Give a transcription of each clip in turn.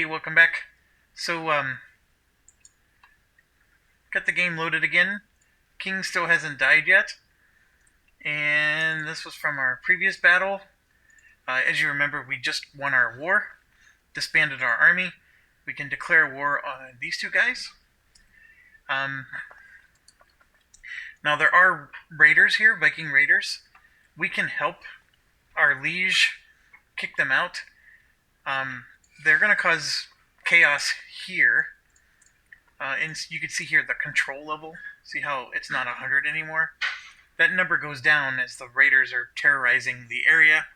Hey, welcome back. So, got the game loaded again. King still hasn't died yet. And this was from our previous battle. As you remember, we just won our war, disbanded our army. We can declare war on these two guys. Now, there are raiders here, Viking raiders. We can help our liege kick them out. They're going to cause chaos here. And you can see here the control level. See how it's not 100 anymore? That number goes down as the raiders are terrorizing the area.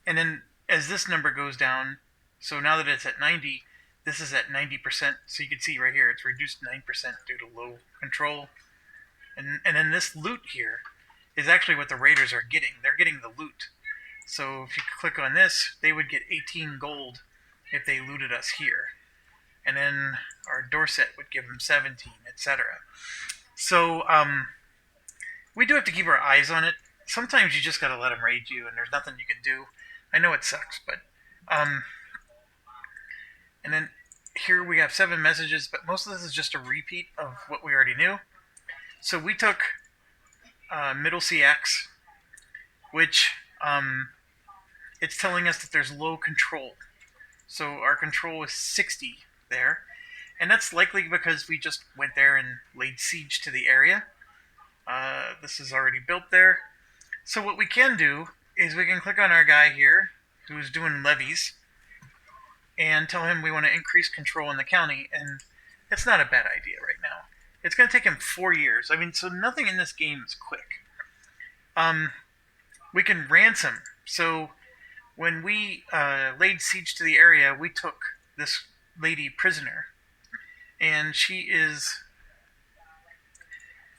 And then as this number goes down, so now that it's at 90, this is at 90%. So you can see right here, it's reduced 9% due to low control. And then this loot here is actually what the raiders are getting. They're getting the loot. So if you click on this, they would get 18 gold if they looted us here. And then our Dorset would give them 17, etc. So we do have to keep our eyes on it. Sometimes you just gotta let them raid you, and there's nothing you can do. I know it sucks, but and then here we have 7 messages, but most of this is just a repeat of what we already knew. So we took Middle CX, which it's telling us that there's low control. So our control is 60 there, and that's likely because we just went there and laid siege to the area. This is already built there. So what we can do is we can click on our guy here who's doing levies and tell him we want to increase control in the county, and it's not a bad idea right now. It's going to take him 4 years. I mean, so nothing in this game is quick. We can ransom. So when we laid siege to the area, we took this lady prisoner, and she is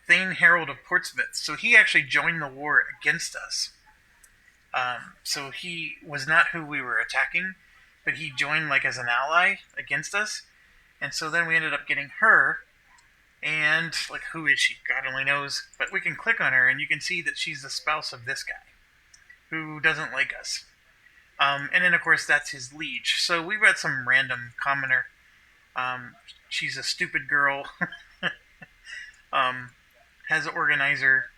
Thane Harold of Portsmouth. So he actually joined the war against us. So he was not who we were attacking, but he joined like as an ally against us. And so then we ended up getting her. And like, who is she? God only knows. But we can click on her, and you can see that she's the spouse of this guy, who doesn't like us. And then, of course, that's his liege. So we've got some random commoner. She's a stupid girl. Has an organizer.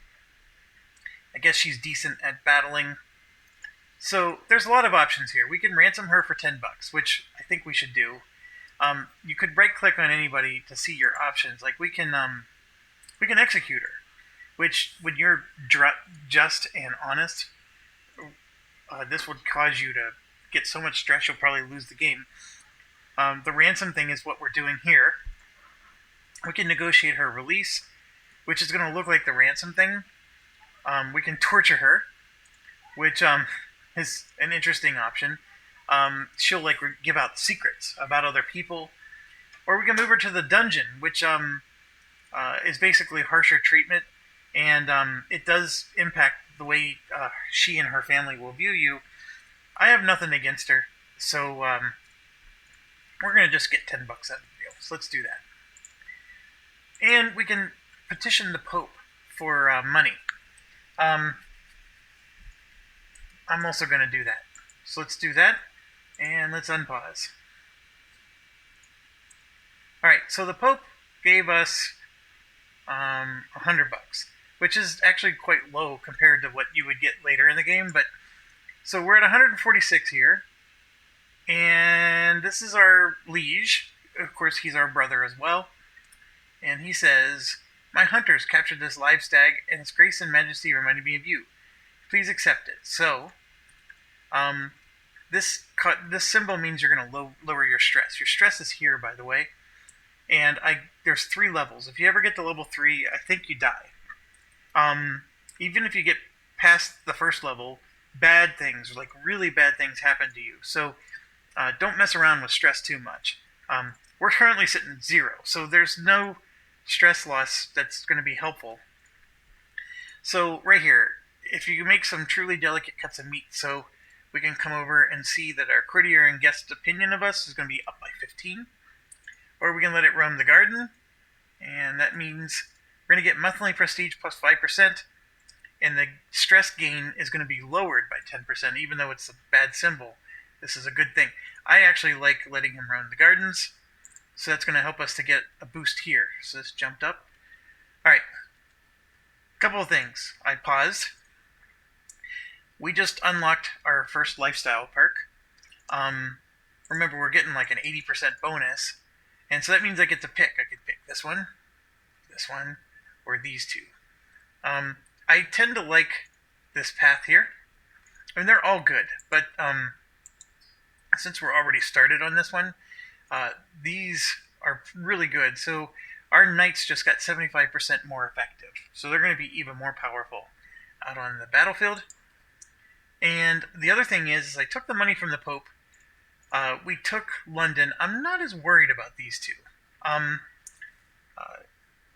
I guess she's decent at battling. So there's a lot of options here. We can ransom her for $10, which I think we should do. You could right-click on anybody to see your options. Like we can execute her, which when you're just and honest, this would cause you to get so much stress you'll probably lose the game. The ransom thing is what we're doing here. We can negotiate her release, which is going to look like the ransom thing. We can torture her, which is an interesting option. She'll like give out secrets about other people, or we can move her to the dungeon, which is basically harsher treatment, and it does impact the way she and her family will view you. I have nothing against her, so we're gonna just get $10 out of the deal. So let's do that, and we can petition the Pope for money. I'm also gonna do that, so let's do that. And let's unpause. Alright, so the Pope gave us $100, which is actually quite low compared to what you would get later in the game. But so we're at 146 here, and this is our liege. Of course, he's our brother as well. And he says, "My hunters captured this live stag, and its grace and majesty reminded me of you. Please accept it." So, this symbol means you're going to lower your stress. Your stress is here, by the way. And there's 3 levels. If you ever get to level 3, I think you die. Even if you get past the first level, bad things, like really bad things, happen to you. So don't mess around with stress too much. We're currently sitting at 0, so there's no stress loss that's going to be helpful. So right here, if you make some truly delicate cuts of meat, so we can come over and see that our courtier and guest opinion of us is going to be up by 15. Or we can let it roam the garden, and that means we're going to get monthly prestige plus 5%, and the stress gain is going to be lowered by 10%, even though it's a bad symbol. This is a good thing. I actually like letting him roam the gardens, so that's going to help us to get a boost here. So this jumped up. Alright, couple of things. I paused. We just unlocked our first lifestyle perk. Remember, we're getting like an 80% bonus, and so that means I get to pick. I could pick this one, or these two. I tend to like this path here. I mean, they're all good, but since we're already started on this one, these are really good. So our knights just got 75% more effective. So they're going to be even more powerful out on the battlefield. And the other thing is I took the money from the Pope. We took London. I'm not as worried about these two.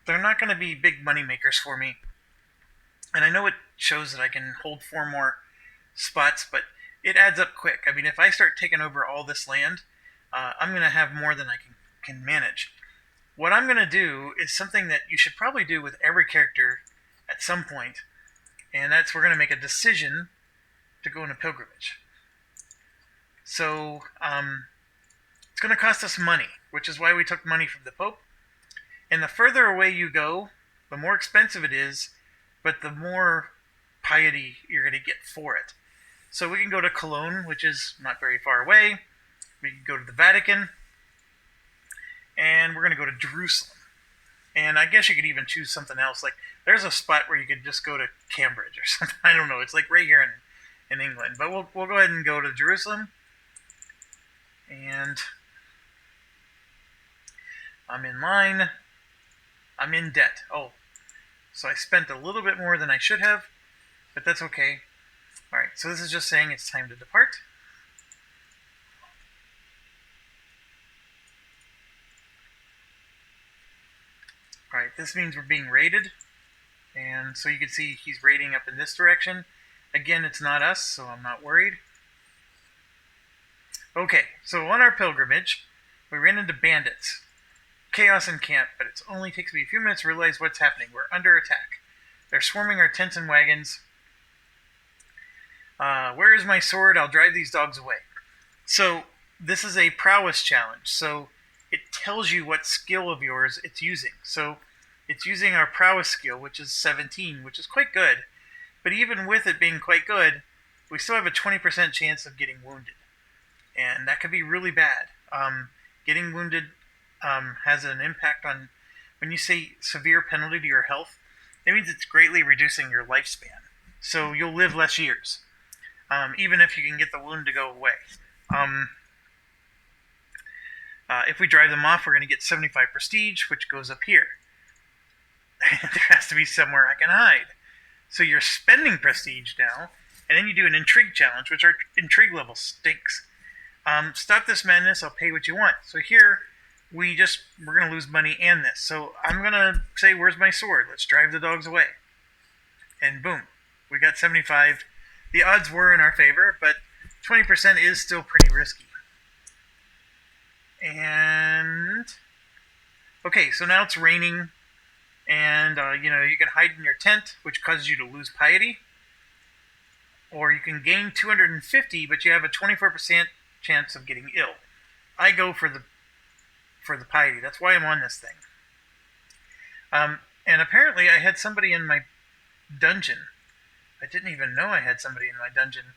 They're not going to be big money makers for me. And I know it shows that I can hold 4 more spots, but it adds up quick. I mean, if I start taking over all this land, I'm going to have more than I can manage. What I'm going to do is something that you should probably do with every character at some point, and that's we're going to make a decision to go on a pilgrimage. So it's going to cost us money, which is why we took money from the Pope. And the further away you go, the more expensive it is, but the more piety you're going to get for it. So we can go to Cologne, which is not very far away. We can go to the Vatican. And we're going to go to Jerusalem. And I guess you could even choose something else. Like, there's a spot where you could just go to Cambridge or something. I don't know. It's like right here in England. But we'll go ahead and go to Jerusalem. And I'm in line. I'm in debt. Oh, so I spent a little bit more than I should have, but that's okay. Alright, so this is just saying it's time to depart. Alright, this means we're being raided, and so you can see he's raiding up in this direction. Again, it's not us, so I'm not worried. Okay, so on our pilgrimage, we ran into bandits. Chaos in camp, but it only takes me a few minutes to realize what's happening. We're under attack. They're swarming our tents and wagons. Where is my sword? I'll drive these dogs away. So this is a prowess challenge. So it tells you what skill of yours it's using. So it's using our prowess skill, which is 17, which is quite good. But even with it being quite good, we still have a 20% chance of getting wounded. And that could be really bad. Getting wounded has an impact on, when you say severe penalty to your health, that means it's greatly reducing your lifespan. So you'll live less years, even if you can get the wound to go away. If we drive them off, we're going to get 75 prestige, which goes up here. There has to be somewhere I can hide. So you're spending prestige now, and then you do an Intrigue challenge, which our Intrigue level stinks. Stop this madness, I'll pay what you want. So here, we're going to lose money and this. So I'm going to say, where's my sword? Let's drive the dogs away. And boom, we got 75. The odds were in our favor, but 20% is still pretty risky. And okay, so now it's raining, and you can hide in your tent, which causes you to lose piety. Or you can gain 250, but you have a 24% chance of getting ill. I go for the piety. That's why I'm on this thing. And apparently I had somebody in my dungeon. I didn't even know I had somebody in my dungeon.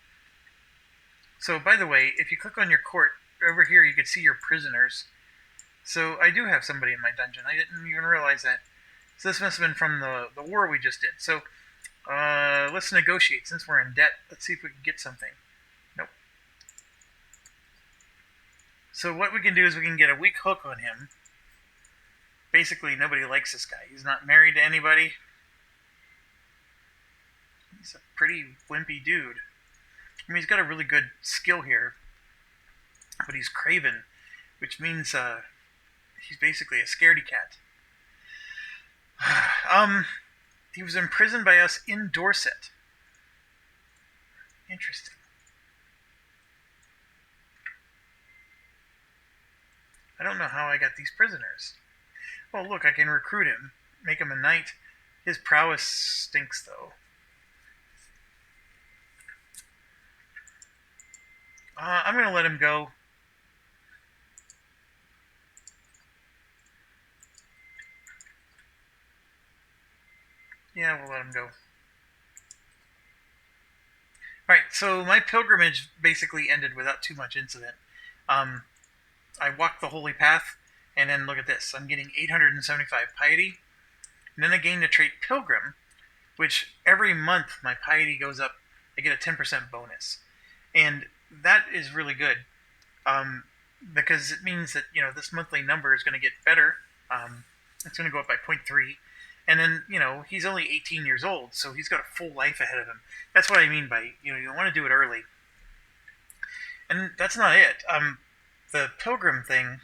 So, by the way, if you click on your court, over here you can see your prisoners. So I do have somebody in my dungeon. I didn't even realize that. So this must have been from the war we just did. So let's negotiate. Since we're in debt, let's see if we can get something. Nope. So what we can do is we can get a weak hook on him. Basically, nobody likes this guy. He's not married to anybody. He's a pretty wimpy dude. I mean, he's got a really good skill here. But he's craven, which means he's basically a scaredy cat. He was imprisoned by us in Dorset. Interesting. I don't know how I got these prisoners. Oh, look, I can recruit him, make him a knight. His prowess stinks, though. I'm going to let him go. Yeah, we'll let him go. Alright, so my pilgrimage basically ended without too much incident. I walked the holy path, and then look at this. I'm getting 875 piety, and then I gained the trait pilgrim, which every month my piety goes up. I get a 10% bonus. And that is really good, because it means that, this monthly number is going to get better. It's going to go up by 0.3. And then, he's only 18 years old, so he's got a full life ahead of him. That's what I mean by, you want to do it early. And that's not it. The pilgrim thing...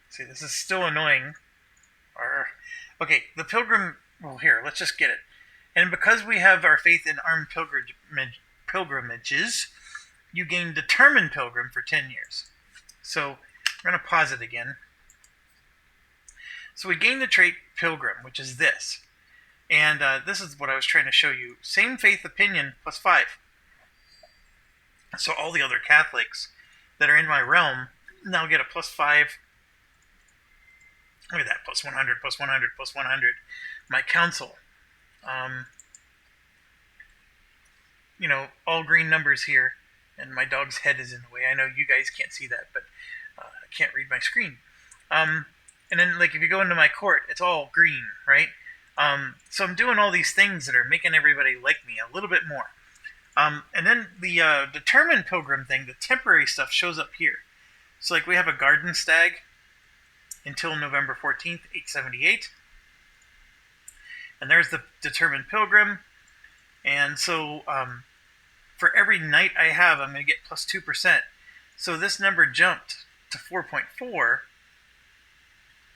See, this is still annoying. Okay, the pilgrim... Well, here, let's just get it. And because we have our faith in armed pilgrimages, you gain determined pilgrim for 10 years. So, we're going to pause it again. So we gain the trait pilgrim, which is this. And this is what I was trying to show you. Same faith opinion plus 5. So all the other Catholics that are in my realm now get a plus 5. Look at that, plus 100, plus 100, plus 100. My council. All green numbers here. And my dog's head is in the way. I know you guys can't see that, but I can't read my screen. And then, if you go into my court, it's all green, right? So I'm doing all these things that are making everybody like me a little bit more. And then the determined pilgrim thing, the temporary stuff, shows up here. So, we have a garden stag until November 14th, 878. And there's the determined pilgrim. And so, for every knight I have, I'm going to get plus 2%. So this number jumped to 4.4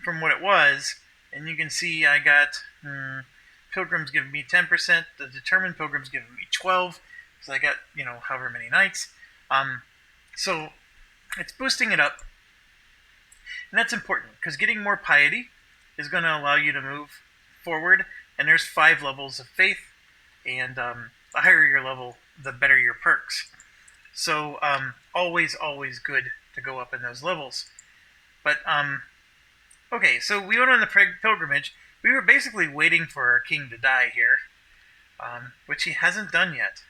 from what it was. And you can see I got pilgrims giving me 10%. The determined pilgrims giving me 12. So I got, however many knights. So it's boosting it up. And that's important, because getting more piety is going to allow you to move forward. And there's 5 levels of faith. And the higher your level, the better your perks. So always good to go up in those levels. But, okay, so we went on the pilgrimage. We were basically waiting for our king to die here, which he hasn't done yet.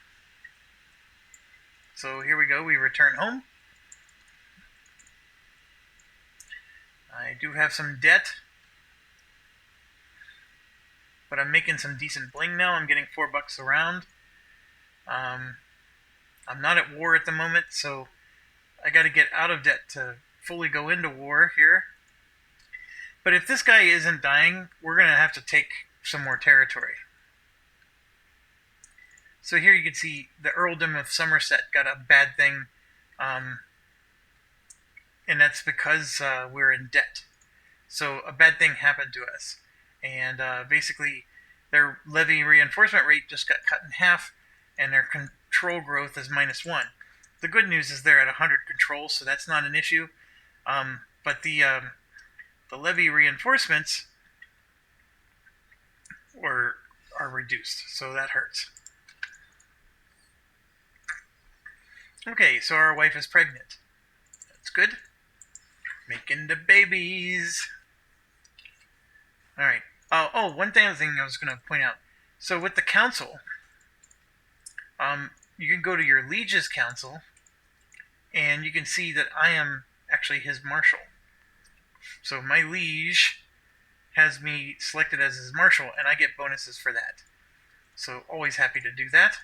So here we go, we return home. I do have some debt, but I'm making some decent bling now. I'm getting $4 around. I'm not at war at the moment, so I got to get out of debt to fully go into war here. But if this guy isn't dying, we're going to have to take some more territory. So here you can see the Earldom of Somerset got a bad thing, and that's because we're in debt. So a bad thing happened to us, and basically their levy reinforcement rate just got cut in half, and their control growth is -1. The good news is they're at 100 control, so that's not an issue. But the levy reinforcements are reduced, so that hurts. Okay, so our wife is pregnant. That's good. Making the babies. Alright. Oh, one thing I was going to point out. So with the council, you can go to your liege's council, and you can see that I am actually his marshal. So my liege has me selected as his marshal, and I get bonuses for that. So always happy to do that.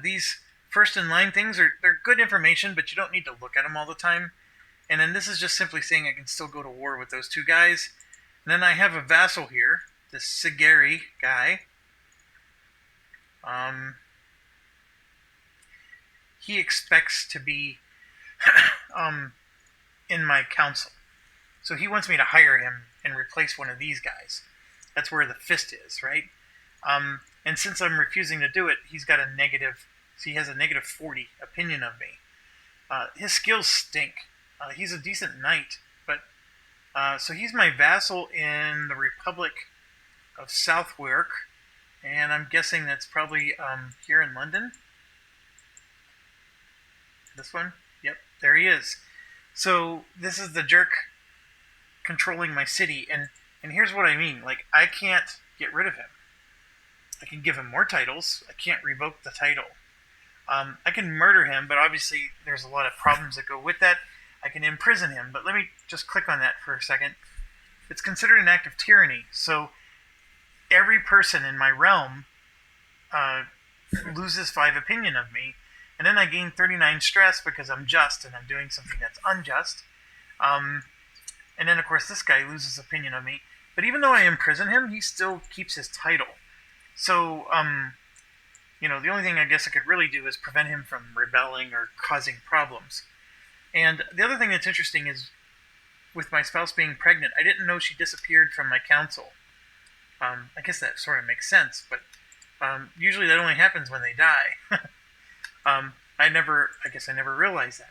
These first in line things they're good information, but you don't need to look at them all the time. And then this is just simply saying I can still go to war with those 2 guys. And then I have a vassal here, this CK3 guy. He expects to be in my council. So he wants me to hire him and replace one of these guys. That's where the fist is, right? And since I'm refusing to do it, he's got a negative... So he has a -40 opinion of me. His skills stink. He's a decent knight, but... so he's my vassal in the Republic of Southwark, and I'm guessing that's probably here in London. This one? Yep, there he is. So this is the jerk controlling my city, and here's what I mean. Like, I can't get rid of him. I can give him more titles. I can't revoke the title. I can murder him, but obviously there's a lot of problems that go with that. I can imprison him, but let me just click on that for a second. It's considered an act of tyranny, so every person in my realm loses 5 opinion of me, and then I gain 39 stress because I'm just and I'm doing something that's unjust. And then, of course, this guy loses opinion of me. But even though I imprison him, he still keeps his title. So, the only thing I guess I could really do is prevent him from rebelling or causing problems. And the other thing that's interesting is, with my spouse being pregnant, I didn't know she disappeared from my council. I guess that sort of makes sense, but usually that only happens when they die. I never realized that.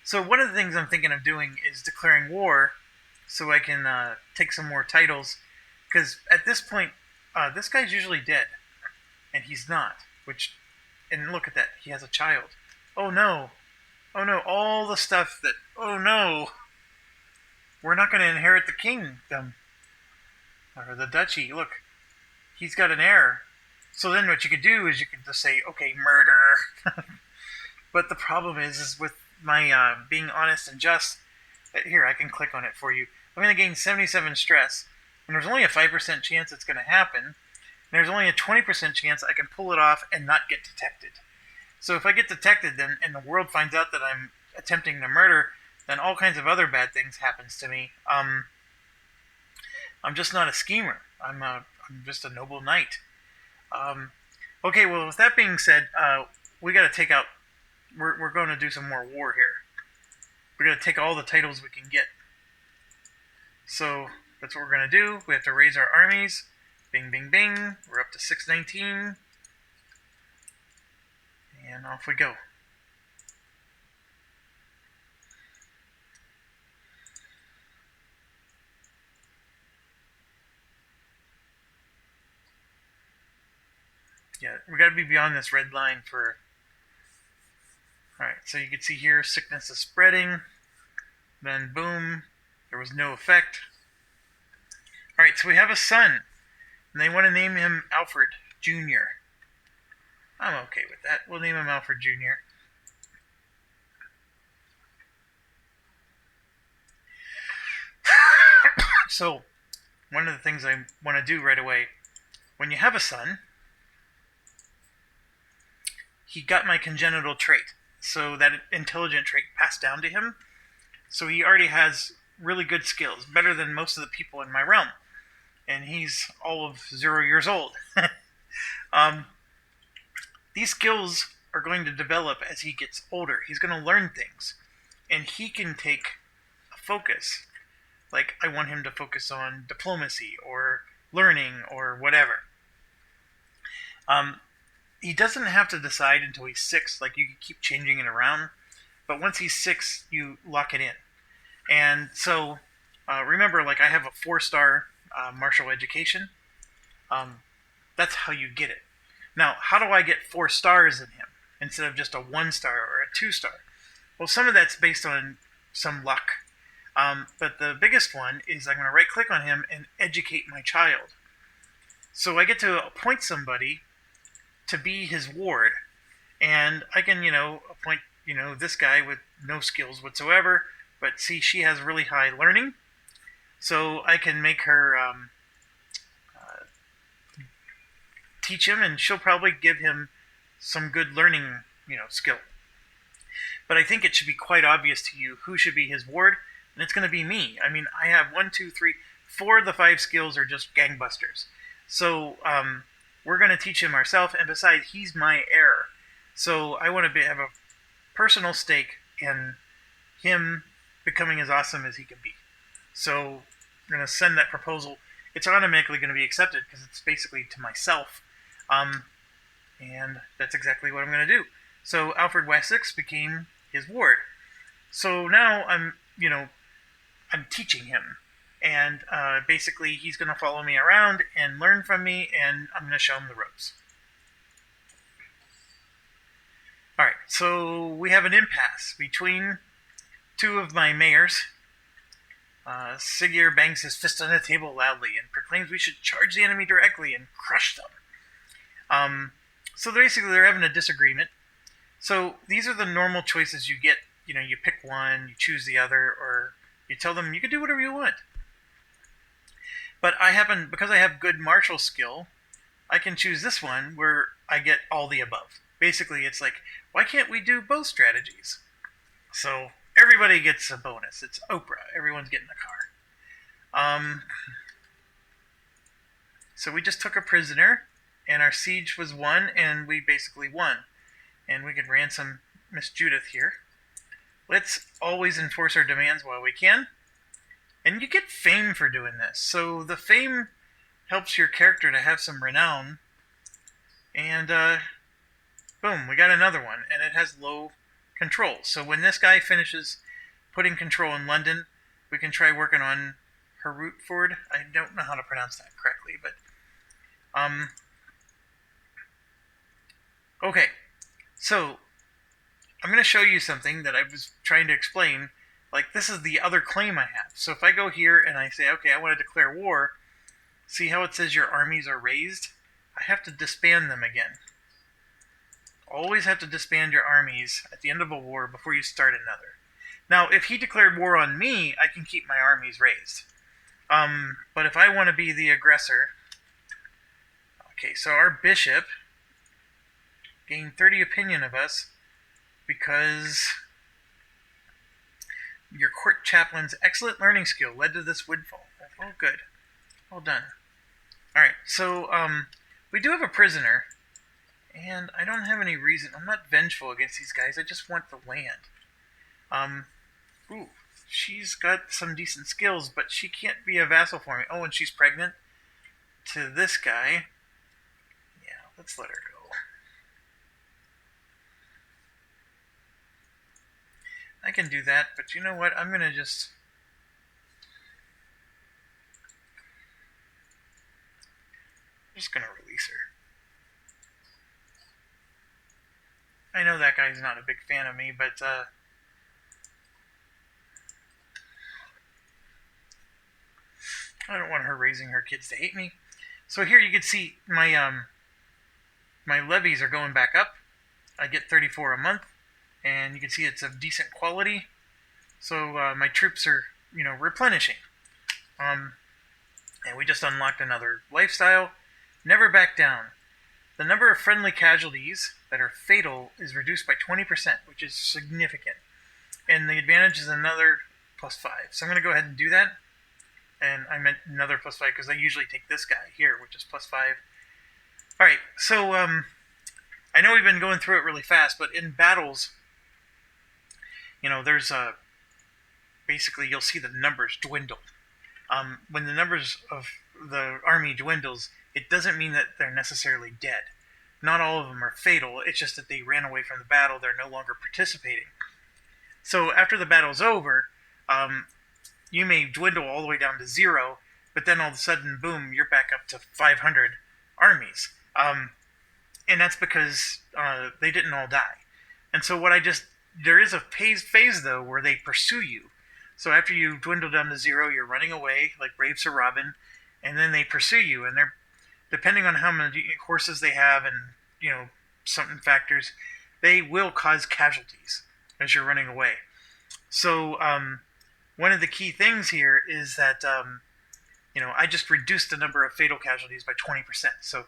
So one of the things I'm thinking of doing is declaring war so I can take some more titles, because at this point, this guy's usually dead, and he's not, and look at that, he has a child. Oh no, all the stuff that, oh no, we're not going to inherit the kingdom, or the duchy, look, he's got an heir. So then what you could do is you could just say, okay, murder. But the problem is with my being honest and just, here, I can click on it for you. I'm going to gain 77 stress, and there's only a 5% chance it's going to happen. And there's only a 20% chance I can pull it off and not get detected. So if I get detected, then and the world finds out that I'm attempting to murder, then all kinds of other bad things happens to me. I'm just not a schemer. I'm just a noble knight. Okay, well, with that being said, we got to take out. We're going to do some more war here. We're going to take all the titles we can get. So that's what we're going to do. We have to raise our armies. Bing, bing, bing. We're up to 619. And off we go. Yeah, we got to be beyond this red line for... Alright, so you can see here, sickness is spreading. Then, boom, there was no effect. Alright, so we have a son. And they want to name him Alfred Jr. I'm okay with that. We'll name him Alfred Jr. So, one of the things I want to do right away, when you have a son, he got my congenital trait. So that intelligent trait passed down to him. So he already has really good skills, better than most of the people in my realm. And he's all of 0 years old. These skills are going to develop as he gets older. He's going to learn things. And he can take a focus. Like, I want him to focus on diplomacy or learning or whatever. He doesn't have to decide until he's 6. Like, you can keep changing it around. But once he's 6, you lock it in. And so, remember, like, I have a 4-star martial education. That's how you get it. Now, how do I get 4 stars in him instead of just a 1-star or a 2-star? Well, some of that's based on some luck. But the biggest one is I'm going to right-click on him and educate my child. So I get to appoint somebody to be his ward. And I can, appoint, this guy with no skills whatsoever. But see, she has really high learning. So I can make her teach him, and she'll probably give him some good learning, skill. But I think it should be quite obvious to you who should be his ward, and it's going to be me. I mean, I have 1, 2, 3, 4 of the 5 skills are just gangbusters. So we're going to teach him ourselves, and besides, he's my heir. So I want to have a personal stake in him becoming as awesome as he can be. So I'm going to send that proposal. It's automatically going to be accepted because it's basically to myself. And that's exactly what I'm going to do. So Alfred Wessex became his ward. So now I'm teaching him. And basically he's going to follow me around and learn from me, and I'm going to show him the ropes. Alright, so we have an impasse between two of my mayors. Sigir bangs his fist on the table loudly and proclaims we should charge the enemy directly and crush them. So basically they're having a disagreement. So these are the normal choices you get. You know, you pick one, you choose the other, or you tell them you can do whatever you want. But because I have good martial skill, I can choose this one where I get all the above. Basically, it's like, why can't we do both strategies? So everybody gets a bonus. It's Oprah. Everyone's getting a car. So we just took a prisoner, and our siege was won, and we basically won. And we could ransom Miss Judith here. Let's always enforce our demands while we can. And you get fame for doing this. So the fame helps your character to have some renown. And boom, we got another one. And it has low control. So when this guy finishes putting control in London, we can try working on Herutford. I don't know how to pronounce that correctly, but okay. So I'm going to show you something that I was trying to explain. Like, this is the other claim I have. So if I go here and I say, okay, I want to declare war, see how it says your armies are raised? I have to disband them again. Always have to disband your armies at the end of a war before you start another. Now, if he declared war on me, I can keep my armies raised. But if I want to be the aggressor... Okay, so our bishop gained 30 opinion of us because... Your court chaplain's excellent learning skill led to this windfall. Oh, good. Well done. Alright, so, we do have a prisoner, and I don't have any reason. I'm not vengeful against these guys. I just want the land. Ooh, she's got some decent skills, but she can't be a vassal for me. Oh, and she's pregnant to this guy. Yeah, let's let her go. I can do that, but you know what? I'm going to just... release her. I know that guy's not a big fan of me, but I don't want her raising her kids to hate me. So here you can see my my levies are going back up. I get 34 a month. And you can see it's of decent quality. So my troops are, replenishing. And we just unlocked another lifestyle. Never back down. The number of friendly casualties that are fatal is reduced by 20%, which is significant. And the advantage is another +5. So I'm going to go ahead and do that. And I meant another +5 because I usually take this guy here, which is +5. Alright, so I know we've been going through it really fast, but in battles... there's basically you'll see the numbers dwindle. When the numbers of the army dwindles, it doesn't mean that they're necessarily dead. Not all of them are fatal, it's just that they ran away from the battle, they're no longer participating. So after the battle's over, you may dwindle all the way down to 0, but then all of a sudden, boom, you're back up to 500 armies. And that's because they didn't all die. And so there is a phase, though, where they pursue you. So after you dwindle down to 0, you're running away, like brave Sir Robin, and then they pursue you, and they're, depending on how many horses they have and, certain factors, they will cause casualties as you're running away. So one of the key things here is that, I just reduced the number of fatal casualties by 20%. So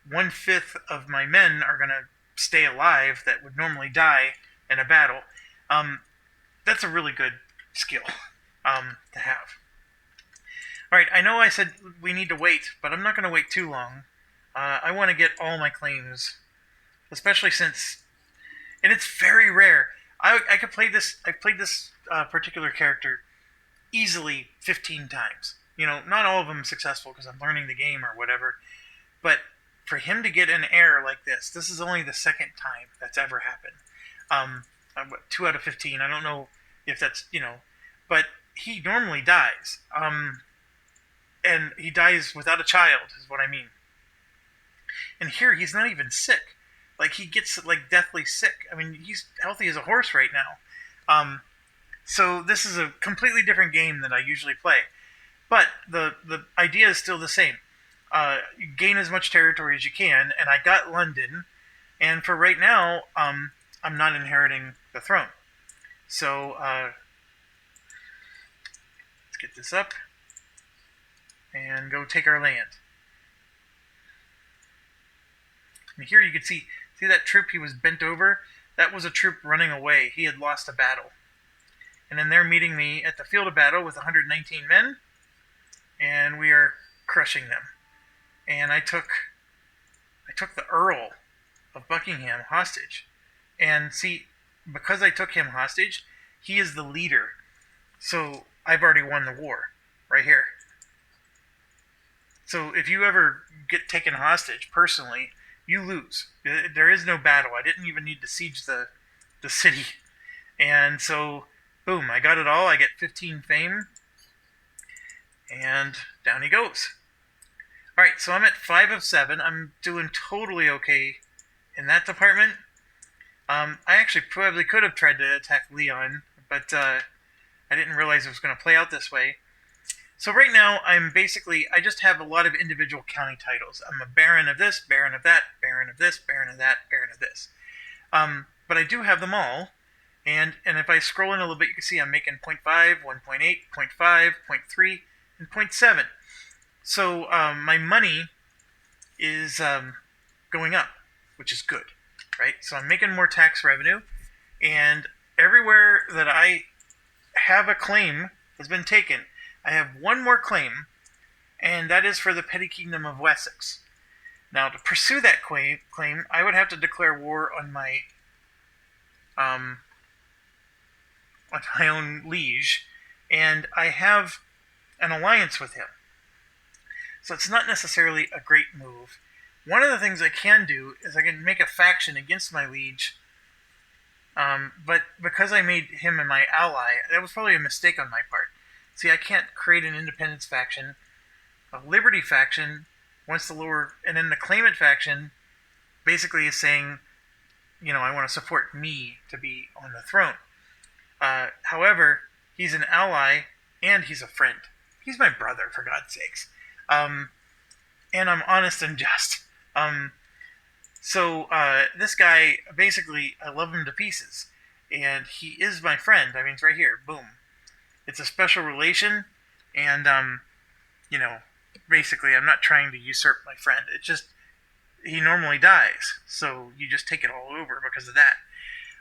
1/5 of my men are going to stay alive that would normally die in a battle. That's a really good skill to have. Alright, I know I said we need to wait, but I'm not going to wait too long. I want to get all my claims, especially since... And it's very rare. I could play this... I've played this particular character easily 15 times. Not all of them successful because I'm learning the game or whatever, but for him to get an heir like this is only the second time that's ever happened. 2 out of 15. I don't know if that's, but he normally dies. And he dies without a child, is what I mean. And here, he's not even sick. Like, he gets, deathly sick. I mean, he's healthy as a horse right now. So this is a completely different game than I usually play. But the idea is still the same. You gain as much territory as you can, and I got London, and for right now, I'm not inheriting the throne. So let's get this up and go take our land. And here you can see that troop he was bent over? That was a troop running away. He had lost a battle. And then they're meeting me at the field of battle with 119 men, and we are crushing them. And I took the Earl of Buckingham hostage. And see, because I took him hostage, he is the leader. So I've already won the war, right here. So if you ever get taken hostage, personally, you lose. There is no battle. I didn't even need to siege the city. And so, boom, I got it all. I get 15 fame. And down he goes. Alright, so I'm at 5 of 7. I'm doing totally okay in that department. I actually probably could have tried to attack Leon, but I didn't realize it was going to play out this way. So right now, I just have a lot of individual county titles. I'm a baron of this, baron of that, baron of this, baron of that, baron of this. But I do have them all, and if I scroll in a little bit, you can see I'm making 0.5, 1.8, 0.5, 0.3, and 0.7. So my money is going up, which is good, right? So I'm making more tax revenue, and everywhere that I have a claim has been taken. I have one more claim, and that is for the petty kingdom of Wessex. Now, to pursue that claim, I would have to declare war on my own liege, and I have an alliance with him. So it's not necessarily a great move. One of the things I can do is I can make a faction against my liege, but because I made him my ally, that was probably a mistake on my part. See, I can't create an independence faction. A liberty faction wants to lower, and then the claimant faction basically is saying, I want to support me to be on the throne. However, he's an ally and he's a friend. He's my brother, for God's sakes. And I'm honest and just. So this guy, basically, I love him to pieces. And he is my friend. I mean, it's right here. Boom. It's a special relation, and, basically I'm not trying to usurp my friend. It's just, he normally dies, so you just take it all over because of that.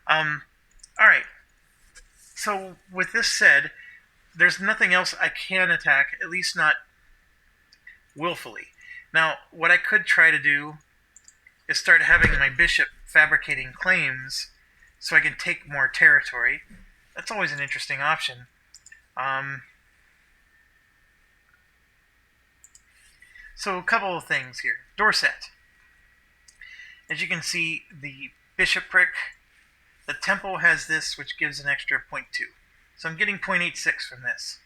Alright. So, with this said, there's nothing else I can attack, at least not willfully. Now, what I could try to do is start having my bishop fabricating claims so I can take more territory. That's always an interesting option. So a couple of things here. Dorset. As you can see, the bishopric, the temple has this, which gives an extra 0.2. So I'm getting 0.86 from this.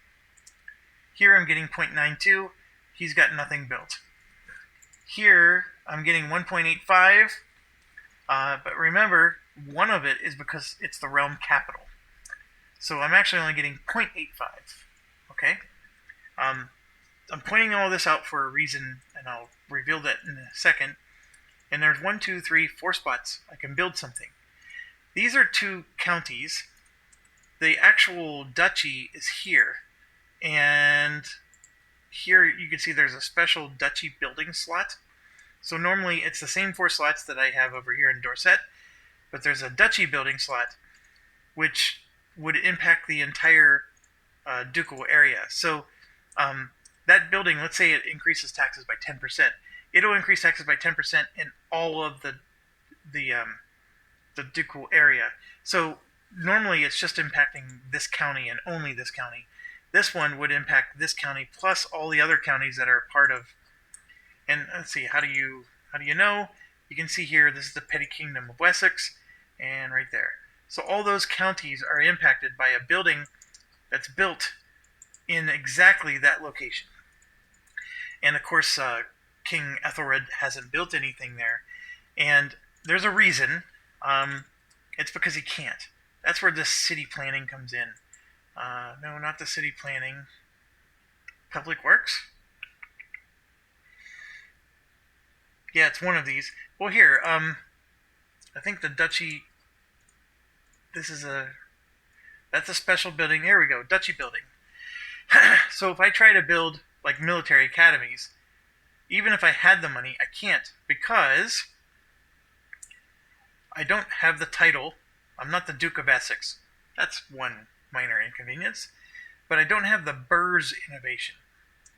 Here I'm getting 0.92. He's got nothing built. Here I'm getting 1.85. But remember, one of it is because it's the realm capital. So I'm actually only getting 0.85, okay? I'm pointing all this out for a reason, and I'll reveal that in a second. And there's 1, 2, 3, 4 spots I can build something. These are 2 counties. The actual duchy is here. And here you can see there's a special duchy building slot. So normally it's the same 4 slots that I have over here in Dorset, but there's a duchy building slot, which would impact the entire ducal area. So that building, let's say it increases taxes by 10%. It'll increase taxes by 10% in all of the ducal area. So normally it's just impacting this county and only this county. This one would impact this county plus all the other counties that are part of. And let's see, how do you know? You can see here, this is the petty kingdom of Wessex, and right there. So all those counties are impacted by a building that's built in exactly that location. And of course, King Ethelred hasn't built anything there. And there's a reason. It's because he can't. That's where this city planning comes in. No, not the city planning. Public Works? Yeah, it's one of these. Well, here, I think the duchy... This is a... That's a special building. There we go, duchy building. So if I try to build, like, military academies, even if I had the money, I can't, because I don't have the title. I'm not the Duke of Essex. That's one minor inconvenience. But I don't have the burrs innovation.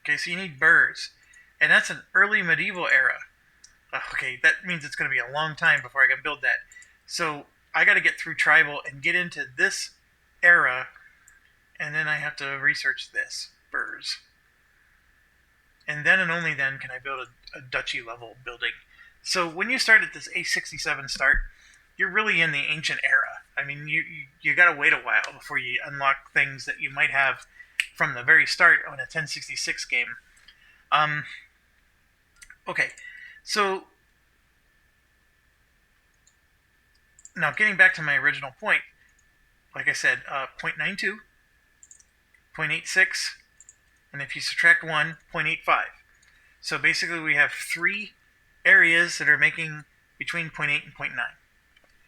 Okay, so you need burrs. And that's an early medieval era. Okay, that means it's going to be a long time before I can build that. So I got to get through tribal and get into this era, and then I have to research this, burrs. And then and only then can I build a duchy level building. So when you start at this A67 start, you're really in the ancient era. I mean, you got to wait a while before you unlock things that you might have from the very start on a 1066 game. Okay, so now getting back to my original point, like I said, 0.92, 0.86, and if you subtract 1, 0.85. So basically we have 3 areas that are making between 0.8 and 0.9.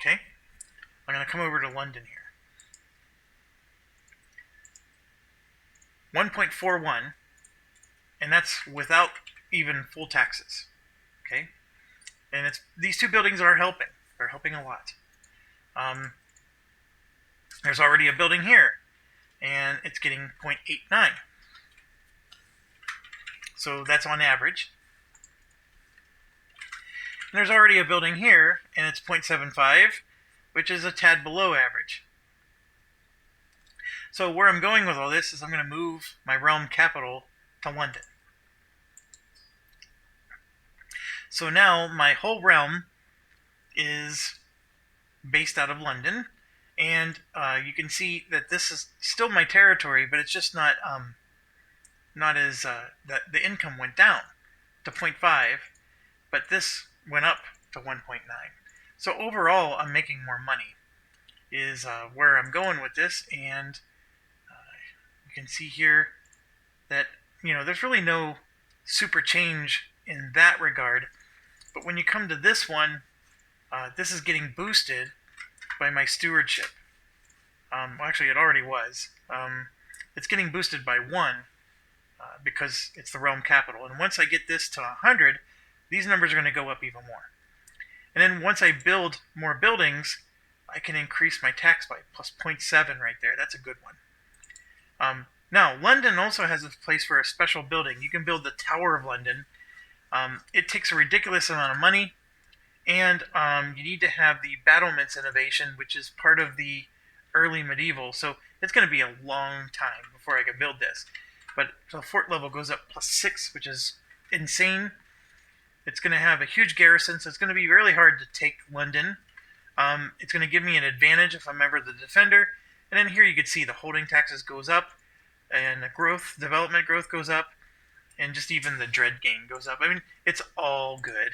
Okay? I'm going to come over to London here. 1.41, and that's without even full taxes. Okay? And these 2 buildings are helping. They're helping a lot. There's already a building here, and it's getting 0.89. So that's on average. And there's already a building here, and it's 0.75, which is a tad below average. So where I'm going with all this is I'm going to move my realm capital to London. So now my whole realm is based out of London, and you can see that this is still my territory, but it's just not as the income went down to 0.5, but this went up to 1.9. So overall, I'm making more money. Is where I'm going with this, and you can see here that there's really no super change in that regard. But when you come to this one, this is getting boosted by my stewardship. Well, actually, it already was. It's getting boosted by 1 because it's the realm capital. And once I get this to 100, these numbers are going to go up even more. And then once I build more buildings, I can increase my tax by plus 0.7 right there. That's a good one. Now, London also has a place for a special building. You can build the Tower of London. It takes a ridiculous amount of money, and you need to have the battlements innovation, which is part of the early medieval. So it's going to be a long time before I can build this. But the fort level goes up plus 6, which is insane. It's going to have a huge garrison, so it's going to be really hard to take London. It's going to give me an advantage if I'm ever the defender. And then here you can see the holding taxes goes up, and the development growth goes up, and just even the dread gain goes up. I mean, it's all good.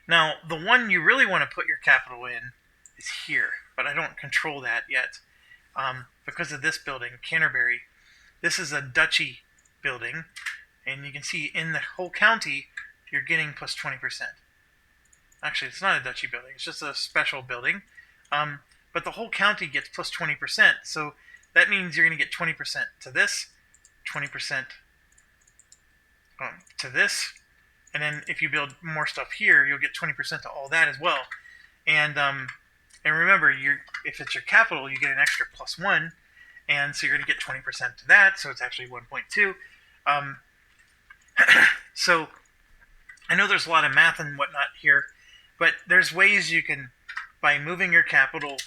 Now, the one you really want to put your capital in is here, but I don't control that yet because of this building, Canterbury. This is a duchy building, and you can see in the whole county, you're getting plus 20%. Actually, it's not a duchy building. It's just a special building. But the whole county gets plus 20%. So that means you're going to get 20% to this, 20% to this. And then if you build more stuff here, you'll get 20% to all that as well. And remember, if it's your capital, you get an extra plus 1. And so you're going to get 20% to that. So it's actually 1.2. So I know there's a lot of math and whatnot here, but there's ways you can, by moving your capital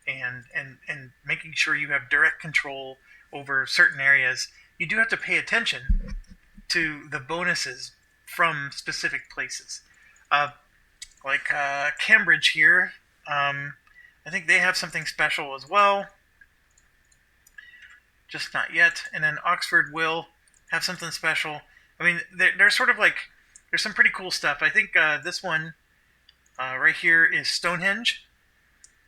and making sure you have direct control over certain areas, you do have to pay attention to the bonuses from specific places. Like Cambridge here, I think they have something special as well. Just not yet. And then Oxford will have something special. I mean, they're sort of like, there's some pretty cool stuff. I think this one right here is Stonehenge.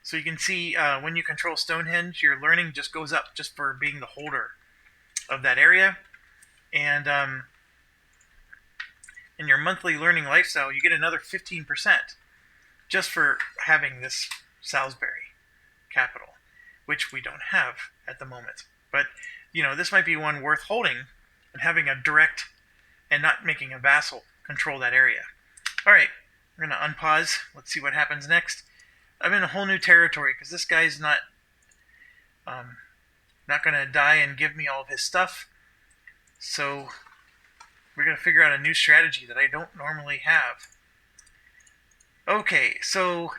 So you can see when you control Stonehenge, your learning just goes up just for being the holder of that area. And in your monthly learning lifestyle, you get another 15% just for having this Salisbury capital, which we don't have at the moment. But, this might be one worth holding and having a direct and not making a vassal control that area. All right, we're going to unpause. Let's see what happens next. I'm in a whole new territory because this guy's not going to die and give me all of his stuff. So we're going to figure out a new strategy that I don't normally have. Okay, so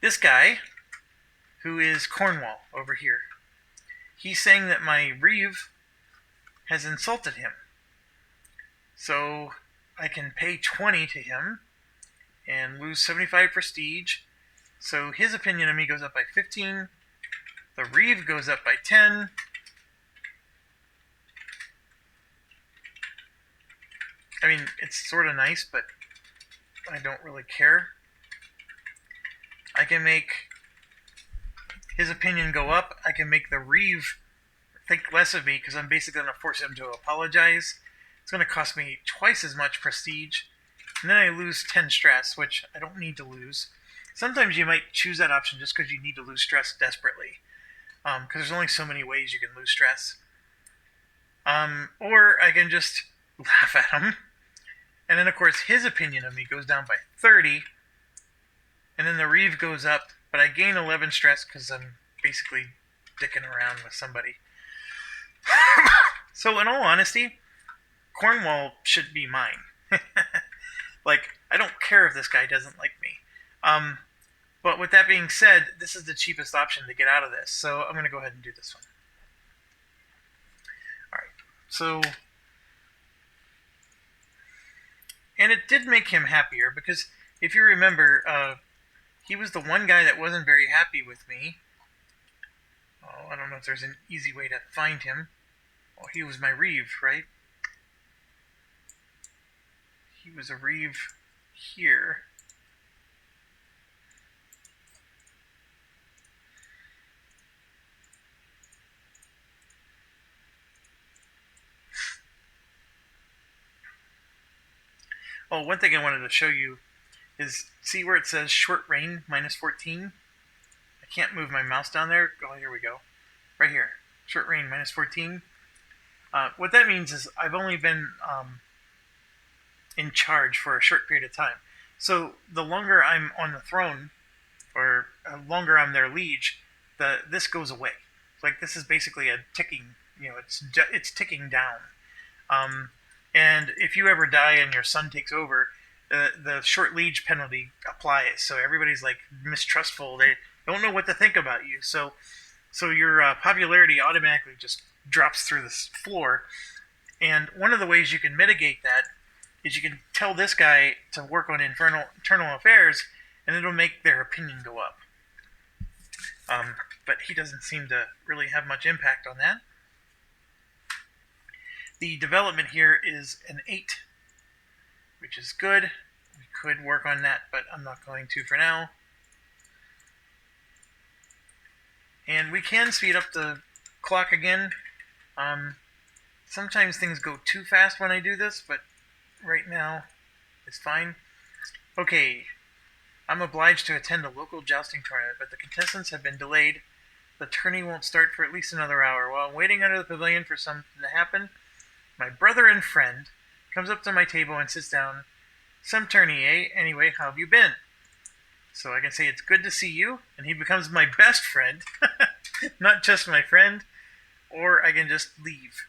this guy, who is Cornwall over here, he's saying that my Reeve has insulted him. So I can pay 20 to him and lose 75 prestige. So his opinion of me goes up by 15. The Reeve goes up by 10. I mean, it's sort of nice, but I don't really care. I can make his opinion go up. I can make the Reeve think less of me because I'm basically going to force him to apologize. It's going to cost me twice as much prestige. And then I lose 10 stress, which I don't need to lose. Sometimes you might choose that option just because you need to lose stress desperately. Because there's only so many ways you can lose stress. Or I can just laugh at him. And then, of course, his opinion of me goes down by 30. And then the Reeve goes up, but I gain 11 stress because I'm basically dicking around with somebody. So, in all honesty, Cornwall should be mine. Like, I don't care if this guy doesn't like me. But with that being said, this is the cheapest option to get out of this. So I'm going to go ahead and do this one. Alright, so... And it did make him happier, because if you remember, he was the one guy that wasn't very happy with me. Oh, I don't know if there's an easy way to find him. Oh, he was my Reeve, right? He was a Reeve here. Oh, one thing I wanted to show you is, see where it says short reign minus 14? I can't move my mouse down there. Oh, here we go. Right here. Short reign minus 14. What that means is I've only been in charge for a short period of time. So the longer I'm on the throne, or longer I'm their liege, this goes away. Like, this is basically a ticking, it's ticking down. And if you ever die and your son takes over, the short liege penalty applies. So everybody's like mistrustful. They don't know what to think about you. So your popularity automatically just drops through the floor. And one of the ways you can mitigate that is you can tell this guy to work on internal affairs, and it'll make their opinion go up. But he doesn't seem to really have much impact on that. The development here is an 8, which is good. We could work on that, but I'm not going to for now. And we can speed up the clock again. Sometimes things go too fast when I do this, but right now it's fine. Okay, I'm obliged to attend a local jousting tournament, but the contestants have been delayed. The tourney won't start for at least another hour. While I'm waiting under the pavilion for something to happen, my brother and friend comes up to my table and sits down. Some tourney, eh? Anyway, how have you been? So I can say it's good to see you, and he becomes my best friend. Not just my friend. Or I can just leave.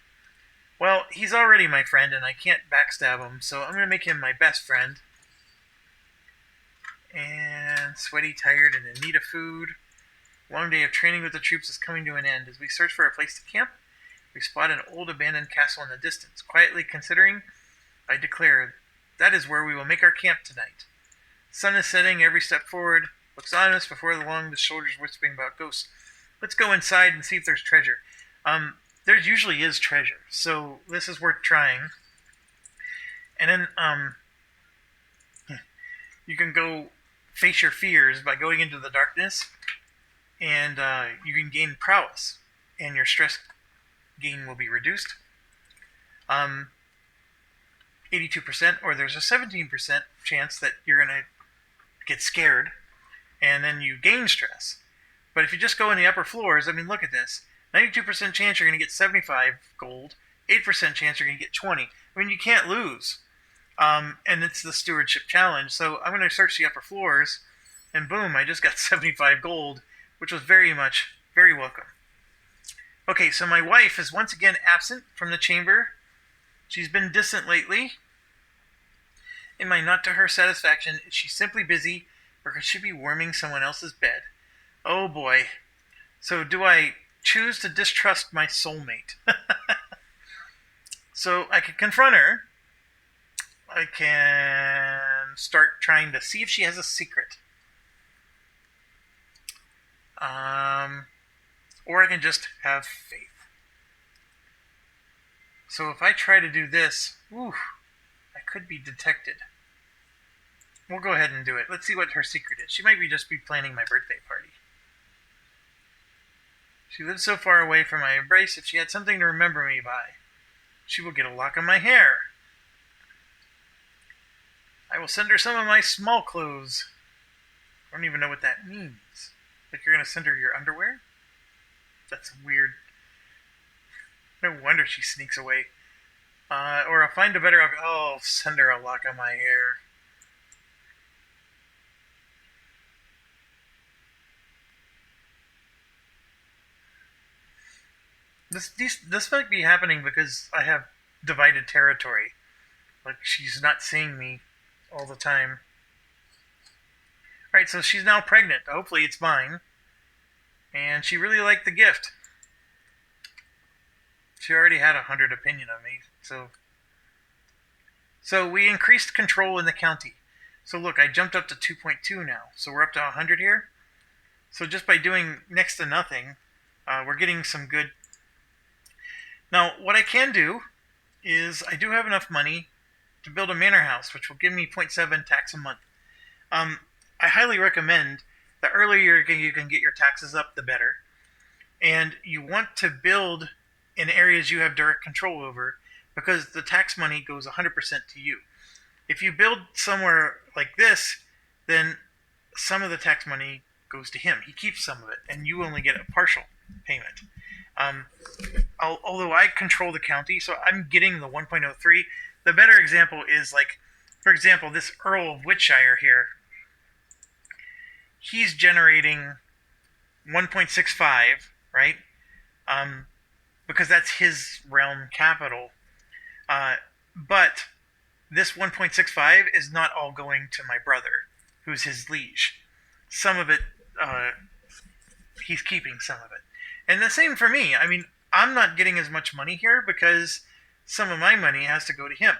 Well, he's already my friend, and I can't backstab him, so I'm going to make him my best friend. And sweaty, tired, and in need of food. Long day of training with the troops is coming to an end. As we search for a place to camp, we spot an old abandoned castle in the distance. Quietly considering, I declare, that is where we will make our camp tonight. Sun is setting, every step forward looks ominous. Before long, the soldiers whispering about ghosts. Let's go inside and see if there's treasure. There usually is treasure, so this is worth trying. And then, you can go face your fears by going into the darkness, and you can gain prowess, and your stress gain will be reduced. 82%, or there's a 17% chance that you're going to get scared, and then you gain stress. But if you just go in the upper floors, I mean, look at this. 92% chance you're going to get 75 gold, 8% chance you're going to get 20. I mean, you can't lose. And it's the stewardship challenge. So I'm going to search the upper floors, and boom, I just got 75 gold, which was very welcome. Okay, so my wife is once again absent from the chamber. She's been distant lately. Am I not to her satisfaction? Is she simply busy, or could she be warming someone else's bed? Oh boy. So do I choose to distrust my soulmate? So I can confront her. I can start trying to see if she has a secret. Or I can just have faith. So if I try to do this, I could be detected. We'll go ahead and do it. Let's see what her secret is. She might just be planning my birthday party. She lives so far away from my embrace, if she had something to remember me by, she will get a lock of my hair. I will send her some of my small clothes. I don't even know what that means. Like you're going to send her your underwear? That's weird. No wonder she sneaks away. Or I'll find a better... I'll send her a lock of my hair. This might be happening because I have divided territory. Like, she's not seeing me all the time. Alright, so she's now pregnant. Hopefully it's mine. And she really liked the gift. She already had 100 opinion of me, so we increased control in the county. So look, I jumped up to 2.2 now. So we're up to 100 here. So just by doing next to nothing, we're getting some good... Now, what I can do is I do have enough money to build a manor house, which will give me 0.7 tax a month. I highly recommend the earlier you can get your taxes up, the better. And you want to build in areas you have direct control over, because the tax money goes 100% to you. If you build somewhere like this, then some of the tax money goes to him. He keeps some of it, and you only get a partial payment. Although I control the county, so I'm getting the 1.03. The better example is, like, for example, this Earl of Wiltshire here. He's generating 1.65, right? Because that's his realm capital. But this 1.65 is not all going to my brother, who's his liege. Some of it, he's keeping some of it. And the same for me. I mean, I'm not getting as much money here because some of my money has to go to him.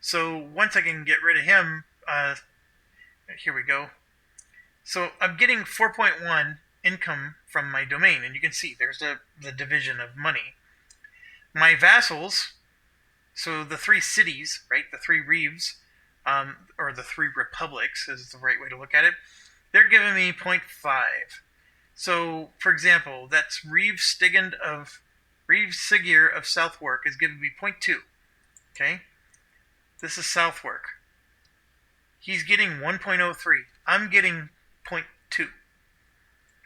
So once I can get rid of him, here we go. So I'm getting 4.1 income from my domain, and you can see there's the division of money. My vassals, so the 3 cities, right, the 3 Reeves, or the 3 republics is the right way to look at it, they're giving me 0.5. So, for example, that's Reeve Sigir of Southwark is giving me 0.2. Okay? This is Southwark. He's getting 1.03. I'm getting 0.2.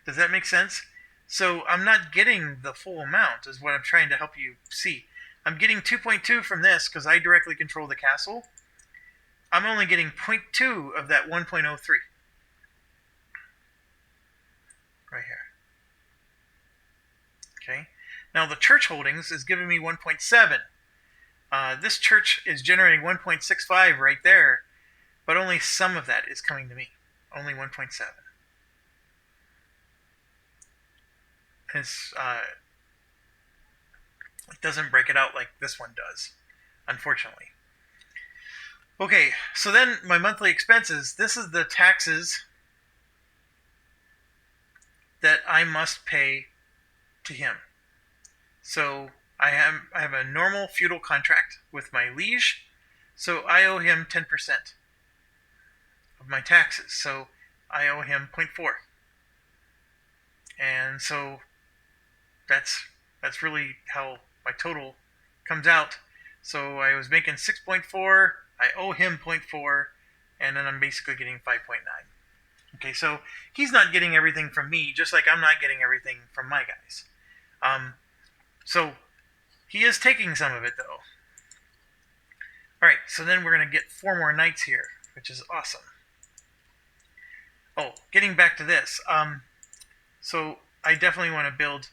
Does that make sense? So I'm not getting the full amount is what I'm trying to help you see. I'm getting 2.2 from this because I directly control the castle. I'm only getting 0.2 of that 1.03. Right here. Okay. Now the church holdings is giving me 1.7. This church is generating 1.65 right there, but only some of that is coming to me. Only 1.7. It doesn't break it out like this one does, unfortunately. Okay, so then my monthly expenses. This is the taxes that I must pay to him. So I have a normal feudal contract with my liege, so I owe him 10%. of my taxes. So I owe him 0.4. And so that's really how my total comes out. So I was making 6.4, I owe him 0.4, and then I'm basically getting 5.9. Okay, so he's not getting everything from me, just like I'm not getting everything from my guys. So he is taking some of it, though. Alright, so then we're going to get 4 more knights here, which is awesome. Oh, getting back to this. So I definitely want to build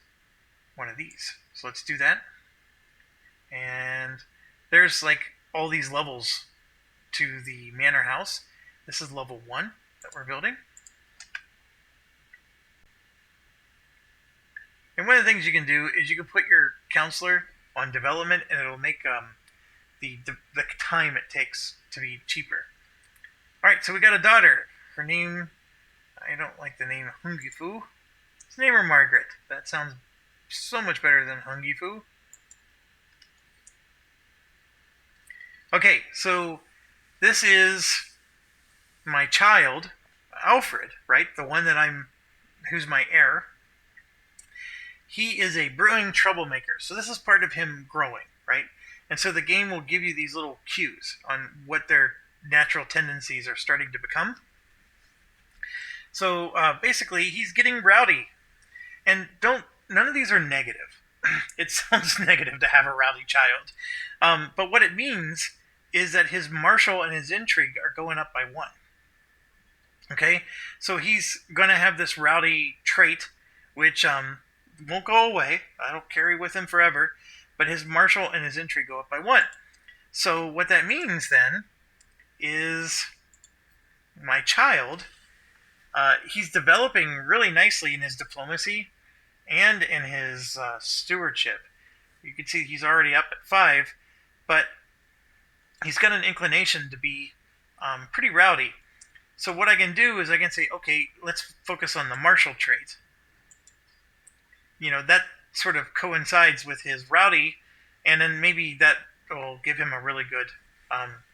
one of these. So let's do that. And there's like all these levels to the manor house. This is level 1 that we're building. And one of the things you can do is you can put your counselor on development, and it'll make the time it takes to be cheaper. Alright, so we got a daughter. Her name, I don't like the name Hungifu. Let's name her Margaret. That sounds so much better than Hungifu. Okay, so this is my child, Alfred, right? The one that who's my heir. He is a brewing troublemaker, so this is part of him growing, right? And so the game will give you these little cues on what their natural tendencies are starting to become. So basically, he's getting rowdy, and none of these are negative. It sounds negative to have a rowdy child, but what it means is that his martial and his intrigue are going up by 1. Okay, so he's going to have this rowdy trait, which won't go away. I'll carry with him forever, but his martial and his intrigue go up by 1. So what that means then is my child, he's developing really nicely in his diplomacy and in his stewardship. You can see he's already up at 5, but he's got an inclination to be pretty rowdy. So what I can do is I can say, okay, let's focus on the martial trait. You know, that sort of coincides with his rowdy, and then maybe that will give him a really good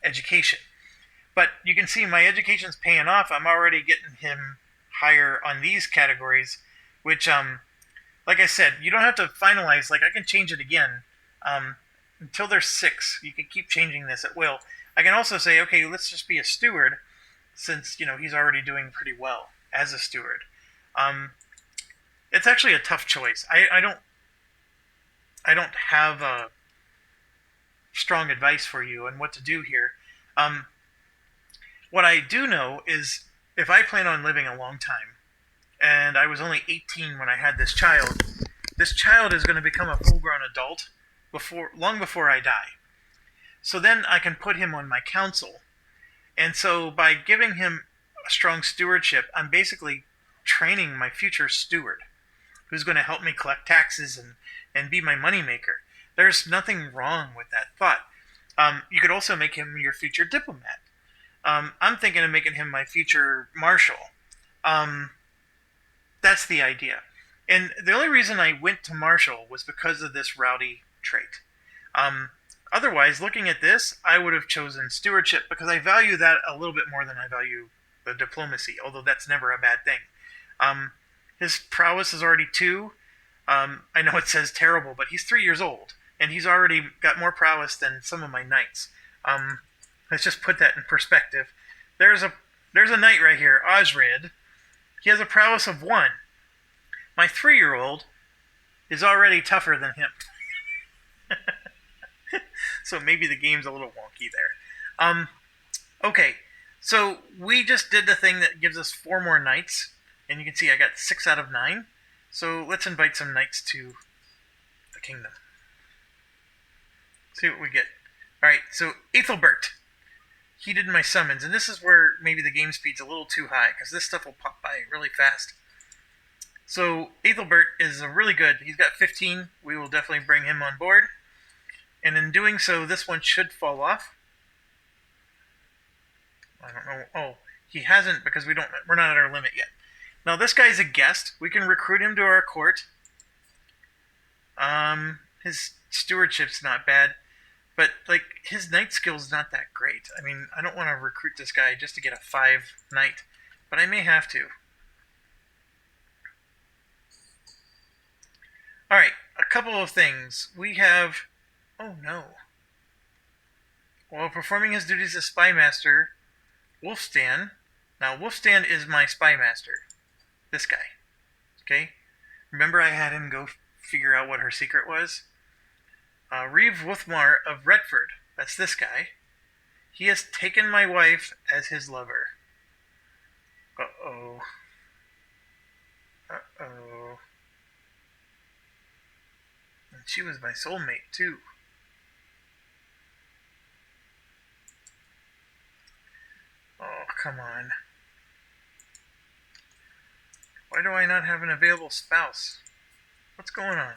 education. But you can see my education's paying off. I'm already getting him higher on these categories, which, like I said, you don't have to finalize. Like, I can change it again until there's 6. You can keep changing this at will. I can also say, okay, let's just be a steward, since, you know, he's already doing pretty well as a steward. It's actually a tough choice. I don't have a strong advice for you on what to do here. What I do know is if I plan on living a long time, and I was only 18 when I had this child is going to become a full-grown adult long before I die. So then I can put him on my council. And so by giving him a strong stewardship, I'm basically training my future steward, who's going to help me collect taxes and be my moneymaker. There's nothing wrong with that thought. You could also make him your future diplomat. I'm thinking of making him my future marshal. That's the idea. And the only reason I went to marshal was because of this rowdy trait. Otherwise, looking at this, I would have chosen stewardship because I value that a little bit more than I value the diplomacy, although that's never a bad thing. His prowess is already 2. I know it says terrible, but he's 3 years old, and he's already got more prowess than some of my knights. Let's just put that in perspective. There's a knight right here, Osred. He has a prowess of 1. My 3-year-old is already tougher than him. So maybe the game's a little wonky there. Okay, so we just did the thing that gives us 4 more knights, and you can see I got 6 out of 9. So let's invite some knights to the kingdom. See what we get. Alright, so Ethelbert. He did my summons, and this is where maybe the game speed's a little too high, because this stuff will pop by really fast. So Ethelbert is a really good. He's got 15. We will definitely bring him on board. And in doing so, this one should fall off. I don't know. Oh, he hasn't because we're not at our limit yet. Now this guy's a guest. We can recruit him to our court. His stewardship's not bad. But, like, his knight skill's not that great. I mean, I don't want to recruit this guy just to get a 5 knight, but I may have to. Alright, a couple of things. We have... Oh, no. While performing his duties as spy master, Wolfstan... Now, Wolfstan is my spy master. This guy. Okay? Remember I had him go figure out what her secret was? Reeve Wolfmar of Redford. That's this guy. He has taken my wife as his lover. Uh-oh. Uh-oh. And she was my soulmate, too. Oh, come on. Why do I not have an available spouse? What's going on?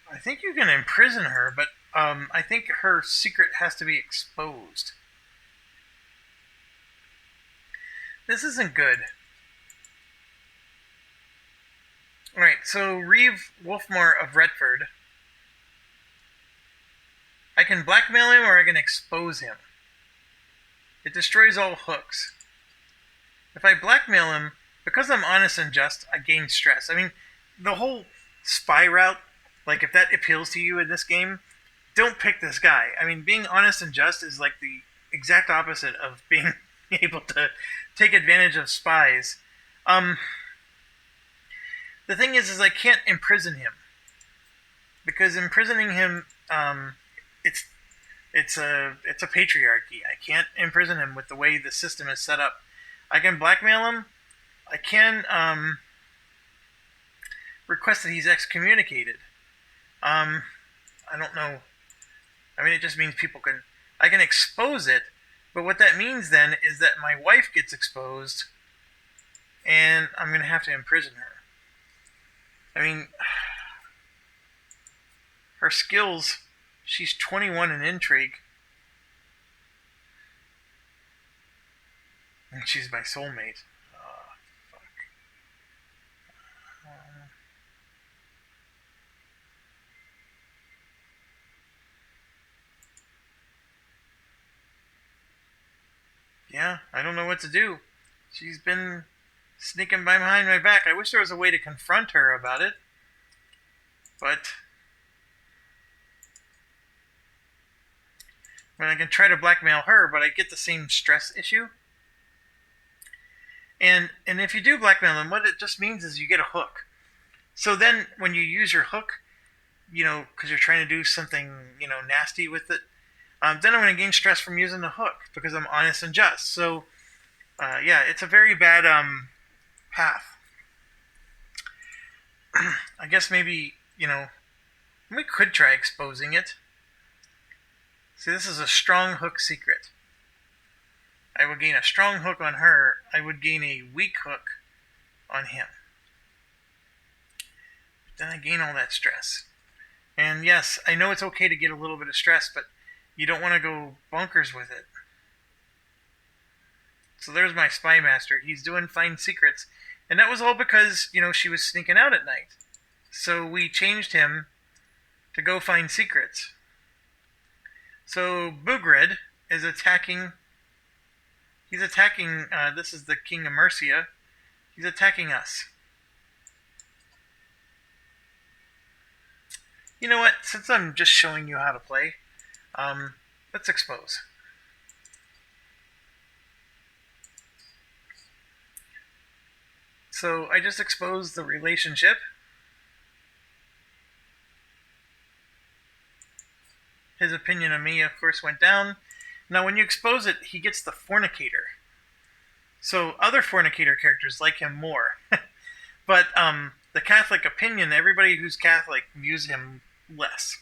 I think you can imprison her, but I think her secret has to be exposed. This isn't good. Alright, so Reeve Wolfmar of Redford. I can blackmail him or I can expose him. It destroys all hooks. If I blackmail him, because I'm honest and just, I gain stress. I mean, the whole spy route, like, if that appeals to you in this game, don't pick this guy. I mean, being honest and just is like the exact opposite of being able to take advantage of spies. The thing is I can't imprison him. Because imprisoning him, it's a patriarchy. I can't imprison him with the way the system is set up. I can blackmail him. I can request that he's excommunicated. I don't know. I mean, it just means people can... I can expose it, but what that means then is that my wife gets exposed, and I'm going to have to imprison her. I mean, her skills, she's 21 in Intrigue. And she's my soulmate. Oh, fuck. Yeah, I don't know what to do. She's been sneaking by behind my back. I wish there was a way to confront her about it. But I mean, I can try to blackmail her, but I get the same stress issue. And if you do blackmail them, what it just means is you get a hook. So then when you use your hook, because you're trying to do something, nasty with it, then I'm going to gain stress from using the hook because I'm honest and just. So, yeah, it's a very bad path. I guess maybe, we could try exposing it. See, this is a strong hook secret. I would gain a strong hook on her. I would gain a weak hook on him. Then I gain all that stress. And yes, I know it's okay to get a little bit of stress, but you don't want to go bonkers with it. So there's my spy master. He's doing fine secrets. And that was all because, she was sneaking out at night. So we changed him to go find secrets. So Bugrid is attacking... He's attacking... this is the King of Mercia. He's attacking us. You know what? Since I'm just showing you how to play, let's expose. So I just exposed the relationship. His opinion of me, of course, went down. Now, when you expose it, he gets the fornicator. So other fornicator characters like him more. But the Catholic opinion, everybody who's Catholic views him less.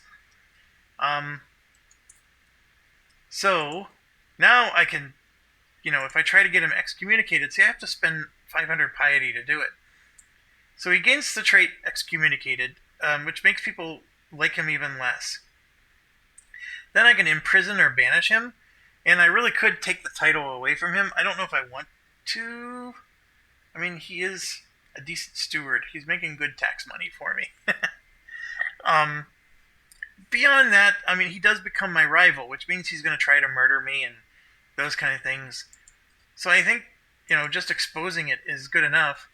So now I can, if I try to get him excommunicated, see, I have to spend 500 piety to do it. So he gains the trait excommunicated, which makes people like him even less. Then I can imprison or banish him, and I really could take the title away from him. I don't know if I want to. I mean, he is a decent steward. He's making good tax money for me. Beyond that, I mean, he does become my rival, which means he's going to try to murder me and those kind of things. So I think, just exposing it is good enough.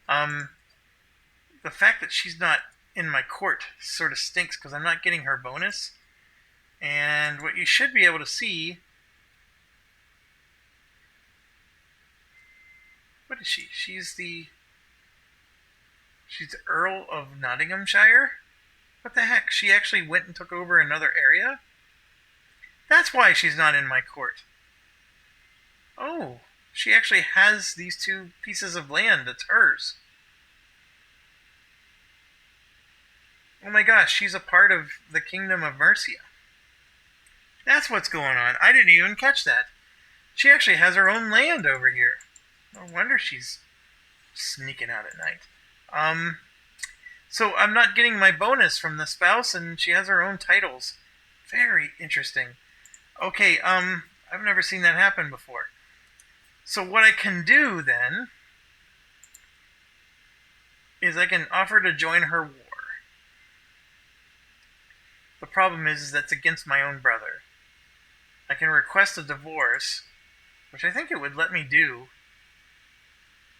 The fact that she's not in my court sort of stinks because I'm not getting her bonus. And what you should be able to see... What is she? She's the Earl of Nottinghamshire? What the heck? She actually went and took over another area? That's why she's not in my court. Oh, she actually has these 2 pieces of land that's hers. Oh my gosh, she's a part of the Kingdom of Mercia. That's what's going on. I didn't even catch that. She actually has her own land over here. No wonder she's sneaking out at night. So I'm not getting my bonus from the spouse, and she has her own titles. Very interesting. Okay, I've never seen that happen before. So what I can do then is I can offer to join her war. The problem is that's against my own brother. I can request a divorce, which I think it would let me do.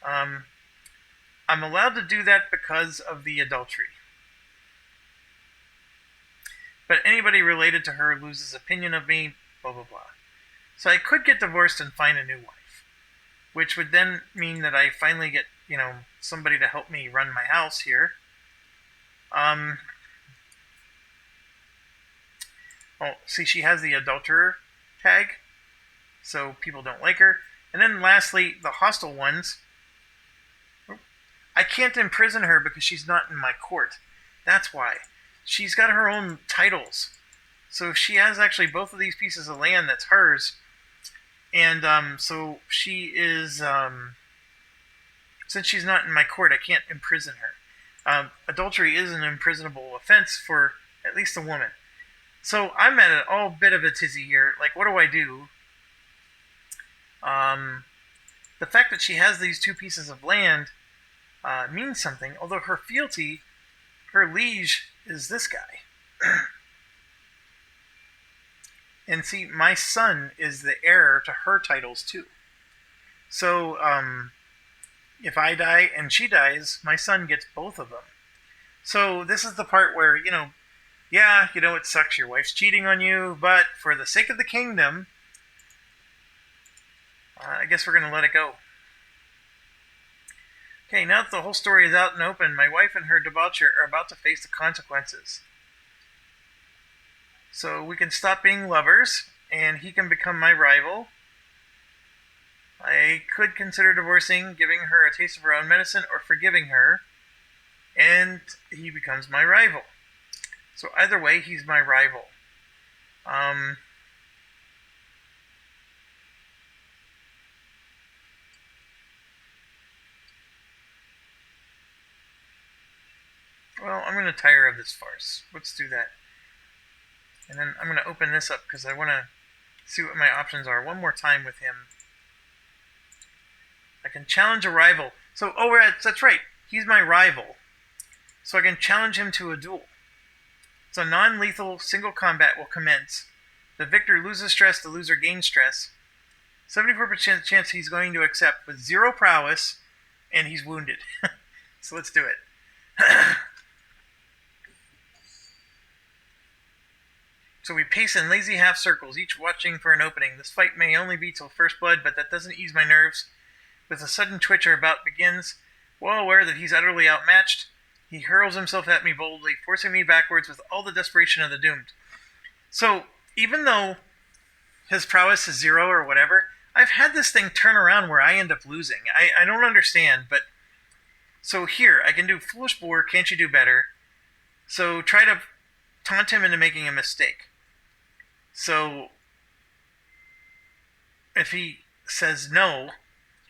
I'm allowed to do that because of the adultery. But anybody related to her loses opinion of me, blah, blah, blah. So I could get divorced and find a new wife, which would then mean that I finally get, somebody to help me run my house here. Oh, see, she has the adulterer tag, so people don't like her. And then lastly, the hostile ones. I can't imprison her because she's not in my court. That's why. She's got her own titles. So she has actually both of these pieces of land that's hers. And so she is... since she's not in my court, I can't imprison her. Adultery is an imprisonable offense for at least a woman. So I'm at an all bit of a tizzy here. Like, what do I do? The fact that she has these 2 pieces of land means something, although her fealty, her liege, is this guy. And see, my son is the heir to her titles too. So, if I die and she dies, my son gets both of them. So this is the part where, it sucks, your wife's cheating on you, but for the sake of the kingdom, I guess we're going to let it go. Okay, now that the whole story is out and open, my wife and her debaucher are about to face the consequences. So we can stop being lovers, and he can become my rival. I could consider divorcing, giving her a taste of her own medicine, or forgiving her, and he becomes my rival. So either way, he's my rival. Well, I'm going to tire of this farce. Let's do that. And then I'm going to open this up because I want to see what my options are one more time with him. I can challenge a rival. So, that's right. He's my rival. So I can challenge him to a duel. So non-lethal single combat will commence. The victor loses stress, the loser gains stress. 74% chance he's going to accept with 0 prowess, and he's wounded. So let's do it. So we pace in lazy half circles, each watching for an opening. This fight may only be till first blood, but that doesn't ease my nerves. With a sudden twitch, our bout begins. Well aware that he's utterly outmatched, he hurls himself at me boldly, forcing me backwards with all the desperation of the doomed. So, even though his prowess is 0 or whatever, I've had this thing turn around where I end up losing. I don't understand, but... So here, I can do Foolish Boar, can't you do better? So try to taunt him into making a mistake. So, if he says no,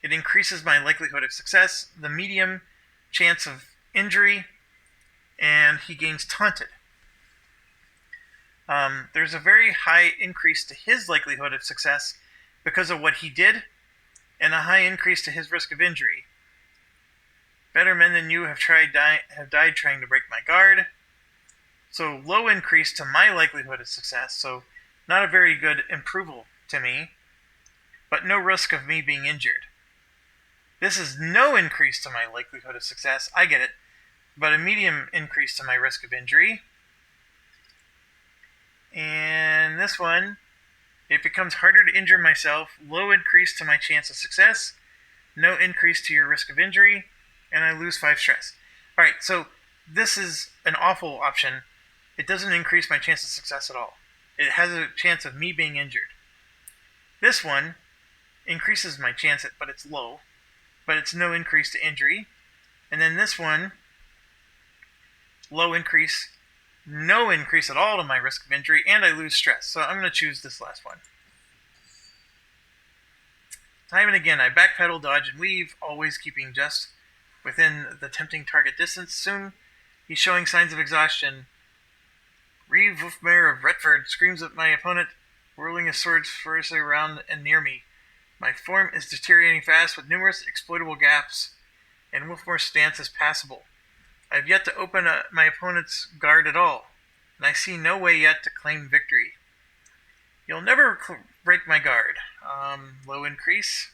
it increases my likelihood of success, the medium chance of injury, and he gains taunted. there's a very high increase to his likelihood of success because of what he did, and a high increase to his risk of injury. Better men than you have died trying to break my guard. So low increase to my likelihood of success, so not a very good improval to me, but no risk of me being injured. This is no increase to my likelihood of success, I get it, but a medium increase to my risk of injury. And this one, it becomes harder to injure myself, low increase to my chance of success, no increase to your risk of injury, and I lose 5 stress. Alright, so this is an awful option. It doesn't increase my chance of success at all. It has a chance of me being injured. This one increases my chance, but it's low, but it's no increase to injury. And then this one, low increase, no increase at all to my risk of injury, and I lose stress. So I'm going to choose this last one. Time and again, I backpedal, dodge, and weave, always keeping just within the tempting target distance. Soon, he's showing signs of exhaustion. Reeve, Wolfmar of Redford, screams at my opponent, whirling his sword furiously around and near me. My form is deteriorating fast with numerous exploitable gaps, and Wolfmar's stance is passable. I have yet to open my opponent's guard at all, and I see no way yet to claim victory. You'll never break my guard. Low increase.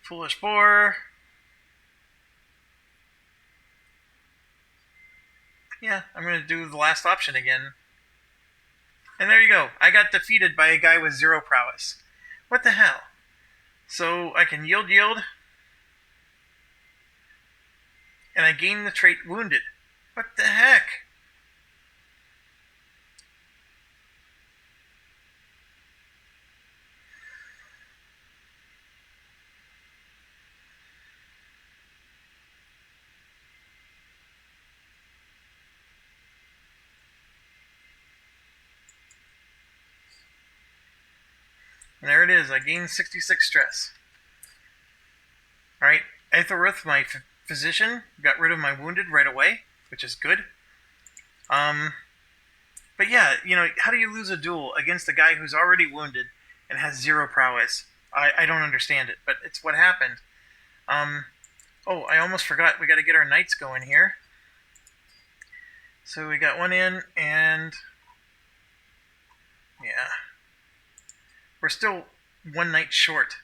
Foolish boar. Yeah, I'm going to do the last option again. And there you go. I got defeated by a guy with 0 prowess. What the hell? So I can yield, and I gain the trait wounded. What the heck? And there it is. I gained 66 stress. Alright, Aethelrith, my physician, got rid of my wounded right away, which is good. But yeah, how do you lose a duel against a guy who's already wounded and has 0 prowess? I don't understand it, but it's what happened. Oh, I almost forgot. We got to get our knights going here. So we got one in, and yeah, we're still 1 knight short.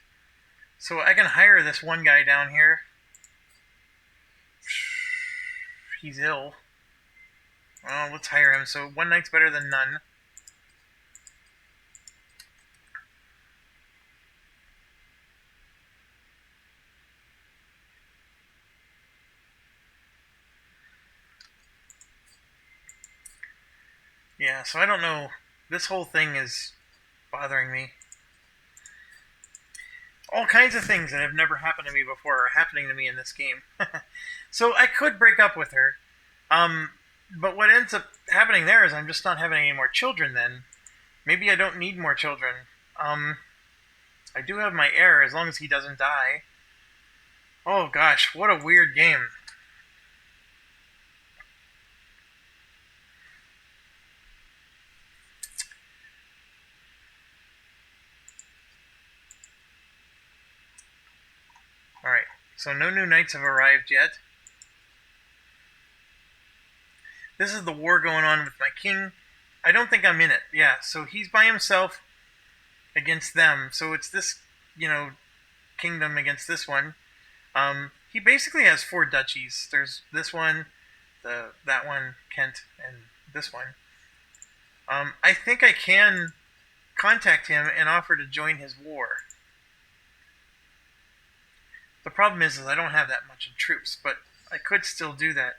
So I can hire this one guy down here. He's ill. Well, let's hire him. So 1 knight's better than none. Yeah, so I don't know. This whole thing is bothering me. All kinds of things that have never happened to me before are happening to me in this game. So I could break up with her. But what ends up happening there is I'm just not having any more children then. Maybe I don't need more children. I do have my heir as long as he doesn't die. Oh gosh, what a weird game. Alright, so no new knights have arrived yet. This is the war going on with my king. I don't think I'm in it. Yeah, so he's by himself against them. So it's this, kingdom against this one. He basically has 4 duchies. There's this one, that one, Kent, and this one. I think I can contact him and offer to join his war. The problem is I don't have that much in troops, but I could still do that.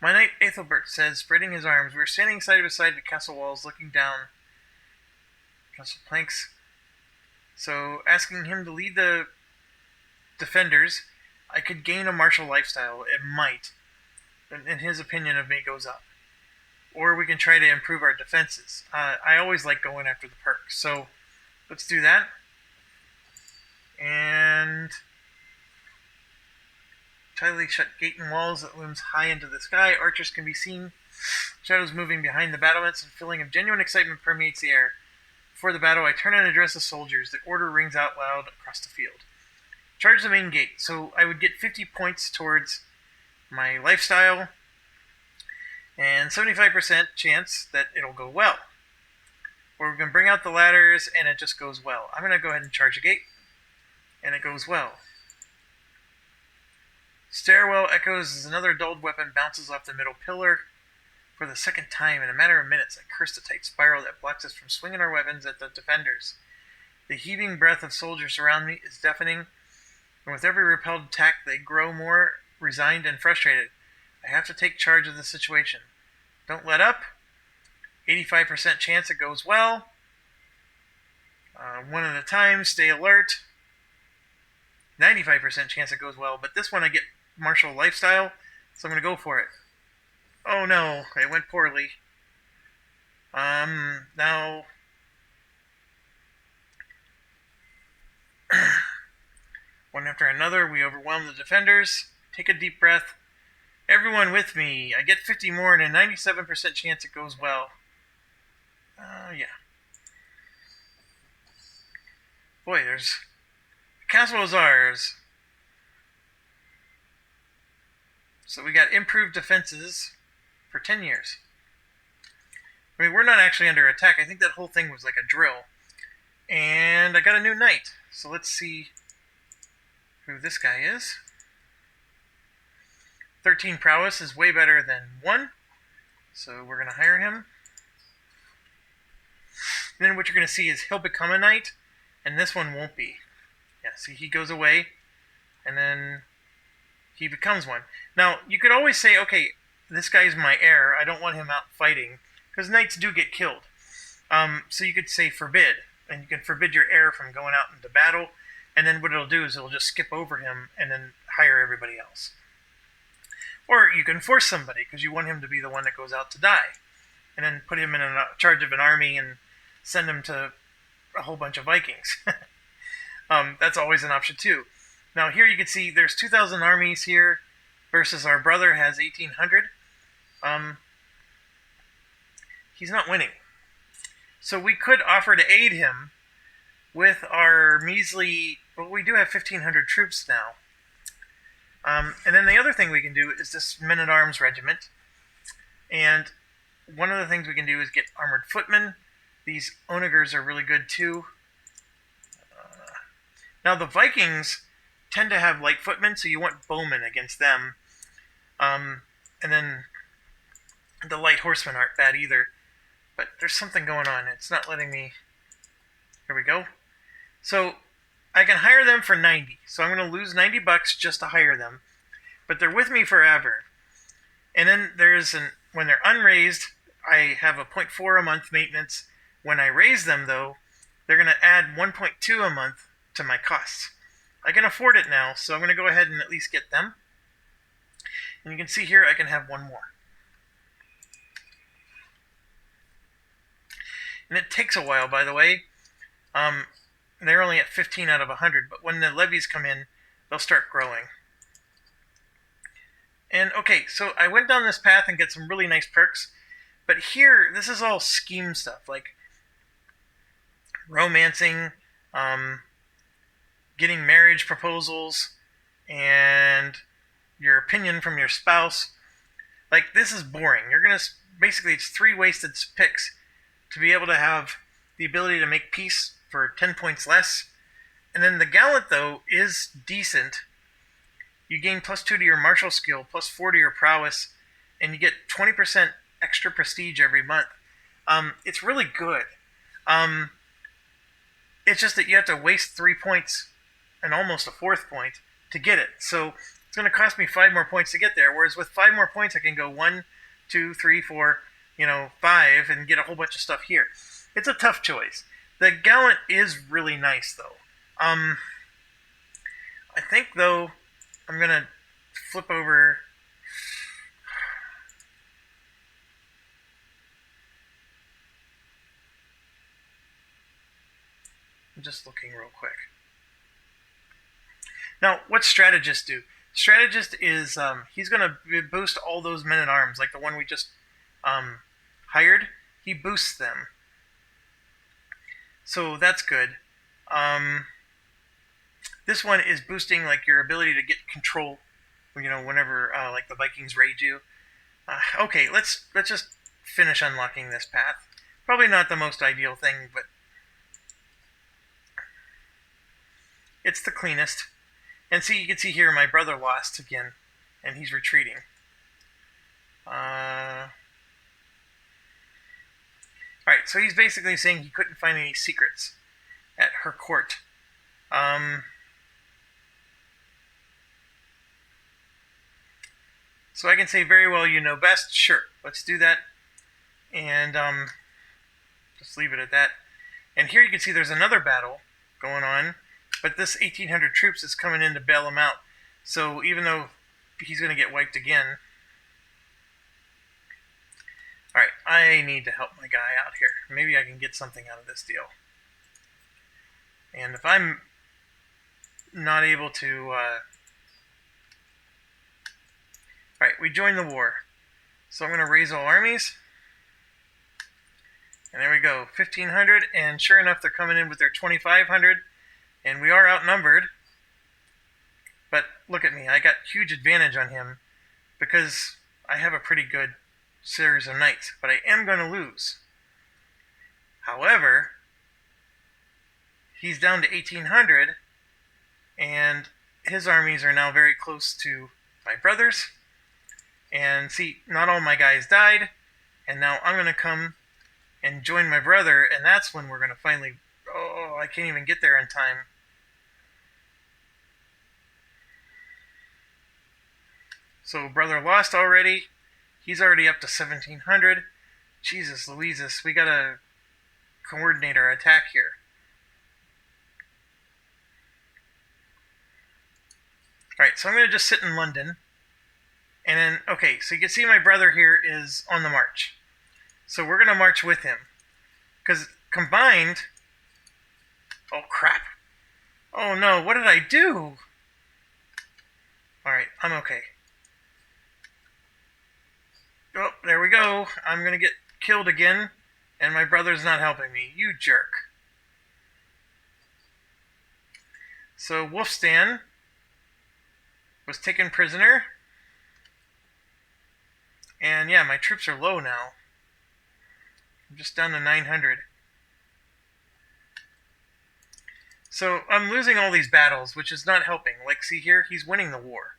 My knight Aethelbert says, spreading his arms, we are standing side by side at the castle walls, looking down. Castle planks. So, asking him to lead the defenders, I could gain a martial lifestyle. It might. And his opinion of me goes up. Or we can try to improve our defenses. I always like going after the perk. So, let's do that. And tightly shut gate and walls that looms high into the sky. Archers can be seen Shadows moving behind the battlements, and feeling of genuine excitement permeates the air. Before the battle, I turn and address the soldiers. The order rings out loud across the field. Charge the main gate. So I would get 50 points towards my lifestyle, and 75% chance that it'll go well. Or we can bring out the ladders, and it just goes well. I'm going to go ahead and charge a gate, and it goes well. Stairwell echoes as another dulled weapon bounces off the middle pillar. For the second time in a matter of minutes, I curse the tight spiral that blocks us from swinging our weapons at the defenders. The heaving breath of soldiers around me is deafening, and with every repelled attack, they grow more resigned and frustrated. I have to take charge of the situation. Don't let up. 85% chance it goes well. One at a time, stay alert. 95% chance it goes well, but this one I get martial lifestyle, so I'm going to go for it. Oh no, it went poorly. Now... one after another, we overwhelm the defenders. Take a deep breath. Everyone with me. I get 50 more and a 97% chance it goes well. Yeah. Boy, there's... The castle is ours. So we got improved defenses for 10 years. I mean, we're not actually under attack. I think that whole thing was like a drill. And I got a new knight. So let's see who this guy is. 13 prowess is way better than 1. So we're going to hire him. And then what you're going to see is he'll become a knight, and this one won't be. Yeah, see, he goes away, and then he becomes one. Now, you could always say, okay, this guy's my heir. I don't want him out fighting, because knights do get killed. So you could say forbid, and you can forbid your heir from going out into battle, and then what it'll do is it'll just skip over him and then hire everybody else. Or you can force somebody, because you want him to be the one that goes out to die, and then put him in charge of an army and send him to a whole bunch of Vikings. That's always an option too. Now here you can see there's 2,000 armies here versus our brother has 1,800. He's not winning. So we could offer to aid him with our measly... Well, we do have 1,500 troops now. And then the other thing we can do is this men-at-arms regiment. And one of the things we can do is get armored footmen. These onagers are really good too. Now the Vikings tend to have light footmen, so you want bowmen against them. And then the light horsemen aren't bad either. But there's something going on. It's not letting me... Here we go. So I can hire them for 90. So I'm going to lose 90 bucks just to hire them. But they're with me forever. And then when they're unraised, I have a 0.4 a month maintenance. When I raise them, though, they're going to add 1.2 a month to my costs. I can afford it now, so I'm going to go ahead and at least get them. And you can see here I can have one more. And it takes a while, by the way. They're only at 15 out of 100, but when the levies come in, they'll start growing. And okay, so I went down this path and get some really nice perks, but here, this is all scheme stuff, like romancing, getting marriage proposals, and your opinion from your spouse. Like, this is boring. You're going to, basically, it's 3 wasted picks to be able to have the ability to make peace for 10 points less. And then the gallant, though, is decent. You gain +2 to your martial skill, +4 to your prowess, and you get 20% extra prestige every month. It's really good. It's just that you have to waste 3 points and almost a 4th point to get it. So it's going to cost me 5 more points to get there, whereas with 5 more points I can go 1, 2, 3, 4, 5 and get a whole bunch of stuff here. It's a tough choice. The gallant is really nice, though. I think, though, I'm going to flip over... I'm just looking real quick. Now, what Strategist do? Strategist is, he's going to boost all those men-at-arms, like the one we just hired, he boosts them. So that's good. This one is boosting like your ability to get control, whenever like the Vikings raid you. Okay, let's just finish unlocking this path. Probably not the most ideal thing, but it's the cleanest. And see, you can see here my brother lost again, and he's retreating. Alright, so he's basically saying he couldn't find any secrets at her court. So I can say, very well, you know best. Sure, let's do that. And just leave it at that. And here you can see there's another battle going on, but this 1,800 troops is coming in to bail him out. So even though he's going to get wiped again. Alright, I need to help my guy out here. Maybe I can get something out of this deal. And if I'm not able to... Alright, we joined the war. So I'm going to raise all armies. And there we go, 1,500. And sure enough, they're coming in with their 2,500. And we are outnumbered. But look at me, I got huge advantage on him because I have a pretty good series of knights. But I am going to lose. However, he's down to 1,800. And his armies are now very close to my brother's. And see, not all my guys died. And now I'm going to come and join my brother. And that's when we're going to finally... Oh, I can't even get there in time. So brother lost already. He's already up to 1,700. Jesus Louises, we got to coordinate our attack here. Alright, so I'm going to just sit in London. And then, okay, so you can see my brother here is on the march. So we're going to march with him. Because combined... Oh, crap. Oh, no, what did I do? Alright, I'm okay. Oh, there we go. I'm going to get killed again. And my brother's not helping me. You jerk. So Wulfstan was taken prisoner. And yeah, my troops are low now. I'm just down to 900. So I'm losing all these battles, which is not helping. Like, see here, he's winning the war.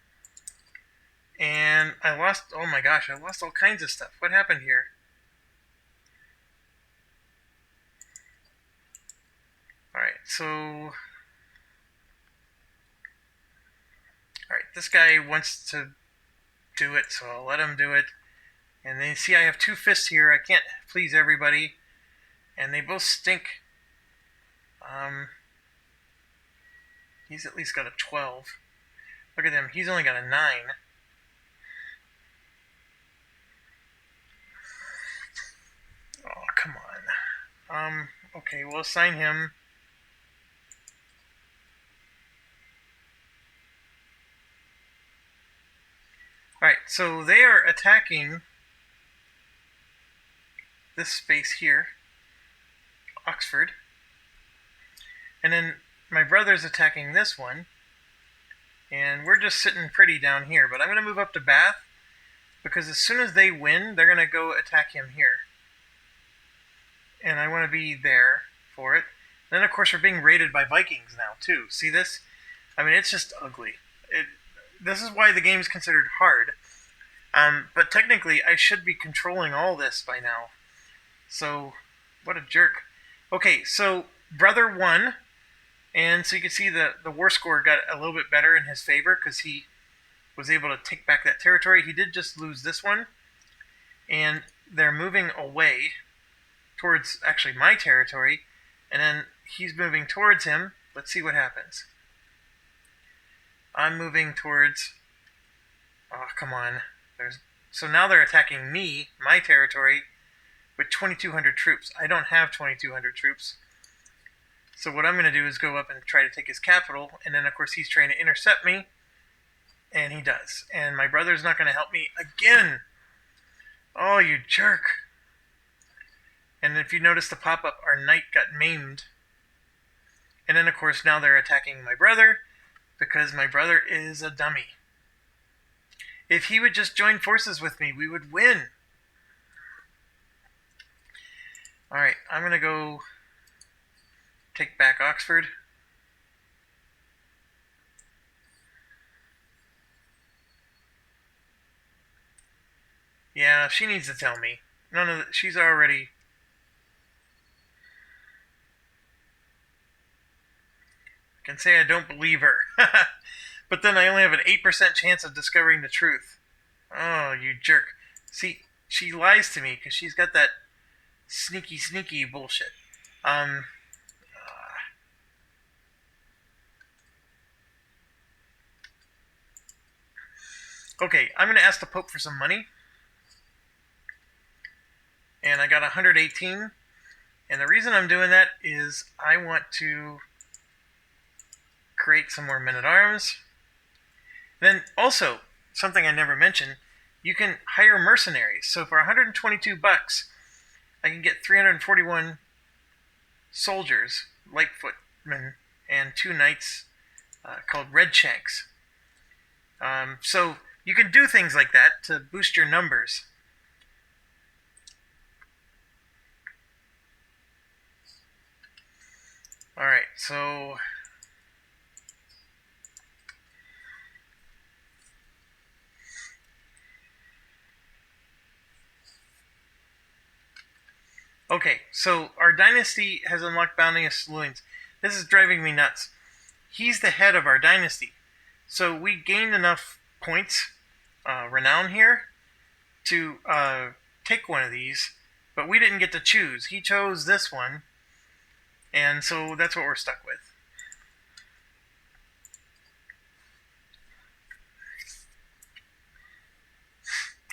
And I lost, oh my gosh, I lost all kinds of stuff. What happened here? Alright, so... Alright, this guy wants to do it, so I'll let him do it. And then you see I have two fists here. I can't please everybody. And they both stink. He's at least got a 12. Look at him. He's only got a 9. Oh, come on. Okay, we'll assign him. Alright, so they are attacking this space here, Oxford, and then my brother's attacking this one, and we're just sitting pretty down here, but I'm going to move up to Bath, because as soon as they win, they're going to go attack him here, and I want to be there for it. And then of course we're being raided by Vikings now too. See this? I mean, it's just ugly. This is why the game is considered hard, but technically I should be controlling all this by now. So, what a jerk. Okay, so brother won, and so you can see the war score got a little bit better in his favor because he was able to take back that territory. He did just lose this one, and they're moving away towards actually my territory, and then he's moving towards him. Let's see what happens. I'm moving towards... Oh, come on. So now they're attacking me, my territory, with 2,200 troops. I don't have 2,200 troops. So what I'm going to do is go up and try to take his capital, and then of course he's trying to intercept me, and he does. And my brother's not going to help me again. Oh, you jerk. And if you notice the pop-up, our knight got maimed. And then, of course, now they're attacking my brother because my brother is a dummy. If he would just join forces with me, we would win. Alright, I'm going to go take back Oxford. Yeah, she needs to tell me. None of the, she's already... I can say I don't believe her. But then I only have an 8% chance of discovering the truth. Oh, you jerk. See, she lies to me because she's got that sneaky bullshit. Okay, I'm going to ask the Pope for some money. And I got 118. And the reason I'm doing that is I want to create some more men-at-arms. Then also, something I never mentioned, you can hire mercenaries. So for 122 bucks, I can get 341 soldiers, light footmen, and 2 knights called Red Shanks. So you can do things like that to boost your numbers. Alright, so... Okay, so our dynasty has unlocked bounteous saloons. This is driving me nuts. He's the head of our dynasty. So we gained enough points, renown here, to take one of these, but we didn't get to choose. He chose this one, and so that's what we're stuck with.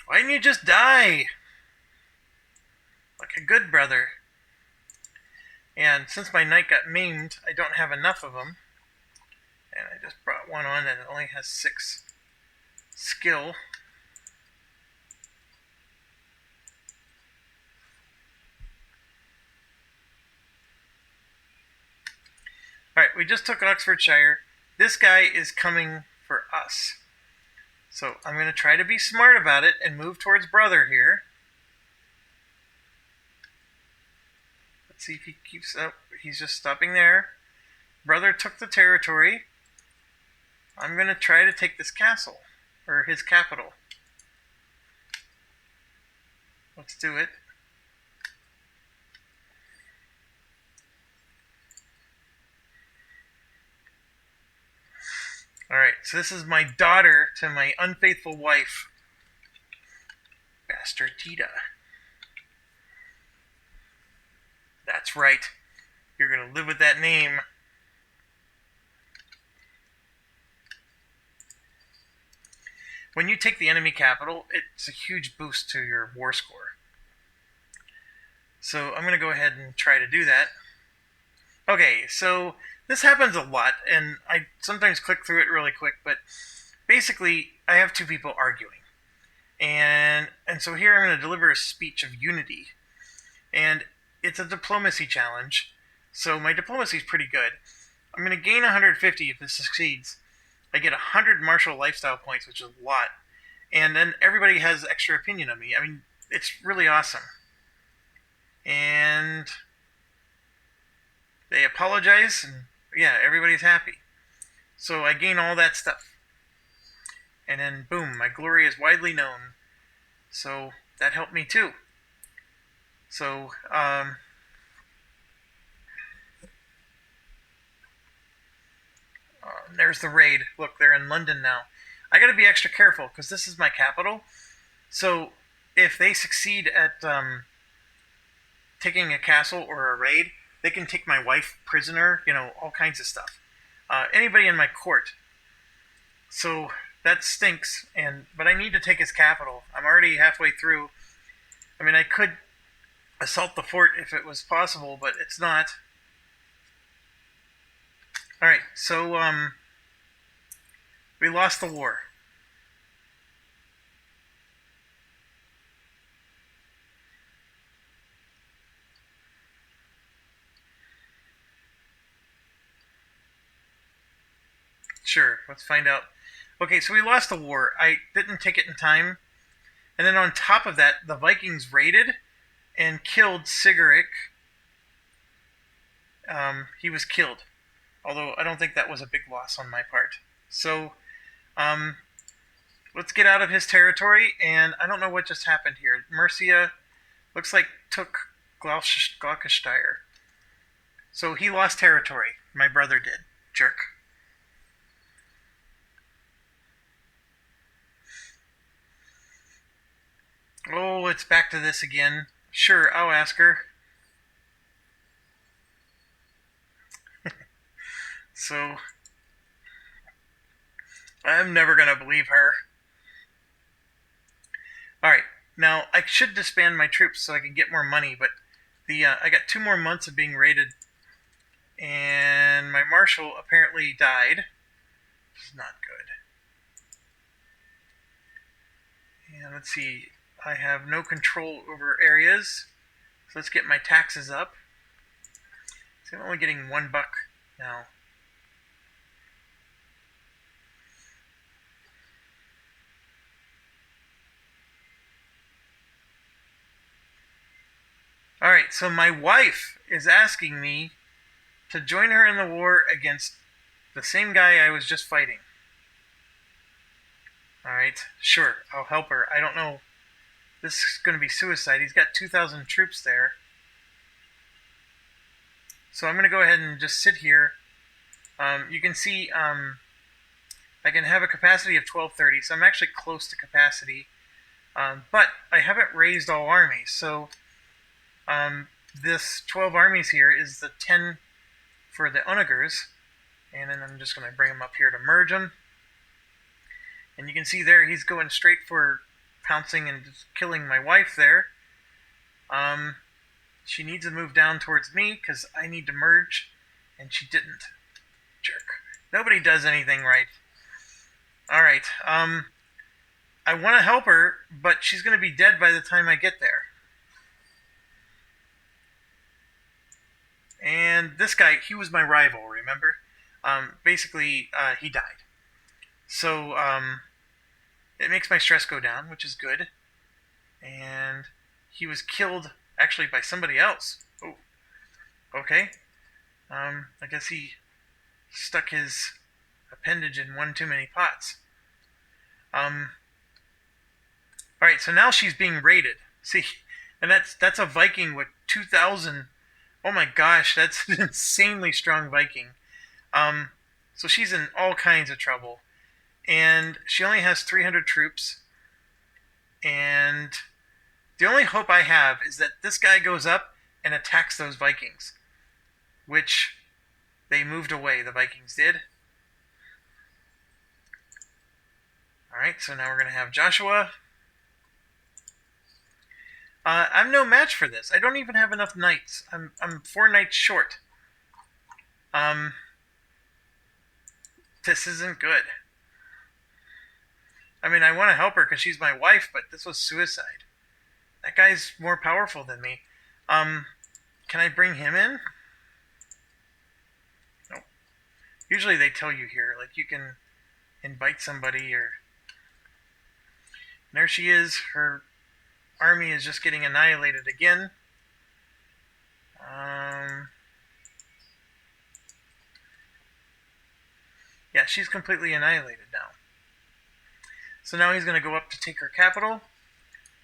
Why didn't you just die? Like a good brother. And since my knight got maimed, I don't have enough of them. And I just brought one on that only has 6 skill. Alright, we just took Oxfordshire. This guy is coming for us. So I'm going to try to be smart about it and move towards brother here. Let's see if he keeps up. He's just stopping there. Brother took the territory. I'm going to try to take this castle, or his capital. Let's do it. Alright, so this is my daughter to my unfaithful wife. Bastard Tita. That's right. You're going to live with that name. When you take the enemy capital, it's a huge boost to your war score. So I'm going to go ahead and try to do that. Okay, so this happens a lot, and I sometimes click through it really quick, but basically I have 2 people arguing. And so here I'm going to deliver a speech of unity. And it's a diplomacy challenge, so my diplomacy is pretty good. I'm going to gain 150 if this succeeds. I get 100 martial lifestyle points, which is a lot. And then everybody has extra opinion of me. I mean, it's really awesome. And they apologize, and yeah, everybody's happy. So I gain all that stuff. And then, boom, my glory is widely known. So that helped me too. So, there's the raid. Look, they're in London now. I gotta be extra careful, because this is my capital. So, if they succeed at taking a castle or a raid, they can take my wife prisoner, all kinds of stuff. Anybody in my court. So, that stinks, but I need to take his capital. I'm already halfway through. I mean, I could assault the fort if it was possible, but it's not. Alright, so, we lost the war. Sure, let's find out. Okay, so we lost the war. I didn't take it in time. And then on top of that, the Vikings raided and killed Sigeric. He was killed. Although I don't think that was a big loss on my part. So, let's get out of his territory. And I don't know what just happened here. Mercia looks like took Gloucestershire. So he lost territory. My brother did. Jerk. Oh, it's back to this again. Sure, I'll ask her. So, I'm never going to believe her. Alright, now I should disband my troops so I can get more money, but I got 2 more months of being raided, and my marshal apparently died. Which is not good. And let's see, I have no control over areas, so let's get my taxes up. So I'm only getting $1 now. Alright, so my wife is asking me to join her in the war against the same guy I was just fighting. Alright, sure, I'll help her. I don't know. This is going to be suicide. He's got 2,000 troops there. So I'm going to go ahead and just sit here. You can see I can have a capacity of 1230, so I'm actually close to capacity. But I haven't raised all armies, so this 12 armies here is the 10 for the onagers, and then I'm just going to bring them up here to merge them. And you can see there he's going straight for pouncing and just killing my wife there. She needs to move down towards me because I need to merge, and she didn't. Jerk. Nobody does anything right. Alright, I want to help her, but she's going to be dead by the time I get there. And this guy, he was my rival, remember? Basically, he died. So, it makes my stress go down, which is good. And he was killed, actually, by somebody else. Oh, okay. I guess he stuck his appendage in one too many pots. Alright, so now she's being raided. See, and that's a Viking with 2,000. Oh my gosh, that's an insanely strong Viking. So she's in all kinds of trouble. And she only has 300 troops. And the only hope I have is that this guy goes up and attacks those Vikings. Which they moved away, the Vikings did. Alright, so now we're going to have Joshua. I'm no match for this. I don't even have enough knights. I'm 4 knights short. This isn't good. I mean, I want to help her because she's my wife, but this was suicide. That guy's more powerful than me. Can I bring him in? Nope. Usually they tell you here, like you can invite somebody or... And there she is. Her army is just getting annihilated again. Yeah, she's completely annihilated now. So now he's going to go up to take her capital.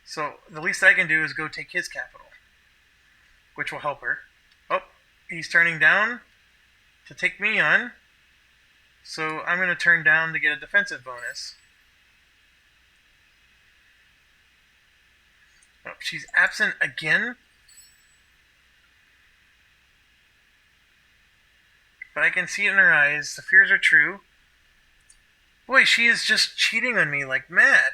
So the least I can do is go take his capital, which will help her. Oh, he's turning down to take me on. So I'm going to turn down to get a defensive bonus. Oh, she's absent again. But I can see it in her eyes. The fears are true. Boy, she is just cheating on me like mad.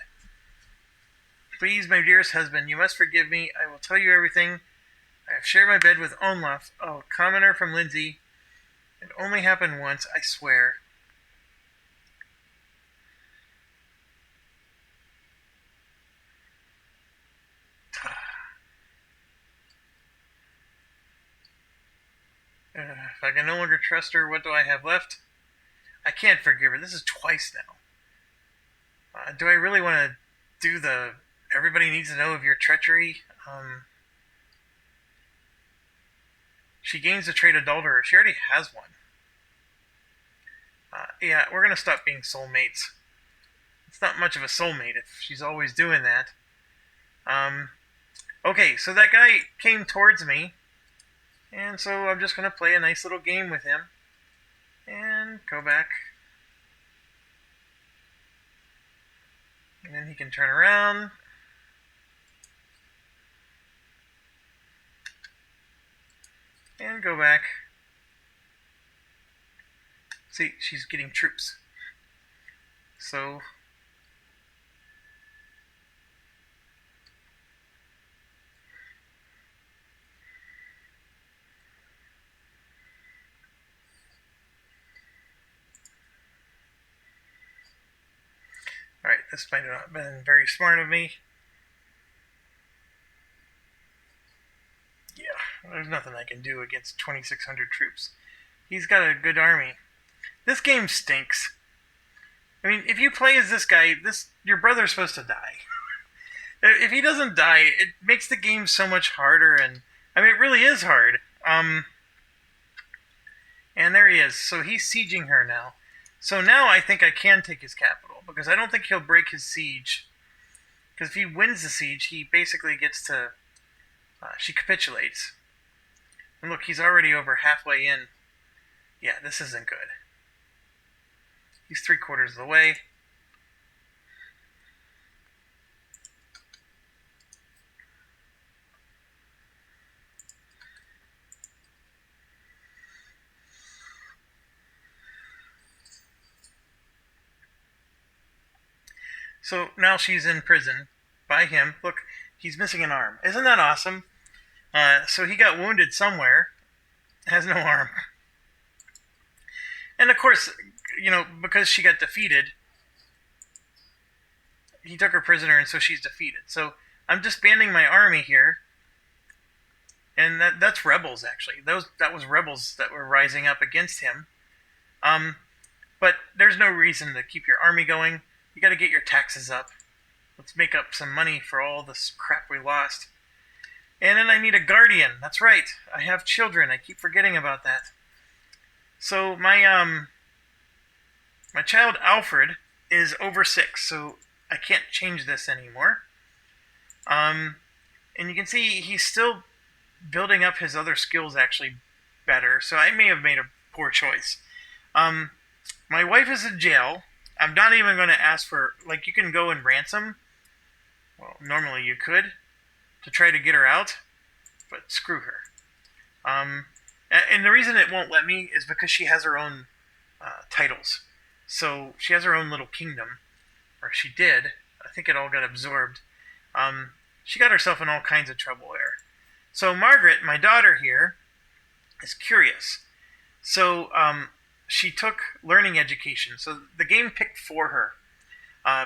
Please, my dearest husband, you must forgive me. I will tell you everything. I have shared my bed with Onlaf, a commoner from Lindsay. It only happened once, I swear. If I can no longer trust her, what do I have left? I can't forgive her. This is twice now. Do I really want to do the everybody needs to know of your treachery? She gains the trait adulterer. She already has one. Yeah, we're going to stop being soulmates. It's not much of a soulmate if she's always doing that. Okay, so that guy came towards me. And so I'm just going to play a nice little game with him. And go back. And then he can turn around. And go back. See, she's getting troops. So... Alright, this might have not been very smart of me. Yeah, there's nothing I can do against 2,600 troops. He's got a good army. This game stinks. I mean, if you play as this guy, your brother's supposed to die. If he doesn't die, it makes the game so much harder, and I mean, it really is hard. And there he is. So he's sieging her now. So now I think I can take his capital, because I don't think he'll break his siege. Because if he wins the siege, he basically gets to... she capitulates. And look, he's already over halfway in. Yeah, this isn't good. He's 3/4 of the way. So now she's in prison by him. Look, he's missing an arm. Isn't that awesome? So he got wounded somewhere. Has no arm. And of course, you know, because she got defeated, he took her prisoner, and so she's defeated. So I'm disbanding my army here. And that's rebels, actually. That was rebels that were rising up against him. But there's no reason to keep your army going. You got to get your taxes up. Let's make up some money for all this crap we lost. And then I need a guardian. That's right. I have children. I keep forgetting about that. So my child Alfred is over 6, so I can't change this anymore. And you can see he's still building up his other skills actually better. So I may have made a poor choice. My wife is in jail. I'm not even going to ask for, like, you can go and ransom. Well, normally you could, to try to get her out, but screw her. And the reason it won't let me is because she has her own titles. So she has her own little kingdom, or she did. I think it all got absorbed. She got herself in all kinds of trouble there. So Margaret, my daughter here, is curious. So she took learning education. So the game picked for her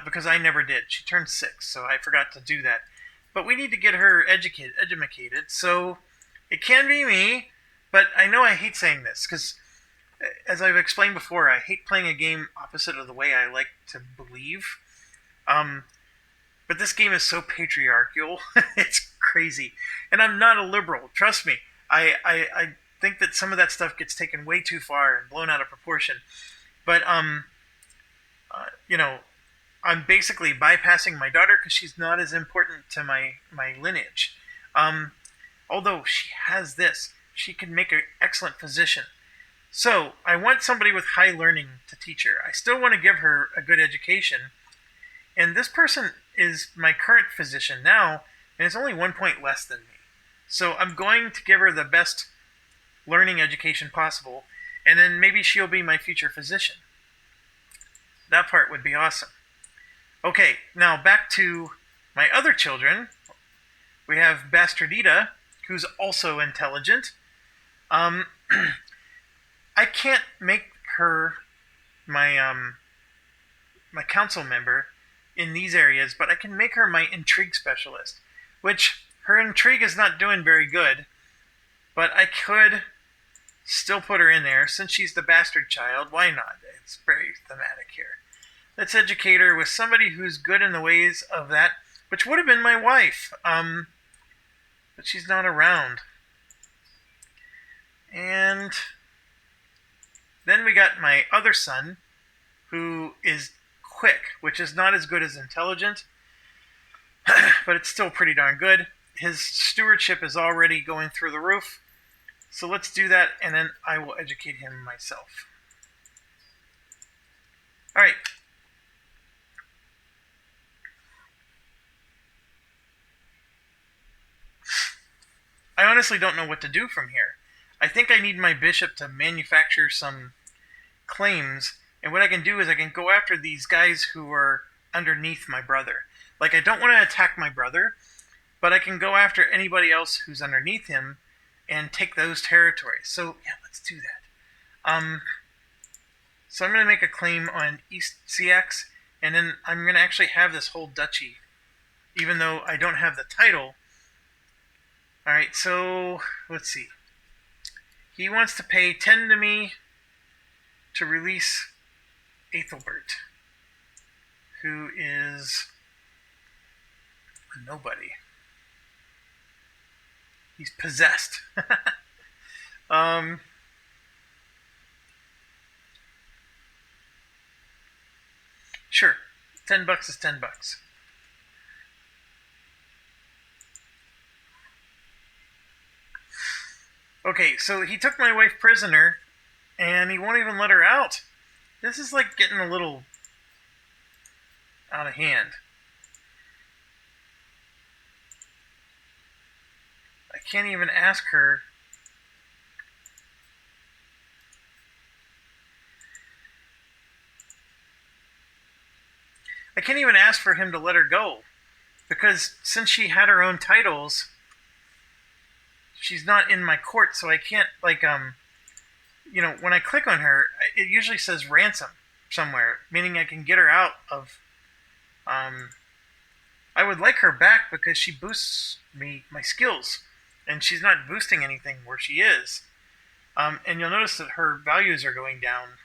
because I never did. She turned 6, so I forgot to do that. But we need to get her educated. So it can be me, but I know I hate saying this because, as I've explained before, I hate playing a game opposite of the way I like to believe. But this game is so patriarchal. It's crazy. And I'm not a liberal. Trust me. I think that some of that stuff gets taken way too far and blown out of proportion. But, you know, I'm basically bypassing my daughter because she's not as important to my lineage. Although she has this. She can make an excellent physician. So, I want somebody with high learning to teach her. I still want to give her a good education. And this person is my current physician now, and is only 1 point less than me. So I'm going to give her the best learning education possible, and then maybe she'll be my future physician. That part would be awesome. Okay, now back to my other children. We have Bastardita, who's also intelligent. I can't make her my my council member in these areas, but I can make her my intrigue specialist, which her intrigue is not doing very good, but I could still put her in there since she's the bastard child. Why not? It's very thematic here. Let's educate her with somebody who's good in the ways of that, which would have been my wife. But she's not around. And then we got my other son, who is quick, which is not as good as intelligent, but it's still pretty darn good. His stewardship is already going through the roof. So let's do that, and then I will educate him myself. All right. I honestly don't know what to do from here. I think I need my bishop to manufacture some claims, and what I can do is I can go after these guys who are underneath my brother. Like, I don't want to attack my brother, but I can go after anybody else who's underneath him and take those territories. So, yeah, let's do that. So I'm going to make a claim on East CX, and then I'm going to actually have this whole duchy, even though I don't have the title. Alright, so let's see. He wants to pay 10 to me to release Ethelbert, who is a nobody. He's possessed. Sure, $10 is $10. Okay, so he took my wife prisoner, and he won't even let her out. This is like getting a little out of hand. I can't even ask her. I can't even ask for him to let her go, because since she had her own titles, she's not in my court, so I can't, like, when I click on her, it usually says ransom somewhere, meaning I can get her out of, I would like her back because she boosts my skills, and she's not boosting anything where she is. And you'll notice that her values are going down.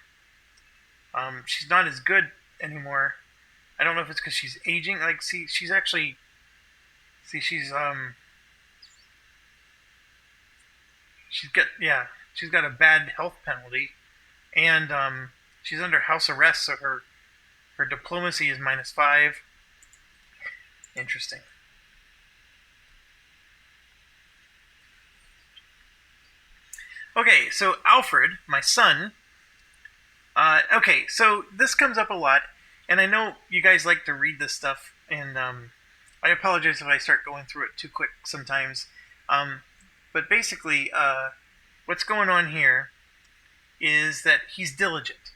She's not as good anymore. I don't know if it's because she's aging. Like, she's got a bad health penalty, and she's under house arrest, so her diplomacy is -5. Interesting. Okay, so Alfred, my son. Okay, so this comes up a lot, and I know you guys like to read this stuff, and I apologize if I start going through it too quick sometimes. But basically, what's going on here is that he's diligent.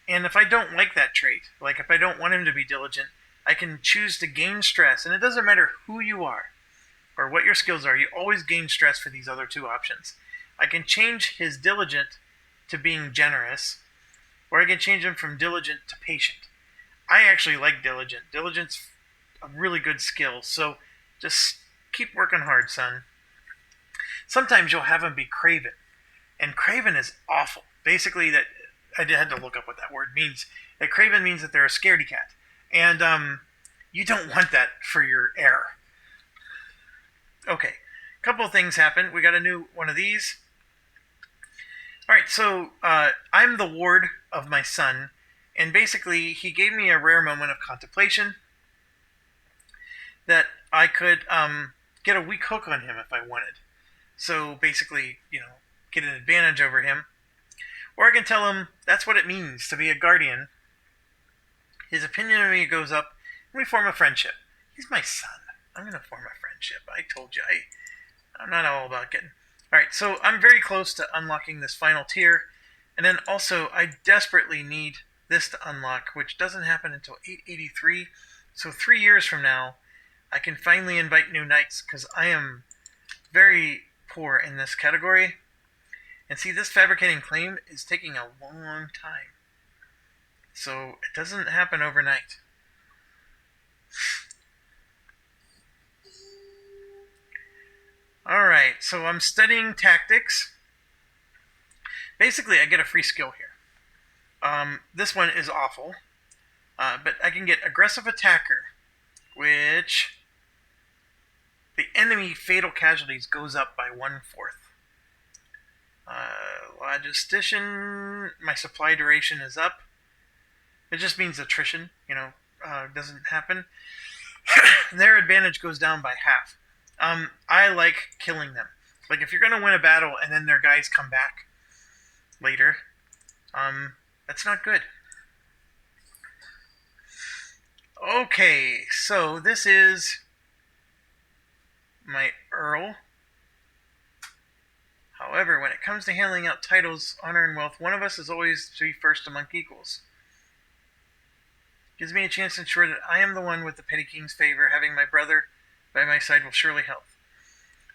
And if I don't like that trait, like if I don't want him to be diligent, I can choose to gain stress. And it doesn't matter who you are or what your skills are, you always gain stress for these other two options. I can change his diligent to being generous, or I can change him from diligent to patient. I actually like diligent. Diligent's a really good skill, so just keep working hard, son. Sometimes you'll have him be craven, and craven is awful. Basically, that I had to look up what that word means. That craven means that they're a scaredy cat, and you don't want that for your heir. Okay, a couple of things happened. We got a new one of these. All right, so I'm the ward of my son, and basically he gave me a rare moment of contemplation that I could get a weak hook on him if I wanted. So basically, get an advantage over him. Or I can tell him that's what it means to be a guardian. His opinion of me goes up, and we form a friendship. He's my son. I'm going to form a friendship. I told you. I'm not all about getting... Alright, so I'm very close to unlocking this final tier. And then also, I desperately need this to unlock, which doesn't happen until 883. So 3 years from now, I can finally invite new knights, because I am very poor in this category. And see, this fabricating claim is taking a long time. So it doesn't happen overnight. Alright, so I'm studying tactics. Basically, I get a free skill here. This one is awful. But I can get aggressive attacker, which the enemy fatal casualties goes up by 1/4. Logistician, my supply duration is up. It just means attrition, doesn't happen. Their advantage goes down by half. I like killing them. Like, if you're going to win a battle and then their guys come back later, that's not good. Okay, so this is my Earl. However, when it comes to handling out titles, honor, and wealth, one of us is always to be first among equals. Gives me a chance to ensure that I am the one with the petty king's favor. Having my brother by my side will surely help.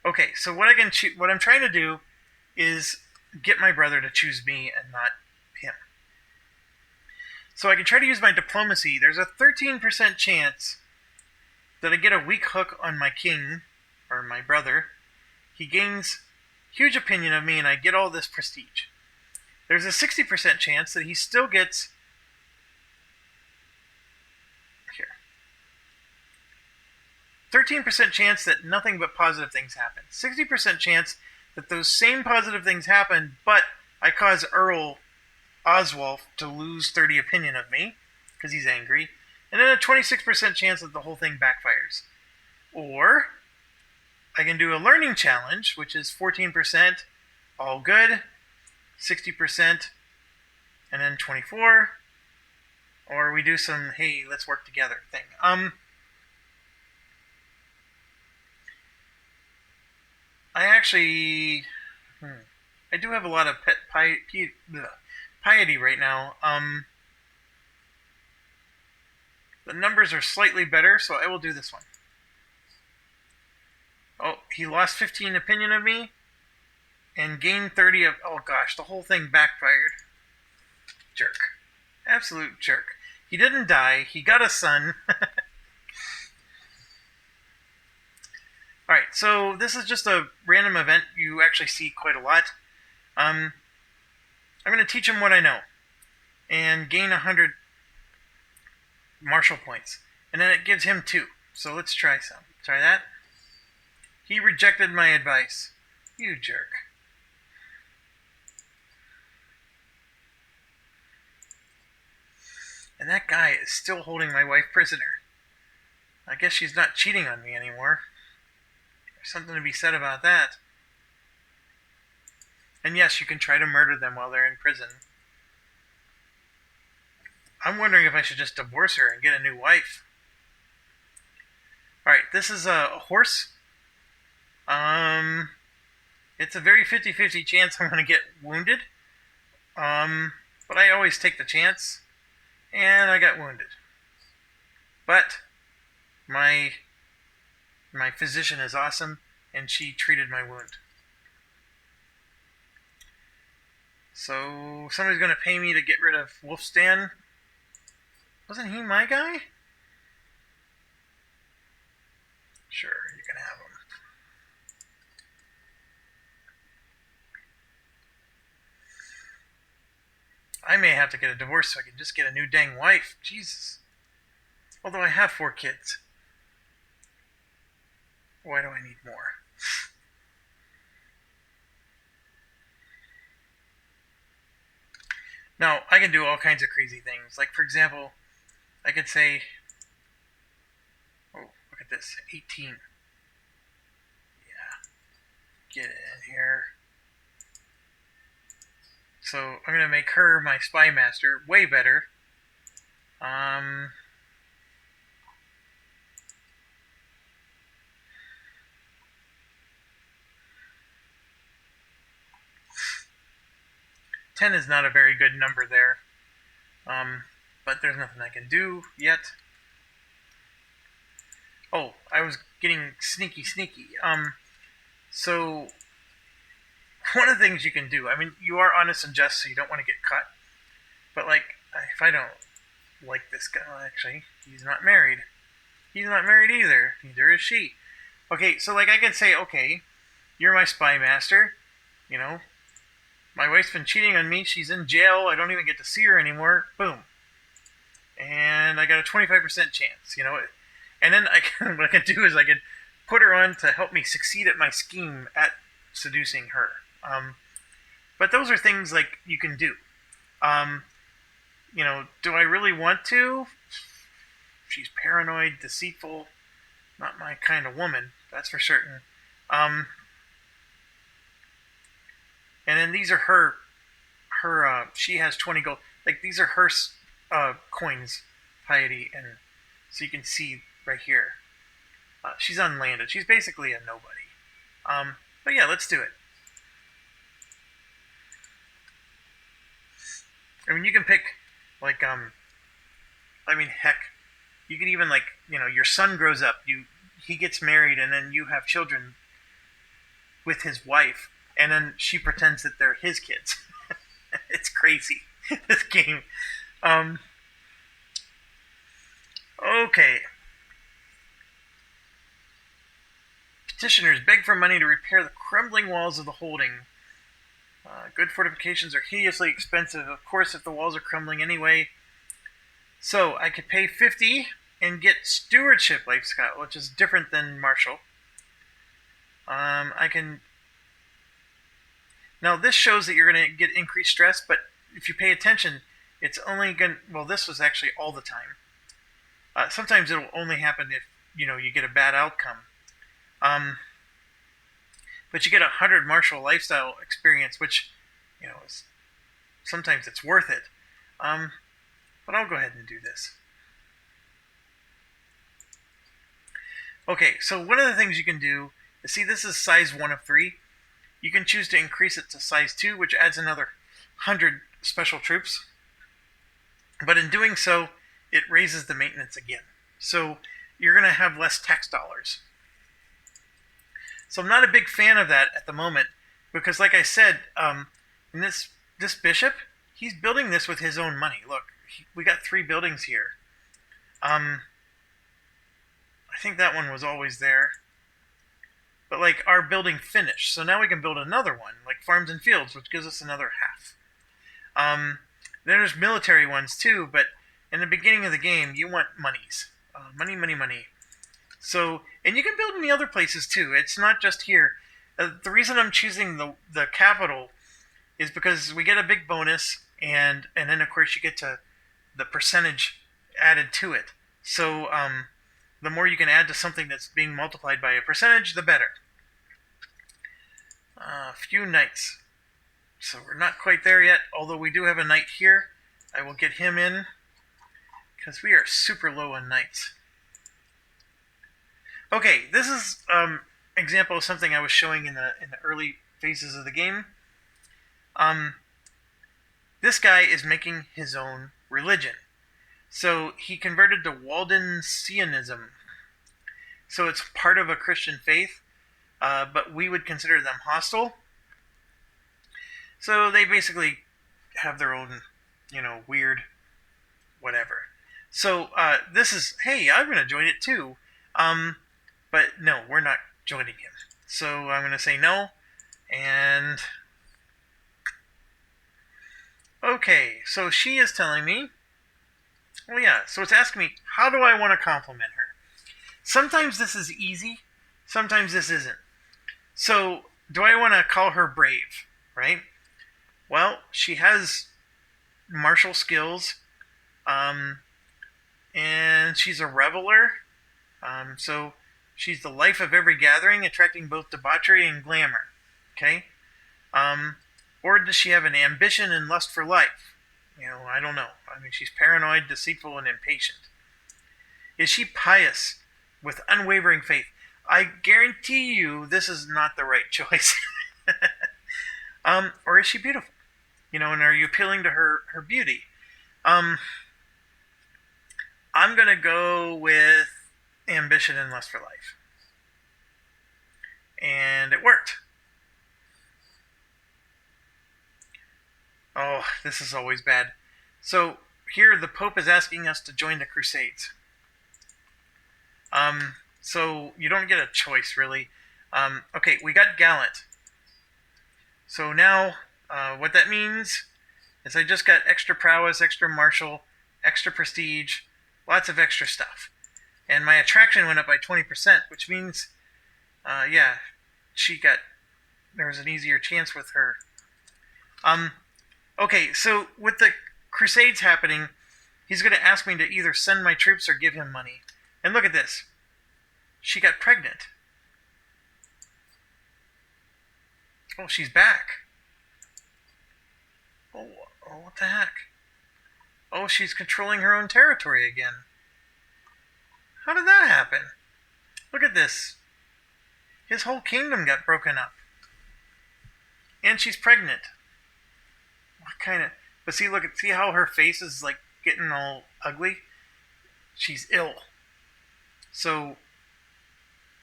Okay, so what I'm trying to do is get my brother to choose me and not him. So I can try to use my diplomacy. There's a 13% chance that I get a weak hook on my king, or my brother. He gains huge opinion of me and I get all this prestige. There's a 60% chance that he still gets... Here. 13% chance that nothing but positive things happen. 60% chance that those same positive things happen, but I cause Earl Oswald to lose 30 opinion of me, because he's angry. And then a 26% chance that the whole thing backfires. Or I can do a learning challenge, which is 14%, all good, 60%, and then 24. Or we do some, hey, let's work together thing. I actually, I do have a lot of piety right now. The numbers are slightly better, so I will do this one. Oh, he lost 15 opinion of me and gained 30 of... Oh gosh, the whole thing backfired. Jerk. Absolute jerk. He didn't die. He got a son. Alright, so this is just a random event you actually see quite a lot. I'm going to teach him what I know and gain 100 martial points. And then it gives him 2. So let's try some. Try that. He rejected my advice. You jerk. And that guy is still holding my wife prisoner. I guess she's not cheating on me anymore. There's something to be said about that. And yes, you can try to murder them while they're in prison. I'm wondering if I should just divorce her and get a new wife. Alright, this is a horse. It's a very 50-50 chance I'm going to get wounded. But I always take the chance. And I got wounded. But my physician is awesome, and she treated my wound. So somebody's going to pay me to get rid of Wolfstan. Wasn't he my guy? Sure, you can have him. I may have to get a divorce so I can just get a new dang wife. Jesus. Although I have 4 kids. Why do I need more? Now, I can do all kinds of crazy things. Like, for example, I could say... Oh, look at this. 18. Yeah. Get in here. So I'm going to make her my spy master. Way better. 10 is not a very good number there. But there's nothing I can do yet. Oh, I was getting sneaky. So one of the things you can do, I mean, you are honest and just, so you don't want to get caught. But, like, if I don't like this guy, well, actually, he's not married. He's not married either. Neither is she. Okay, so, like, I can say, okay, you're my spy master. You know, My wife's been cheating on me. She's in jail. I don't even get to see her anymore. Boom. And I got a 25% chance, you know. And then what I can do is I can put her on to help me succeed at my scheme at seducing her. But those are things like you can do. You know, do I really want to? She's paranoid, deceitful, not my kind of woman, that's for certain. And then these are her. She has 20 gold. Like these are her coins, piety, and so you can see right here. She's unlanded. She's basically a nobody. But yeah, let's do it. I mean, you can pick, like, I mean, heck, you could even, like, you know, your son grows up, he gets married, and then you have children with his wife, and then she pretends that they're his kids. It's crazy, this game. Okay. Petitioners beg for money to repair the crumbling walls of the holding. Good fortifications are hideously expensive, of course, if the walls are crumbling anyway. So, I could pay 50 and get stewardship lifestyle, which is different than martial. I can... Now, this shows that you're going to get increased stress, but if you pay attention, it's only going to... Well, this was actually all the time. Sometimes it'll only happen if, you know, you get a bad outcome. But you get 100 martial lifestyle experience, which, you know, sometimes it's worth it. But I'll go ahead and do this. Okay, so one of the things you can do is, see, this is size 1 of 3. You can choose to increase it to size 2, which adds another 100 special troops. But in doing so, it raises the maintenance again. So you're going to have less tax dollars. So I'm not a big fan of that at the moment, because like I said, in this bishop, he's building this with his own money. Look, we got 3 buildings here. I think that one was always there. But like our building finished, so now we can build another one, like farms and fields, which gives us another half. Then there's military ones too, but in the beginning of the game, you want monies. Money, money, money. So, and you can build in the other places too. It's not just here. The reason I'm choosing the capital is because we get a big bonus, and then of course you get to the percentage added to it. So the more you can add to something that's being multiplied by a percentage, the better. Few knights. So we're not quite there yet, although we do have a knight here. I will get him in, because we are super low on knights. Okay, this is example of something I was showing in the early phases of the game. This guy is making his own religion. So he converted to Waldensianism. So it's part of a Christian faith, but we would consider them hostile. So they basically have their own, you know, weird whatever. So this is, hey, I'm going to join it too. But no, we're not joining him. So I'm going to say no. And okay, so she is telling me, well, yeah, so it's asking me, how do I want to compliment her? Sometimes this is easy, sometimes this isn't. So, do I want to call her brave, right? Well, she has martial skills, and she's a reveler, so she's the life of every gathering, attracting both debauchery and glamour, okay? Or does she have an ambition and lust for life? You know, I don't know. I mean, she's paranoid, deceitful, and impatient. Is she pious with unwavering faith? I guarantee you this is not the right choice. Or is she beautiful? You know, and are you appealing to her beauty? I'm going to go with ambition and lust for life. And it worked. Oh, this is always bad. So here the Pope is asking us to join the Crusades. So you don't get a choice, really. Okay, we got Gallant. So now What that means is I just got extra prowess, extra martial, extra prestige, lots of extra stuff. And my attraction went up by 20%, which means, yeah, there was an easier chance with her. Okay, so with the Crusades happening, he's going to ask me to either send my troops or give him money. And look at this. She got pregnant. Oh, she's back. Oh, what the heck? Oh, she's controlling her own territory again. How did that happen? Look at this. His whole kingdom got broken up. And she's pregnant. What kind of... But see how her face is like getting all ugly? She's ill. So,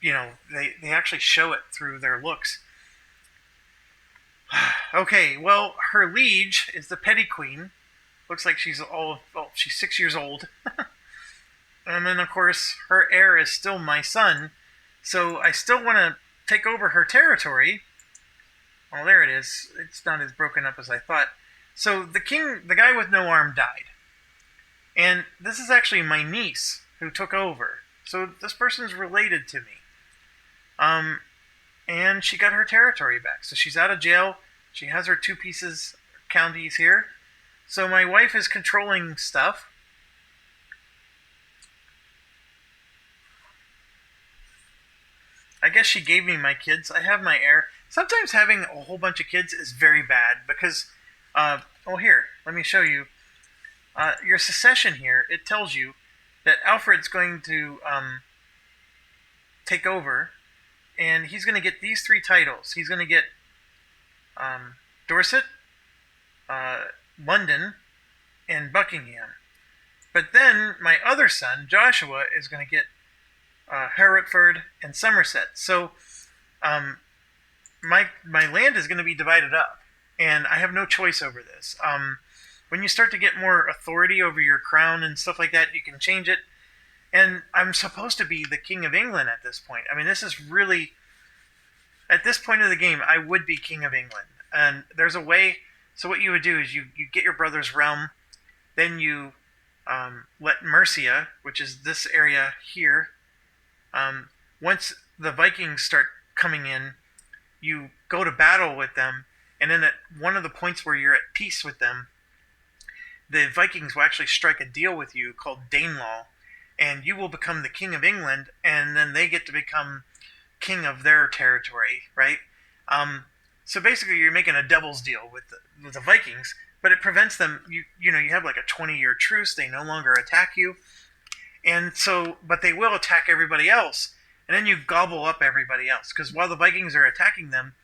you know, they actually show it through their looks. Okay, well, her liege is the petty queen. Looks like she's 6 years old. And then, of course, her heir is still my son. So I still want to take over her territory. Oh, there it is. It's not as broken up as I thought. So the guy with no arm died. And this is actually my niece who took over. So this person's related to me. And she got her territory back. So she's out of jail. She has her 2 counties here. So my wife is controlling stuff. I guess she gave me my kids. I have my heir. Sometimes having a whole bunch of kids is very bad because, here, let me show you. Your succession here, it tells you that Alfred's going to take over, and he's going to get these 3 titles. He's going to get Dorset, London, and Buckingham. But then my other son, Joshua, is going to get Hereford and Somerset. So my land is going to be divided up, and I have no choice over this. When you start to get more authority over your crown and stuff like that, you can change it. And I'm supposed to be the King of England at this point. I mean, this is really... At this point of the game, I would be King of England. And there's a way... So what you would do is you get your brother's realm, then you let Mercia, which is this area here, once the Vikings start coming in, you go to battle with them, and then at one of the points where you're at peace with them, the Vikings will actually strike a deal with you called Danelaw, and you will become the King of England, and then they get to become king of their territory, right? So basically you're making a devil's deal with the Vikings, but it prevents them, you have like a 20-year truce, they no longer attack you, and so, but they will attack everybody else, and then you gobble up everybody else, because while the Vikings are attacking them,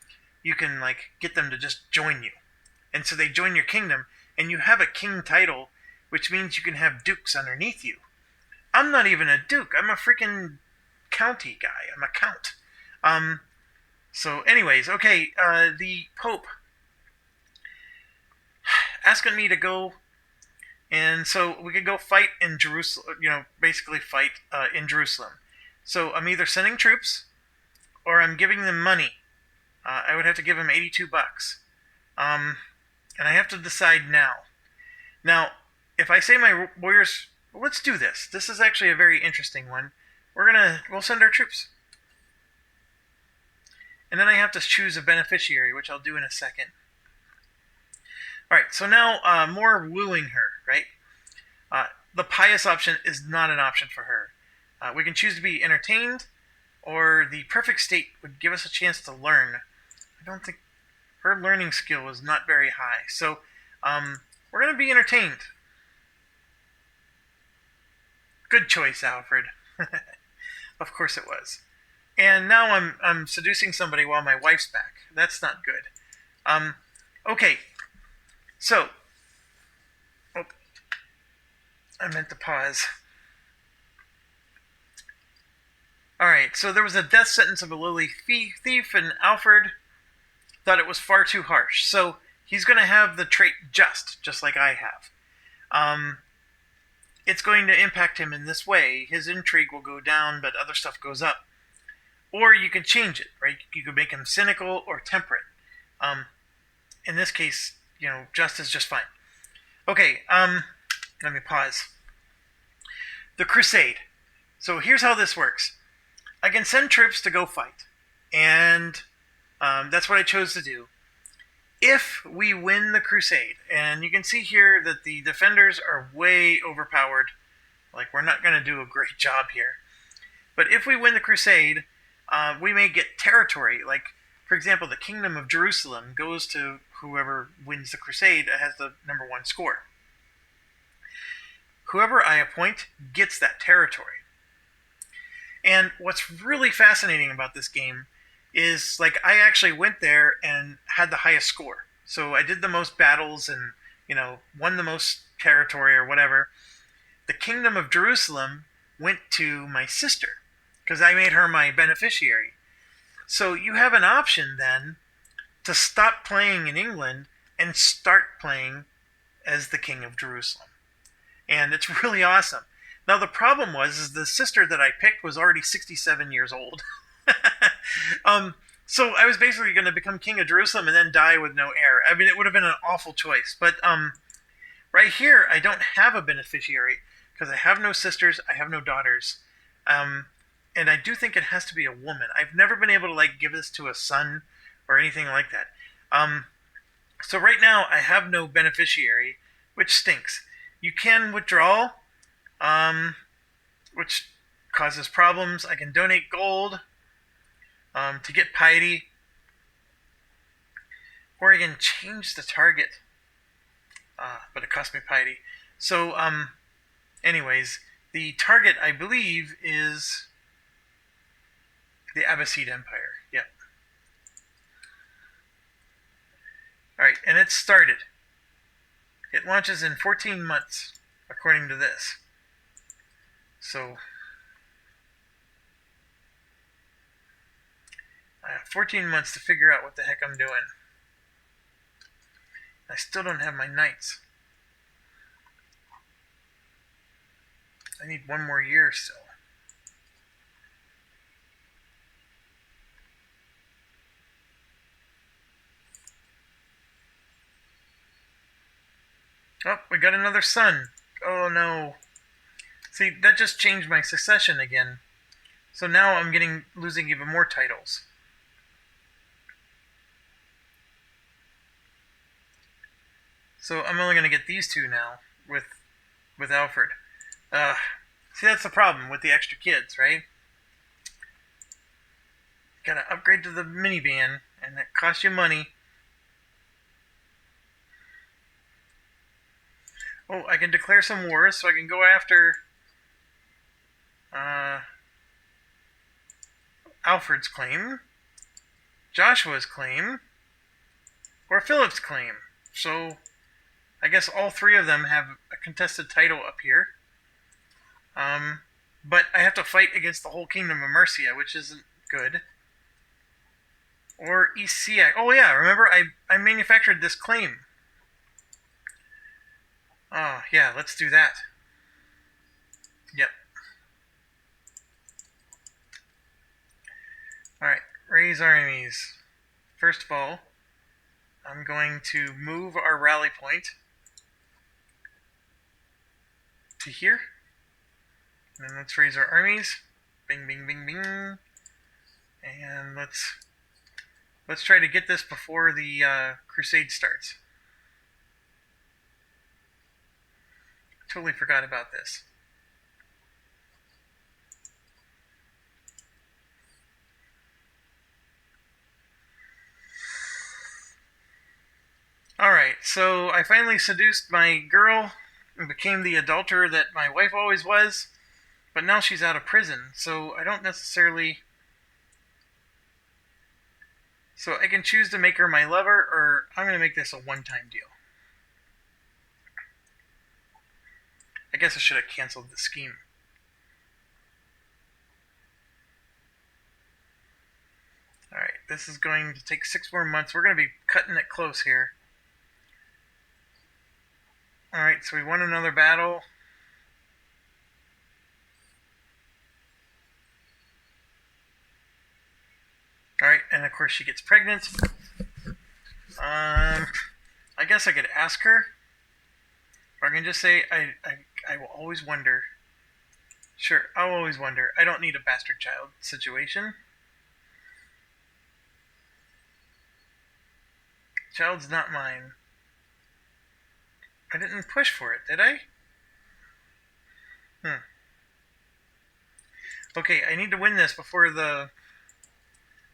you can like get them to just join you, and so they join your kingdom, and you have a king title, which means you can have dukes underneath you. I'm not even a duke. I'm a freaking county guy. I'm a count. So anyways, okay, the Pope asking me to go, and so we could go fight in Jerusalem, basically fight in Jerusalem. So I'm either sending troops, or I'm giving them money. I would have to give them $82. And I have to decide now. Now, if I say my warriors... Well, let's do this. This is actually a very interesting one. We'll send our troops. And then I have to choose a beneficiary, which I'll do in a second. Alright, so now more wooing her, right? The pious option is not an option for her. We can choose to be entertained, or the perfect state would give us a chance to learn. I don't think... Her learning skill is not very high. So, we're going to be entertained. Good choice, Alfred. Of course it was. And now I'm seducing somebody while my wife's back. That's not good. Okay. So. Oh, I meant to pause. Alright, so there was a death sentence of a lily thief, and Alfred thought it was far too harsh. So he's going to have the trait just like I have. It's going to impact him in this way. His intrigue will go down, but other stuff goes up. Or you could change it, right? You could make him cynical or temperate. in this case, just is just fine. Okay, let me pause. The Crusade. So here's how this works. I can send troops to go fight, and that's what I chose to do. If we win the Crusade, and you can see here that the defenders are way overpowered, like we're not going to do a great job here. But if we win the Crusade, we may get territory. Like, for example, the Kingdom of Jerusalem goes to whoever wins the Crusade has the number 1 score. Whoever I appoint gets that territory. And what's really fascinating about this game is, like, I actually went there and had the highest score. So I did the most battles and, won the most territory or whatever. The Kingdom of Jerusalem went to my sister because I made her my beneficiary. So you have an option then to stop playing in England and start playing as the King of Jerusalem. And it's really awesome. Now the problem is the sister that I picked was already 67 years old. So I was basically going to become King of Jerusalem and then die with no heir. I mean, it would have been an awful choice. But right here, I don't have a beneficiary because I have no sisters, I have no daughters. And I do think it has to be a woman. I've never been able to give this to a son or anything like that. So right now, I have no beneficiary, which stinks. You can withdraw, which causes problems. I can donate gold to get piety, or I can change the target, but it costs me piety. So, anyways, the target, I believe, is the Abbasid Empire. Yep. Alright, and it started. It launches in 14 months, according to this. So, I have 14 months to figure out what the heck I'm doing. I still don't have my knights. I need one more year still. Oh, we got another son. Oh no. See, that just changed my succession again. So now I'm losing even more titles. So I'm only going to get these two now with Alfred. See, that's the problem with the extra kids, right? Gotta upgrade to the minivan, and that costs you money. Oh, I can declare some wars, so I can go after Alfred's claim, Joshua's claim, or Philip's claim. So I guess all three of them have a contested title up here. But I have to fight against the whole kingdom of Mercia, which isn't good. Or ECI. Oh yeah, remember I manufactured this claim. Oh yeah, let's do that. Yep. Alright, raise armies. First of all, I'm going to move our rally point to here. And then let's raise our armies. Bing, bing, bing, bing. And let's try to get this before the crusade starts. Totally forgot about this. Alright, so I finally seduced my girl and became the adulterer that my wife always was, but now she's out of prison, so I don't necessarily... So I can choose to make her my lover, or I'm going to make this a one-time deal. I guess I should have canceled the scheme. Alright, this is going to take 6 more months. We're going to be cutting it close here. Alright, so we won another battle. Alright, and of course she gets pregnant. I guess I could ask her. Or I can just say, I will always wonder. Sure, I'll always wonder. I don't need a bastard child situation. Child's not mine. I didn't push for it, did I? Okay, I need to win this before the...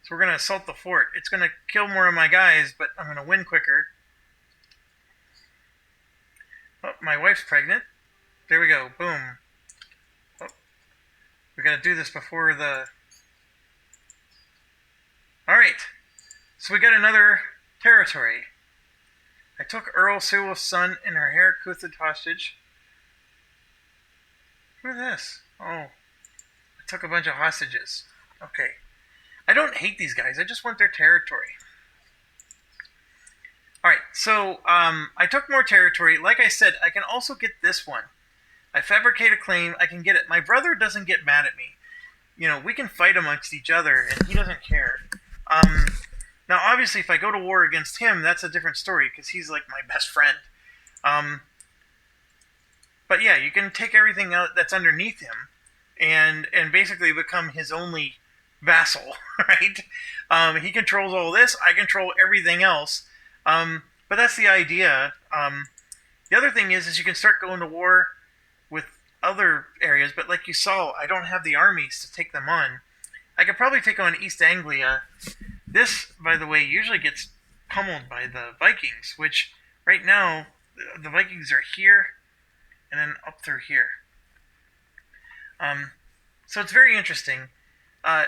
So we're going to assault the fort. It's going to kill more of my guys, but I'm going to win quicker. Oh, my wife's pregnant. There we go. Boom. Oh, we got to do this before the... Alright. So we got another territory. I took Earl Sewolf's son and her hair Cuthid hostage. Who's this? Oh. I took a bunch of hostages. Okay. I don't hate these guys. I just want their territory. Alright, so I took more territory. Like I said, I can also get this one. I fabricate a claim. I can get it. My brother doesn't get mad at me. You know, we can fight amongst each other, and he doesn't care. Now, obviously, if I go to war against him, that's a different story, because he's like my best friend. But yeah, you can take everything out that's underneath him and basically become his only vassal, right? He controls all this. I control everything else. But that's the idea. The other thing is you can start going to war with other areas, but like you saw, I don't have the armies to take them on. I could probably take on East Anglia. This, by the way, usually gets pummeled by the Vikings, which right now, the Vikings are here and then up through here. So it's very interesting.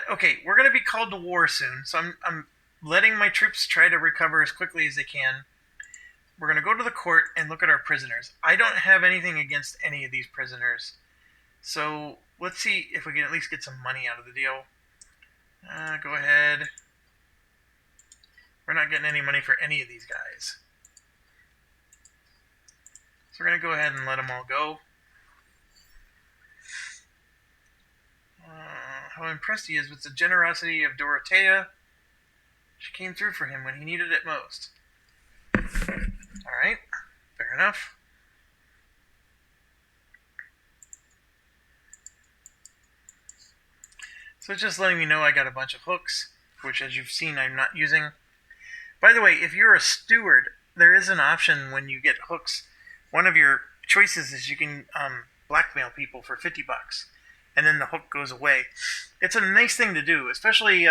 Okay, we're going to be called to war soon, so I'm letting my troops try to recover as quickly as they can. We're going to go to the court and look at our prisoners. I don't have anything against any of these prisoners. So let's see if we can at least get some money out of the deal. Go ahead. We're not getting any money for any of these guys. So we're going to go ahead and let them all go. How impressed he is with the generosity of Dorothea. She came through for him when he needed it most. Alright, fair enough. So it's just letting me know I got a bunch of hooks, which as you've seen I'm not using. By the way, if you're a steward, there is an option when you get hooks. One of your choices is you can blackmail people for $50, and then the hook goes away. It's a nice thing to do, especially, you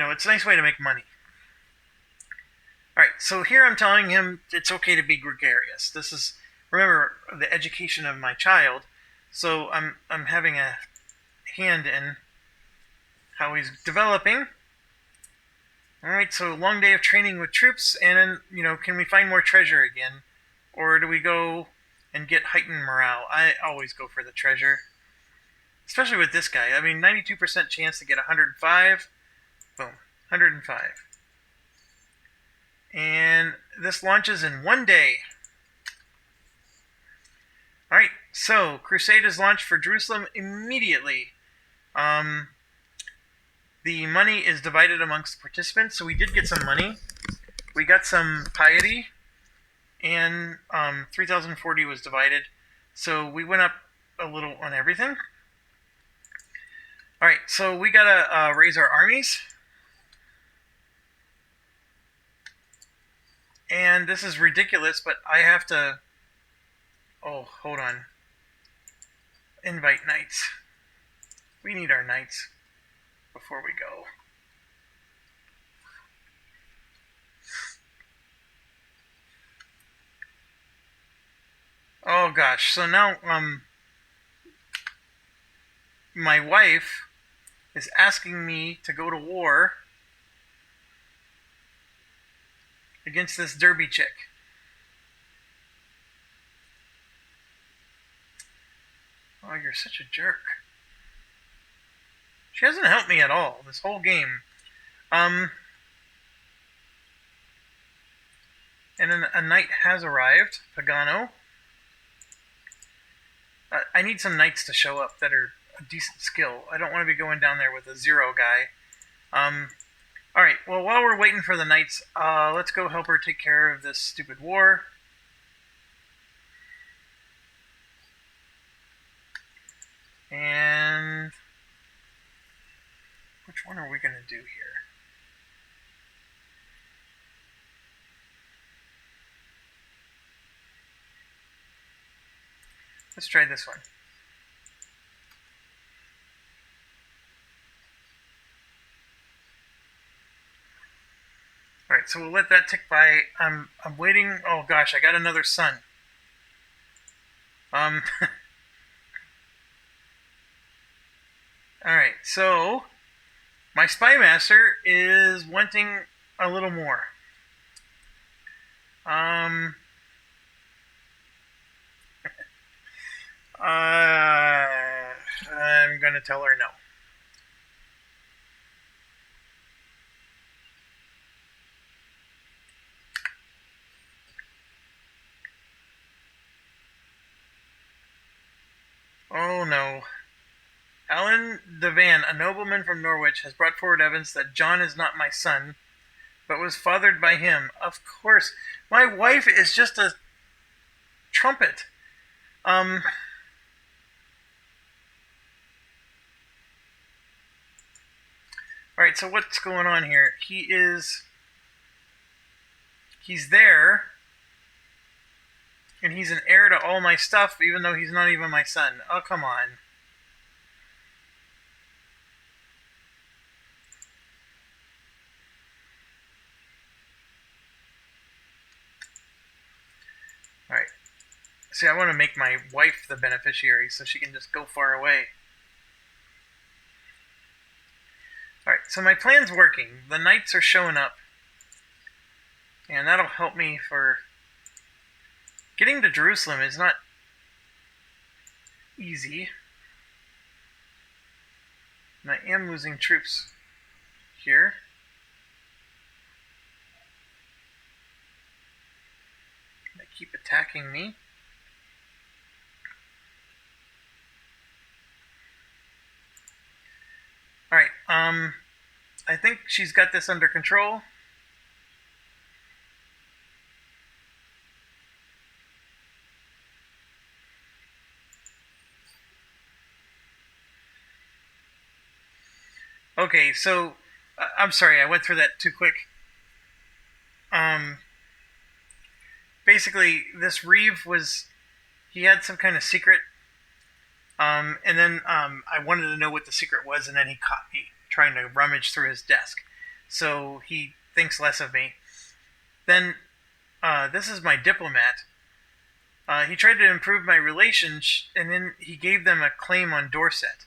know, it's a nice way to make money. Alright, so here I'm telling him it's okay to be gregarious. This is, remember, the education of my child, so I'm having a hand in how he's developing. Alright, so long day of training with troops, and then, you know, can we find more treasure again? Or do we go and get heightened morale? I always go for the treasure. Especially with this guy. I mean, 92% chance to get 105. Boom, 105. And this launches in 1 day. Alright, so Crusade is launched for Jerusalem immediately. The money is divided amongst participants, so we did get some money. We got some piety, and 3,040 was divided. So we went up a little on everything. Alright, so we gotta raise our armies. And this is ridiculous, but I have to... Oh, hold on. Invite knights. We need our knights before we go. Oh gosh, so now my wife is asking me to go to war against this derby chick. Oh, you're such a jerk. She hasn't helped me at all this whole game. And then a knight has arrived, Pagano. I need some knights to show up that are a decent skill. I don't want to be going down there with a 0 guy. Alright, well, while we're waiting for the knights, let's go help her take care of this stupid war. And which one are we going to do here? Let's try this one. Alright, so we'll let that tick by. I'm waiting. Oh gosh, I got another son. Alright, so my spy master is wanting a little more. I'm gonna tell her no. Oh no. Alan Devan, a nobleman from Norwich, has brought forward evidence that John is not my son, but was fathered by him. Of course. My wife is just a trumpet. Alright, so what's going on here? He's there, and he's an heir to all my stuff, even though he's not even my son. Oh, come on. Alright. See, I want to make my wife the beneficiary so she can just go far away. Alright, so my plan's working. The knights are showing up. And that'll help me for... Getting to Jerusalem is not easy. And I am losing troops here. They keep attacking me. Alright, I think she's got this under control. Okay, so I'm sorry, I went through that too quick. Basically, this Reeve he had some kind of secret, and then I wanted to know what the secret was, and then he caught me trying to rummage through his desk. So he thinks less of me. Then, this is my diplomat. He tried to improve my relations, and then he gave them a claim on Dorset.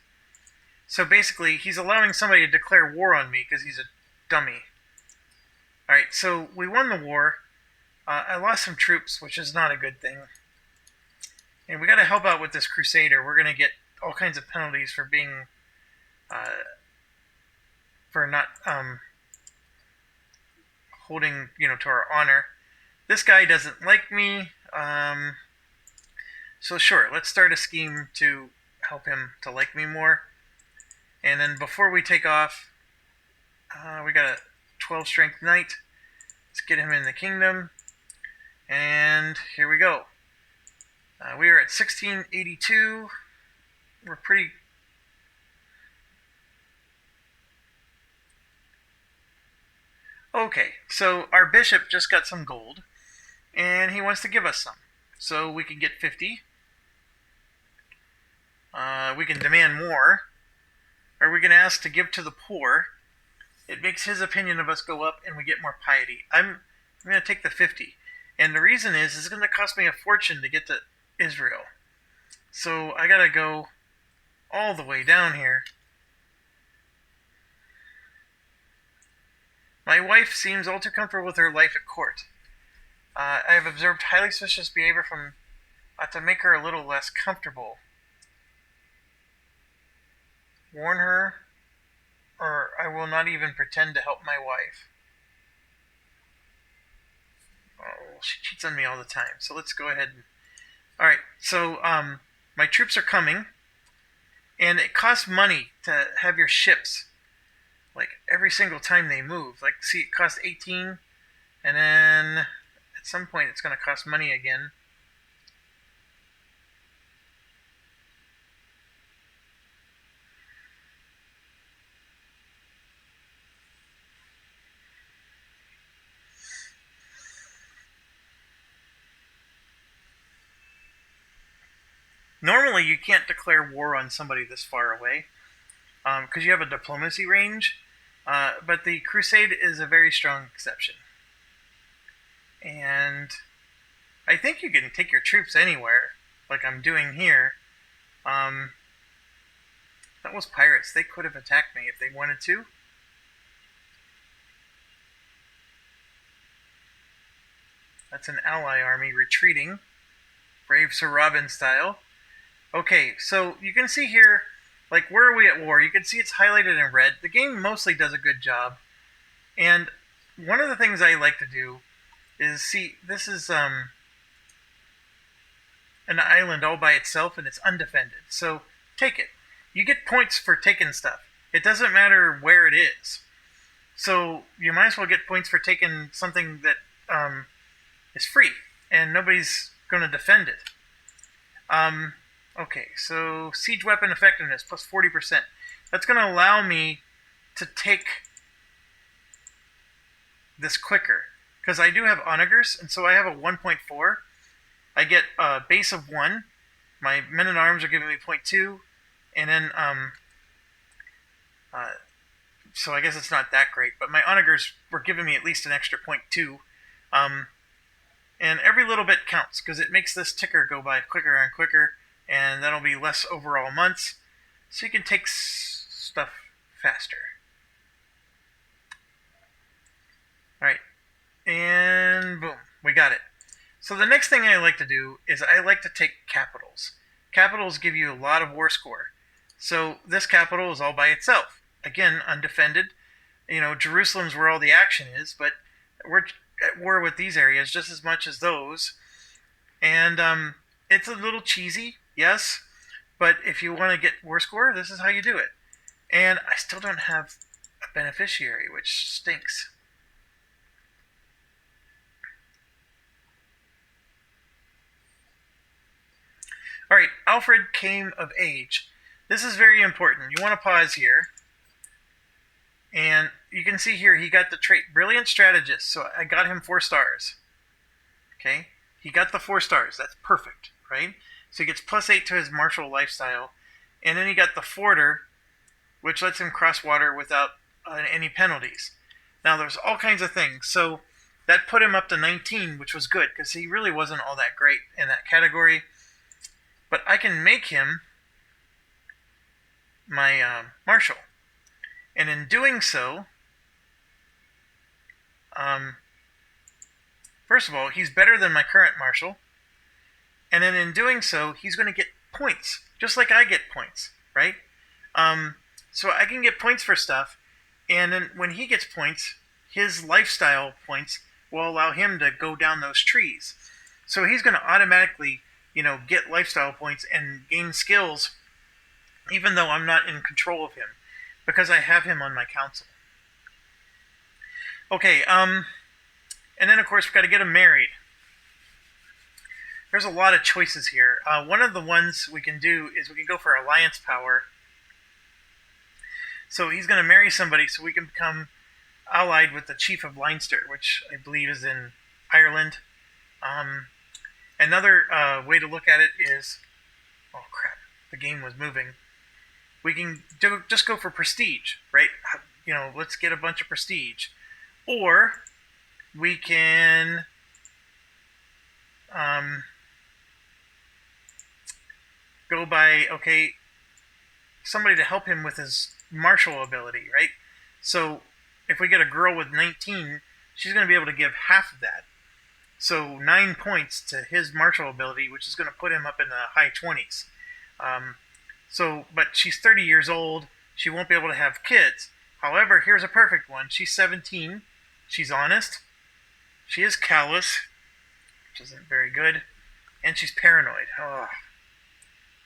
So basically, he's allowing somebody to declare war on me because he's a dummy. Alright, so we won the war. I lost some troops, which is not a good thing. And we gotta help out with this Crusader. We're gonna get all kinds of penalties for being... for not holding, to our honor. This guy doesn't like me. So sure, let's start a scheme to help him to like me more. And then before we take off, we got a 12 strength knight. Let's get him in the kingdom. And here we go. We are at 1682. We're pretty... Okay, so our bishop just got some gold, and he wants to give us some. So we can get 50. We can demand more. Or we can ask to give to the poor. It makes his opinion of us go up, and we get more piety. I'm going to take the 50. And the reason is, it's going to cost me a fortune to get to Israel. So I got to go all the way down here. My wife seems all too comfortable with her life at court. I have observed highly suspicious behavior from to make her a little less comfortable. Warn her, or I will not even pretend to help my wife. Oh, she cheats on me all the time. So let's go ahead and... Alright, so my troops are coming, and it costs money to have your ships like every single time they move. Like, see, it costs 18, and then at some point it's going to cost money again. Normally, you can't declare war on somebody this far away, because you have a diplomacy range, but the Crusade is a very strong exception. And I think you can take your troops anywhere, like I'm doing here. That was pirates. They could have attacked me if they wanted to. That's an ally army retreating. Brave Sir Robin style. Okay, so you can see here, like, where are we at war? You can see it's highlighted in red. The game mostly does a good job. And one of the things I like to do is, see, this is an island all by itself, and it's undefended. So take it. You get points for taking stuff. It doesn't matter where it is. So you might as well get points for taking something that is free, and nobody's going to defend it. Okay, so siege weapon effectiveness plus 40%. That's going to allow me to take this quicker, because I do have onagers, and so I have a 1.4. I get a base of 1. My men-at-arms are giving me 0.2, and then so I guess it's not that great, but my onagers were giving me at least an extra 0.2. And every little bit counts, because it makes this ticker go by quicker and quicker, and that'll be less overall months, so you can take stuff faster. Alright, and boom, we got it. So the next thing I like to do is I like to take capitals. Capitals give you a lot of war score. So this capital is all by itself. Again, undefended. You know, Jerusalem's where all the action is, but we're at war with these areas just as much as those. And it's a little cheesy, yes, but if you want to get war score, this is how you do it. And I still don't have a beneficiary, which stinks. Alright, Alfred came of age. This is very important. You want to pause here. And you can see here he got the trait Brilliant Strategist, so I got him 4 stars. Okay? He got the 4 stars. That's perfect, right? So he gets +8 to his martial lifestyle. And then he got the Forder, which lets him cross water without any penalties. Now, there's all kinds of things. So that put him up to 19, which was good, because he really wasn't all that great in that category. But I can make him my marshal. And in doing so, first of all, he's better than my current marshal. And then in doing so, he's going to get points, just like I get points, right? So I can get points for stuff, and then when he gets points, his lifestyle points will allow him to go down those trees. So he's going to automatically, get lifestyle points and gain skills, even though I'm not in control of him, because I have him on my council. Okay, and then of course we've got to get him married. There's a lot of choices here. One of the ones we can do is we can go for alliance power. So he's going to marry somebody so we can become allied with the Chief of Leinster, which I believe is in Ireland. Another way to look at it is... Oh, crap. The game was moving. We can just go for prestige, right? Let's get a bunch of prestige. Or we can... go by, okay, somebody to help him with his martial ability, right? So if we get a girl with 19, she's going to be able to give half of that. So 9 points to his martial ability, which is going to put him up in the high 20s. But she's 30 years old. She won't be able to have kids. However, here's a perfect one. She's 17. She's honest. She is callous, which isn't very good. And she's paranoid. Oh,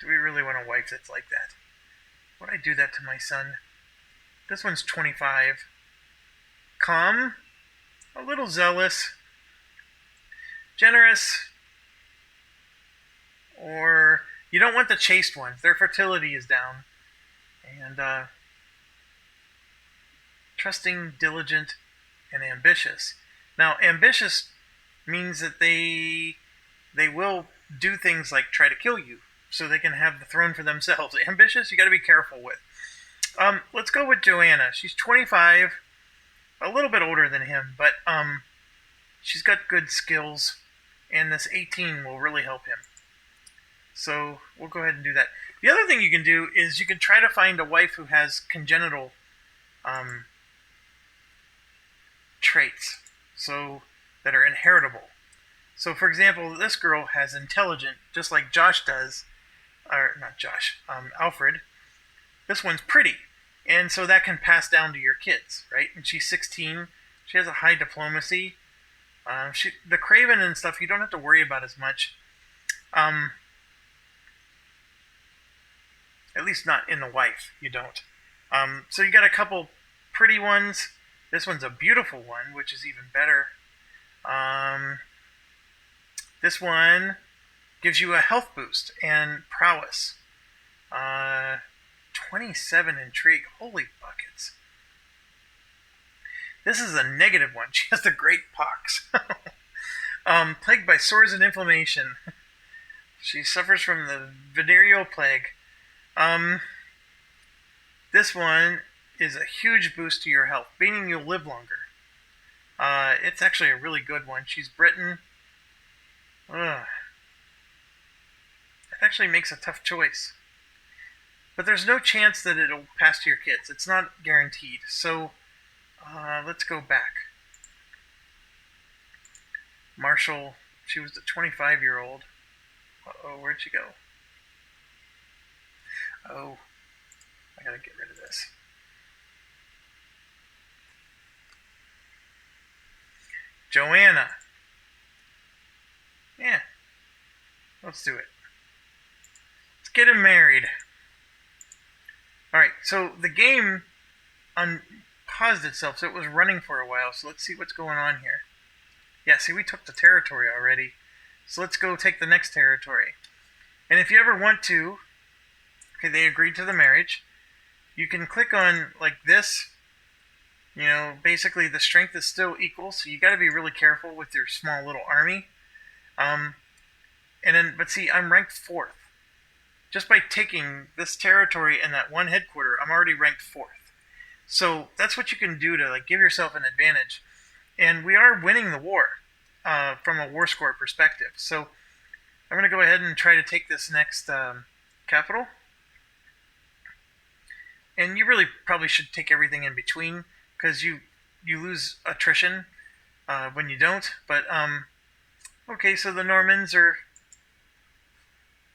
do we really want a wife that's like that? Would I do that to my son? This one's 25. Calm, a little zealous, generous, or you don't want the chaste ones. Their fertility is down. And trusting, diligent, and ambitious. Now, ambitious means that they will do things like try to kill you so they can have the throne for themselves. Ambitious, you got to be careful with. Let's go with Joanna. She's 25, a little bit older than him, but she's got good skills, and this 18 will really help him. So we'll go ahead and do that. The other thing you can do is you can try to find a wife who has congenital traits, so that are inheritable. So, for example, this girl has intelligent, just like Josh does, or not Josh, Alfred. This one's pretty, and so that can pass down to your kids, right? And she's 16. She has a high diplomacy. The Craven and stuff, you don't have to worry about as much. At least not in the wife, you don't. So you got a couple pretty ones. This one's a beautiful one, which is even better. This one gives you a health boost and prowess. 27 intrigue. Holy buckets. This is a negative one. She has the great pox. Plagued by sores and inflammation. She suffers from the venereal plague. This one is a huge boost to your health, meaning you'll live longer. It's actually a really good one. She's Britain. That actually makes a tough choice. But there's no chance that it'll pass to your kids. It's not guaranteed. So, let's go back. Marshall, she was the 25-year-old. Uh-oh, where'd she go? Oh, I gotta get rid of this. Joanna. Yeah, let's do it. Let's get him married. Alright, so the game paused itself, so it was running for a while, so let's see what's going on here. Yeah, see, we took the territory already, so let's go take the next territory. And if you ever want to, okay, they agreed to the marriage, you can click on, like this, you know, basically the strength is still equal, so you gotta be really careful with your small little army. But see, I'm ranked 4th. Just by taking this territory and that one headquarter, I'm already ranked 4th. So that's what you can do to like give yourself an advantage. And we are winning the war from a war score perspective. So I'm going to go ahead and try to take this next capital. And you really probably should take everything in between because you lose attrition when you don't. But okay, so the Normans are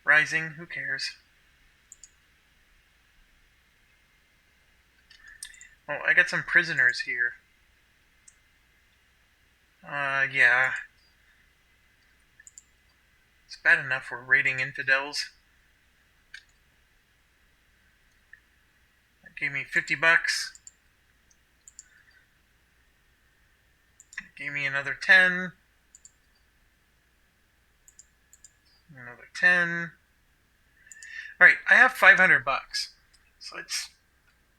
rising. Who cares? Oh, I got some prisoners here. Yeah. It's bad enough we're raiding infidels. That gave me 50 bucks. That gave me another 10. Another 10. Alright, I have 500 bucks. So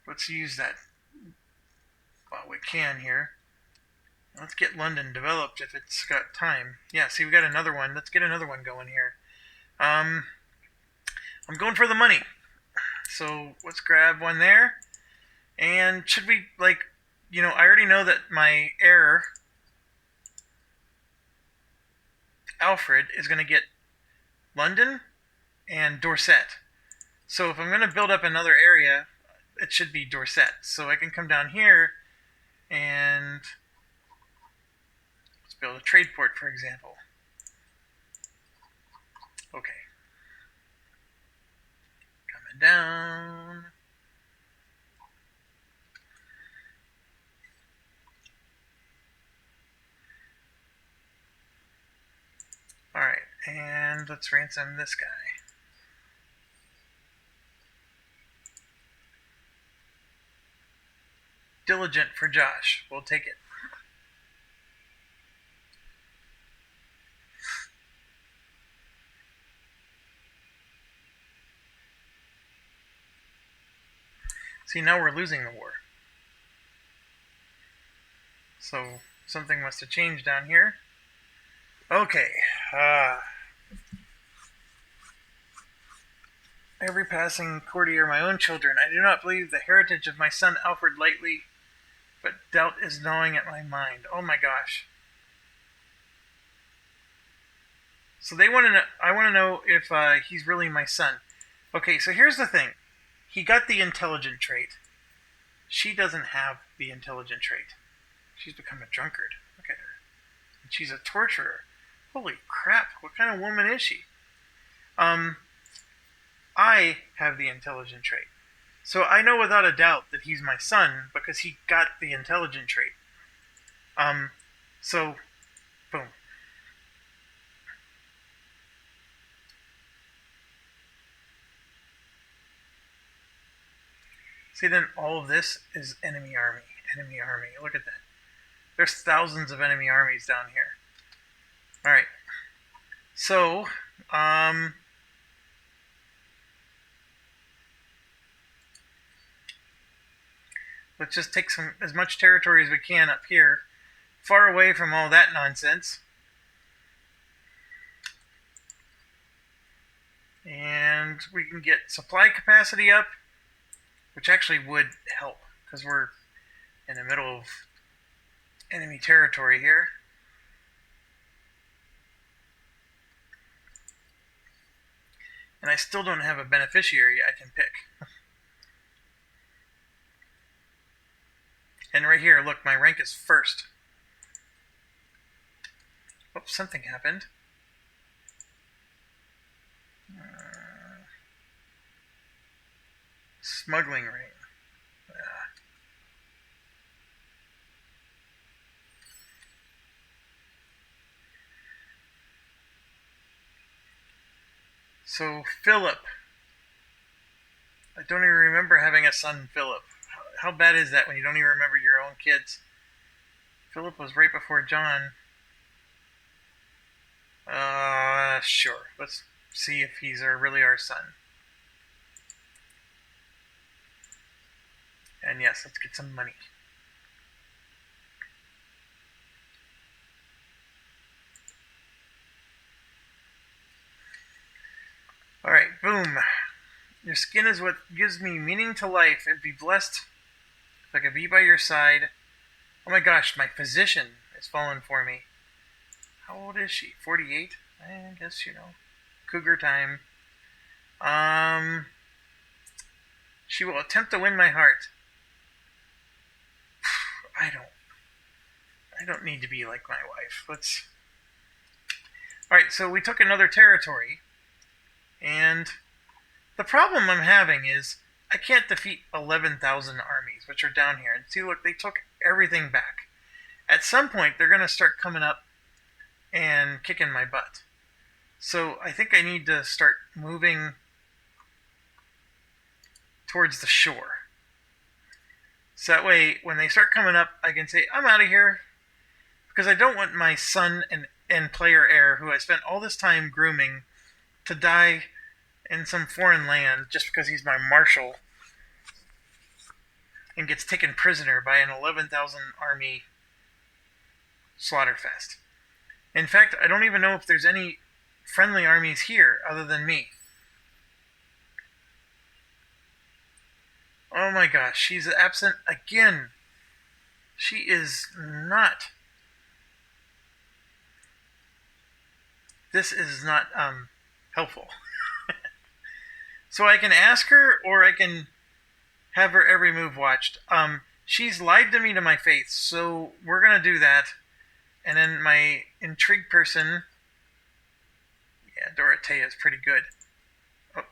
let's use that while we can here. Let's get London developed if it's got time. Yeah, see, we got another one. Let's get another one going here. I'm going for the money. So let's grab one there. And should we, like, you know, I already know that my heir, Alfred, is going to get London and Dorset. So if I'm going to build up another area, it should be Dorset. So I can come down here and let's build a trade port, for example. Okay. Coming down. Alright, and let's ransom this guy. diligent for Josh. We'll take it. See, now we're losing the war. So something must have changed down here. Okay. Every passing courtier my own children. I do not believe the heritage of my son Alfred lightly, but doubt is gnawing at my mind. Oh my gosh. So they want to know, I want to know if he's really my son. Okay, so here's the thing. He got the intelligent trait. She doesn't have the intelligent trait. She's become a drunkard. Look at her. And she's a torturer. Holy crap, what kind of woman is she? I have the intelligent trait. So I know without a doubt that he's my son because he got the intelligent trait. So, boom. See, then all of this is enemy army. Enemy army. Look at that. There's thousands of enemy armies down here. Alright. So, let's just take as much territory as we can up here, far away from all that nonsense. And we can get supply capacity up, which actually would help, because we're in the middle of enemy territory here. And I still don't have a beneficiary I can pick. And right here, look, my rank is first. Oops, something happened. Smuggling rate. So, Philip. I don't even remember having a son, Philip. How bad is that when you don't even remember your own kids? Philip was right before John. Sure. Let's see if he's really our son. And yes, let's get some money. Alright, boom. Your skin is what gives me meaning to life, and be blessed if I could be by your side. Oh my gosh, my physician has fallen for me. How old is she? 48? I guess, cougar time. She will attempt to win my heart. I don't need to be like my wife. Alright, so we took another territory. And the problem I'm having is I can't defeat 11,000 armies, which are down here. And see, look, they took everything back. At some point, they're going to start coming up and kicking my butt. So I think I need to start moving towards the shore. So that way, when they start coming up, I can say, I'm out of here. Because I don't want my son and player heir, who I spent all this time grooming, to die in some foreign land just because he's my marshal and gets taken prisoner by an 11,000 army slaughterfest. In fact, I don't even know if there's any friendly armies here other than me. Oh my gosh, she's absent again. She is not. This is not helpful. So I can ask her, or I can have her every move watched. She's lied to me to my face, so we're going to do that. And then my intrigue person, yeah, Dorothea is pretty good. Oh,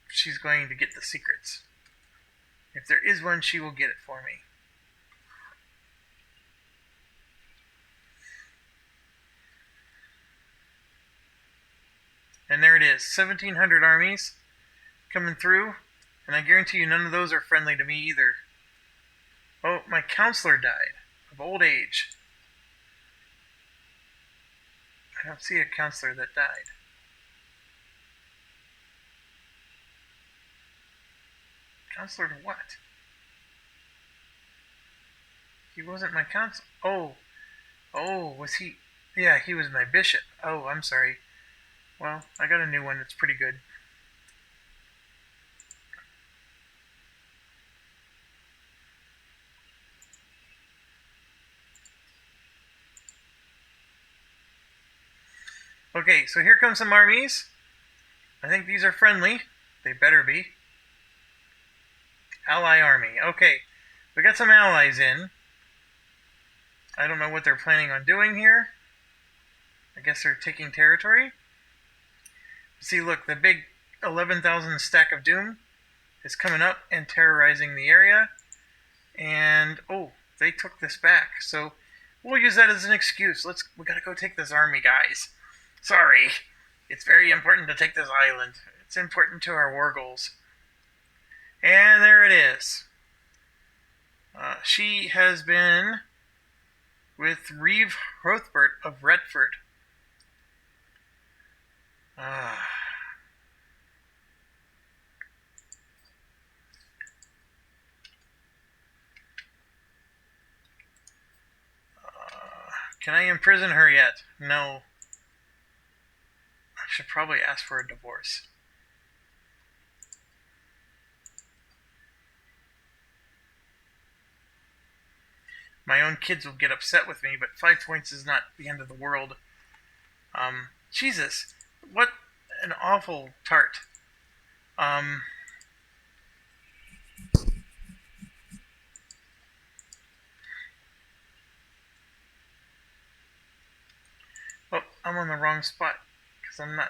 she's going to get the secrets. If there is one, she will get it for me. And there it is, 1,700 armies coming through, and I guarantee you none of those are friendly to me either. Oh, my counselor died of old age. I don't see a counselor that died. Counselor to what? He wasn't my counselor. Oh, was he? Yeah, he was my bishop. Oh, I'm sorry. Well, I got a new one that's pretty good. Okay, so here come some armies. I think these are friendly. They better be. Ally army. Okay, we got some allies in. I don't know what they're planning on doing here. I guess they're taking territory. See, look, the big 11,000 stack of doom is coming up and terrorizing the area. And, oh, they took this back. So we'll use that as an excuse. We gotta go take this army, guys. Sorry. It's very important to take this island. It's important to our war goals. And there it is. She has been with Reeve Rothbert of Redford. Can I imprison her yet? No. I should probably ask for a divorce. My own kids will get upset with me, but 5 points is not the end of the world. Jesus, what an awful tart. Oh, I'm on the wrong spot, because I'm not...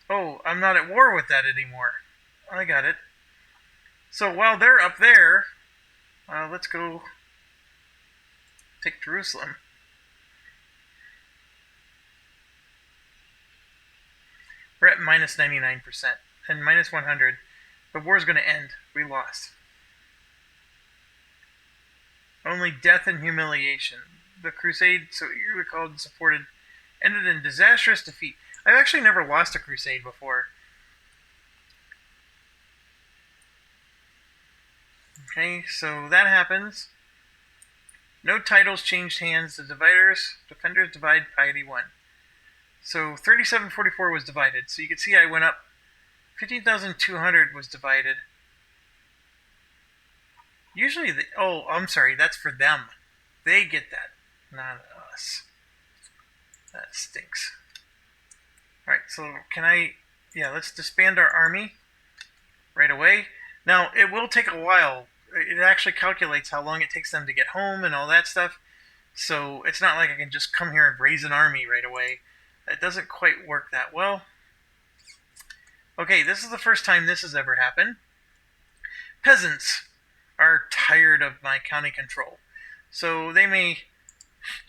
Oh, I'm not at war with that anymore. I got it. So while they're up there, let's go take Jerusalem. We're at minus 99% and minus 100. The war's going to end. We lost. Only death and humiliation. The crusade, so eagerly called and supported, ended in disastrous defeat. I've actually never lost a crusade before. Okay, so that happens. No titles changed hands. The defenders divide piety 1. So 3744 was divided. So you can see I went up. 15,200 was divided. Usually I'm sorry, that's for them. They get that, not us. That stinks. Alright, so let's disband our army right away. Now, it will take a while. It actually calculates how long it takes them to get home and all that stuff. So it's not like I can just come here and raise an army right away. That doesn't quite work that well. Okay, this is the first time this has ever happened. Peasants are tired of my county control, so they may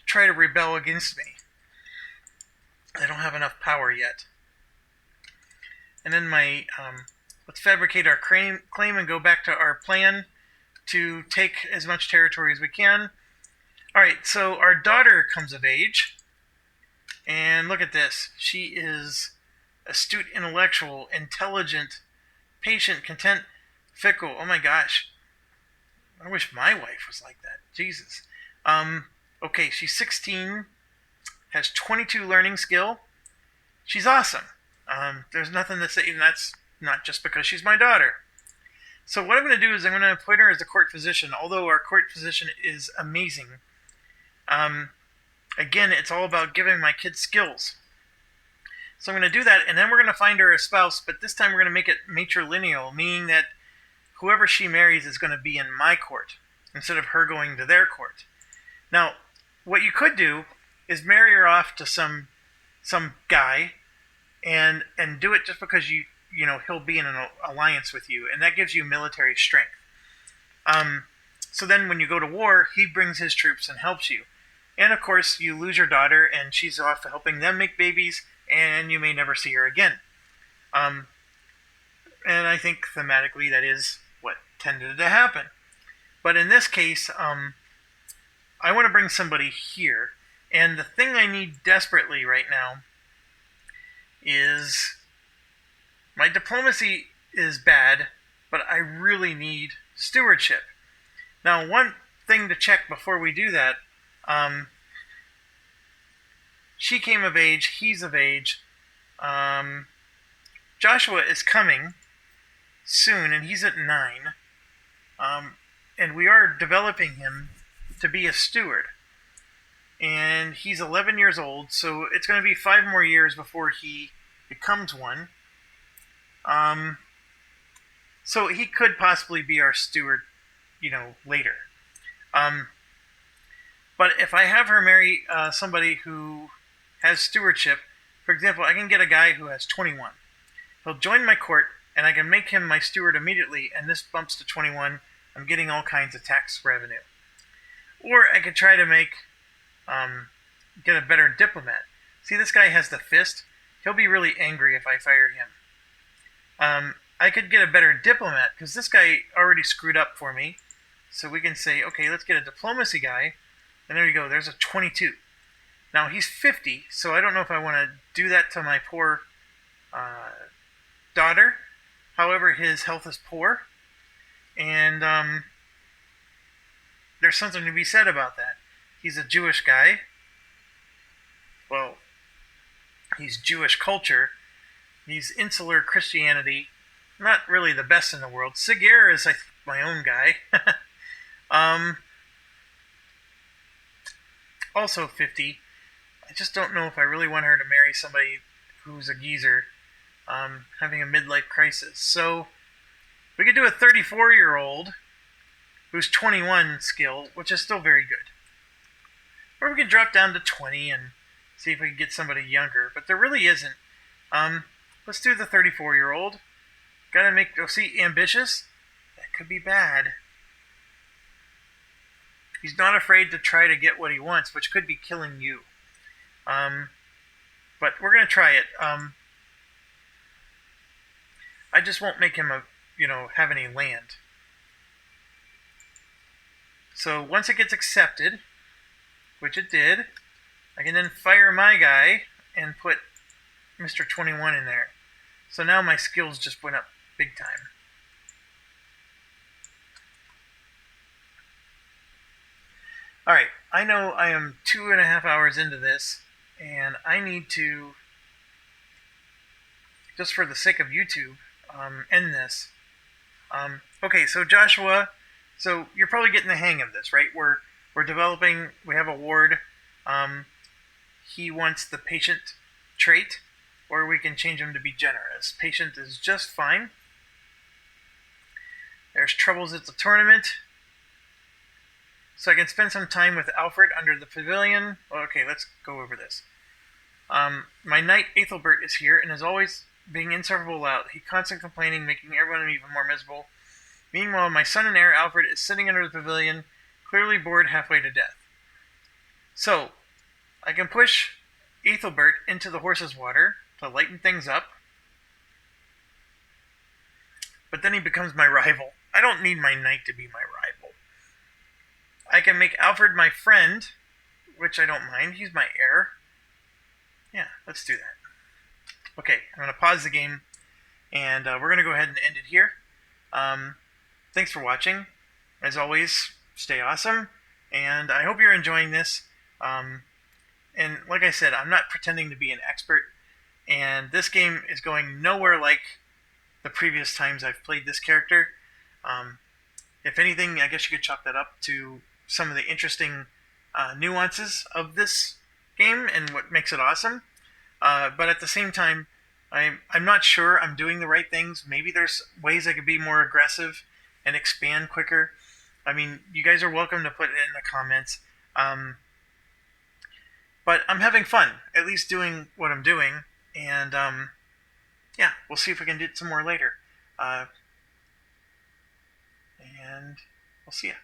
try to rebel against me. I don't have enough power yet. And then let's fabricate our claim and go back to our plan to take as much territory as we can. Alright, so our daughter comes of age. And look at this. She is astute, intellectual, intelligent, patient, content, fickle. Oh my gosh. I wish my wife was like that. Jesus. Okay, she's 16, has 22 learning skill. She's awesome. There's nothing to say, and that's not just because she's my daughter. So what I'm going to do is I'm going to appoint her as the court physician, although our court physician is amazing. Again, it's all about giving my kids skills. So I'm going to do that, and then we're going to find her a spouse, but this time we're going to make it matrilineal, meaning that whoever she marries is going to be in my court, instead of her going to their court. Now, what you could do is marry her off to some guy, and do it just because he'll be in an alliance with you, and that gives you military strength. So then when you go to war, he brings his troops and helps you. And of course, you lose your daughter, and she's off helping them make babies, and you may never see her again. And I think thematically that is what tended to happen. But in this case, I want to bring somebody here. And the thing I need desperately right now is my diplomacy is bad, but I really need stewardship. Now, one thing to check before we do that, she came of age, he's of age. Joshua is coming soon, and he's at 9. And we are developing him to be a steward. And he's 11 years old, so it's going to be 5 more years before he becomes one. So he could possibly be our steward, later. But if I have her marry somebody who has stewardship, for example, I can get a guy who has 21. He'll join my court, and I can make him my steward immediately, and this bumps to 21. I'm getting all kinds of tax revenue. Or I could try to get a better diplomat. See, this guy has the fist. He'll be really angry if I fire him. I could get a better diplomat, because this guy already screwed up for me. So we can say, okay, let's get a diplomacy guy. And there you go, there's a 22. Now, he's 50, so I don't know if I want to do that to my poor daughter. However, his health is poor. And there's something to be said about that. He's a Jewish guy. Well, he's Jewish culture. He's insular Christianity. Not really the best in the world. Sigir is, I think, my own guy. Also 50. I just don't know if I really want her to marry somebody who's a geezer, having a midlife crisis. So we could do a 34-year-old who's 21 skill, which is still very good. Or we could drop down to 20 and see if we can get somebody younger. But there really isn't. Let's do the 34-year-old. Gotta make, see, ambitious? That could be bad. He's not afraid to try to get what he wants, which could be killing you. But we're gonna try it. I just won't make him have any land. So once it gets accepted, which it did, I can then fire my guy and put Mr. 21 in there. So now my skills just went up big time. Alright, I know I am 2.5 hours into this, and I need to, just for the sake of YouTube, end this. Okay, so Joshua, so you're probably getting the hang of this, right? We're developing, we have a ward. He wants the patient trait, or we can change him to be generous. Patient is just fine. There's troubles at the tournament. So I can spend some time with Alfred under the pavilion. Okay, let's go over this. My knight Ethelbert is here, and is always being insufferable loud. He constant complaining, making everyone even more miserable. Meanwhile, my son and heir Alfred is sitting under the pavilion, clearly bored halfway to death. So, I can push Ethelbert into the horse's water to lighten things up. But then he becomes my rival. I don't need my knight to be my rival. I can make Alfred my friend, which I don't mind. He's my heir. Yeah, let's do that. Okay, I'm going to pause the game, and we're going to go ahead and end it here. Thanks for watching. As always, stay awesome, and I hope you're enjoying this. And like I said, I'm not pretending to be an expert, and this game is going nowhere like the previous times I've played this character. If anything, I guess you could chalk that up to some of the interesting nuances of this game and what makes it awesome. But at the same time, I'm not sure I'm doing the right things. Maybe there's ways I could be more aggressive and expand quicker. I mean, you guys are welcome to put it in the comments. But I'm having fun, at least doing what I'm doing. And yeah, we'll see if we can do some more later. And we'll see ya.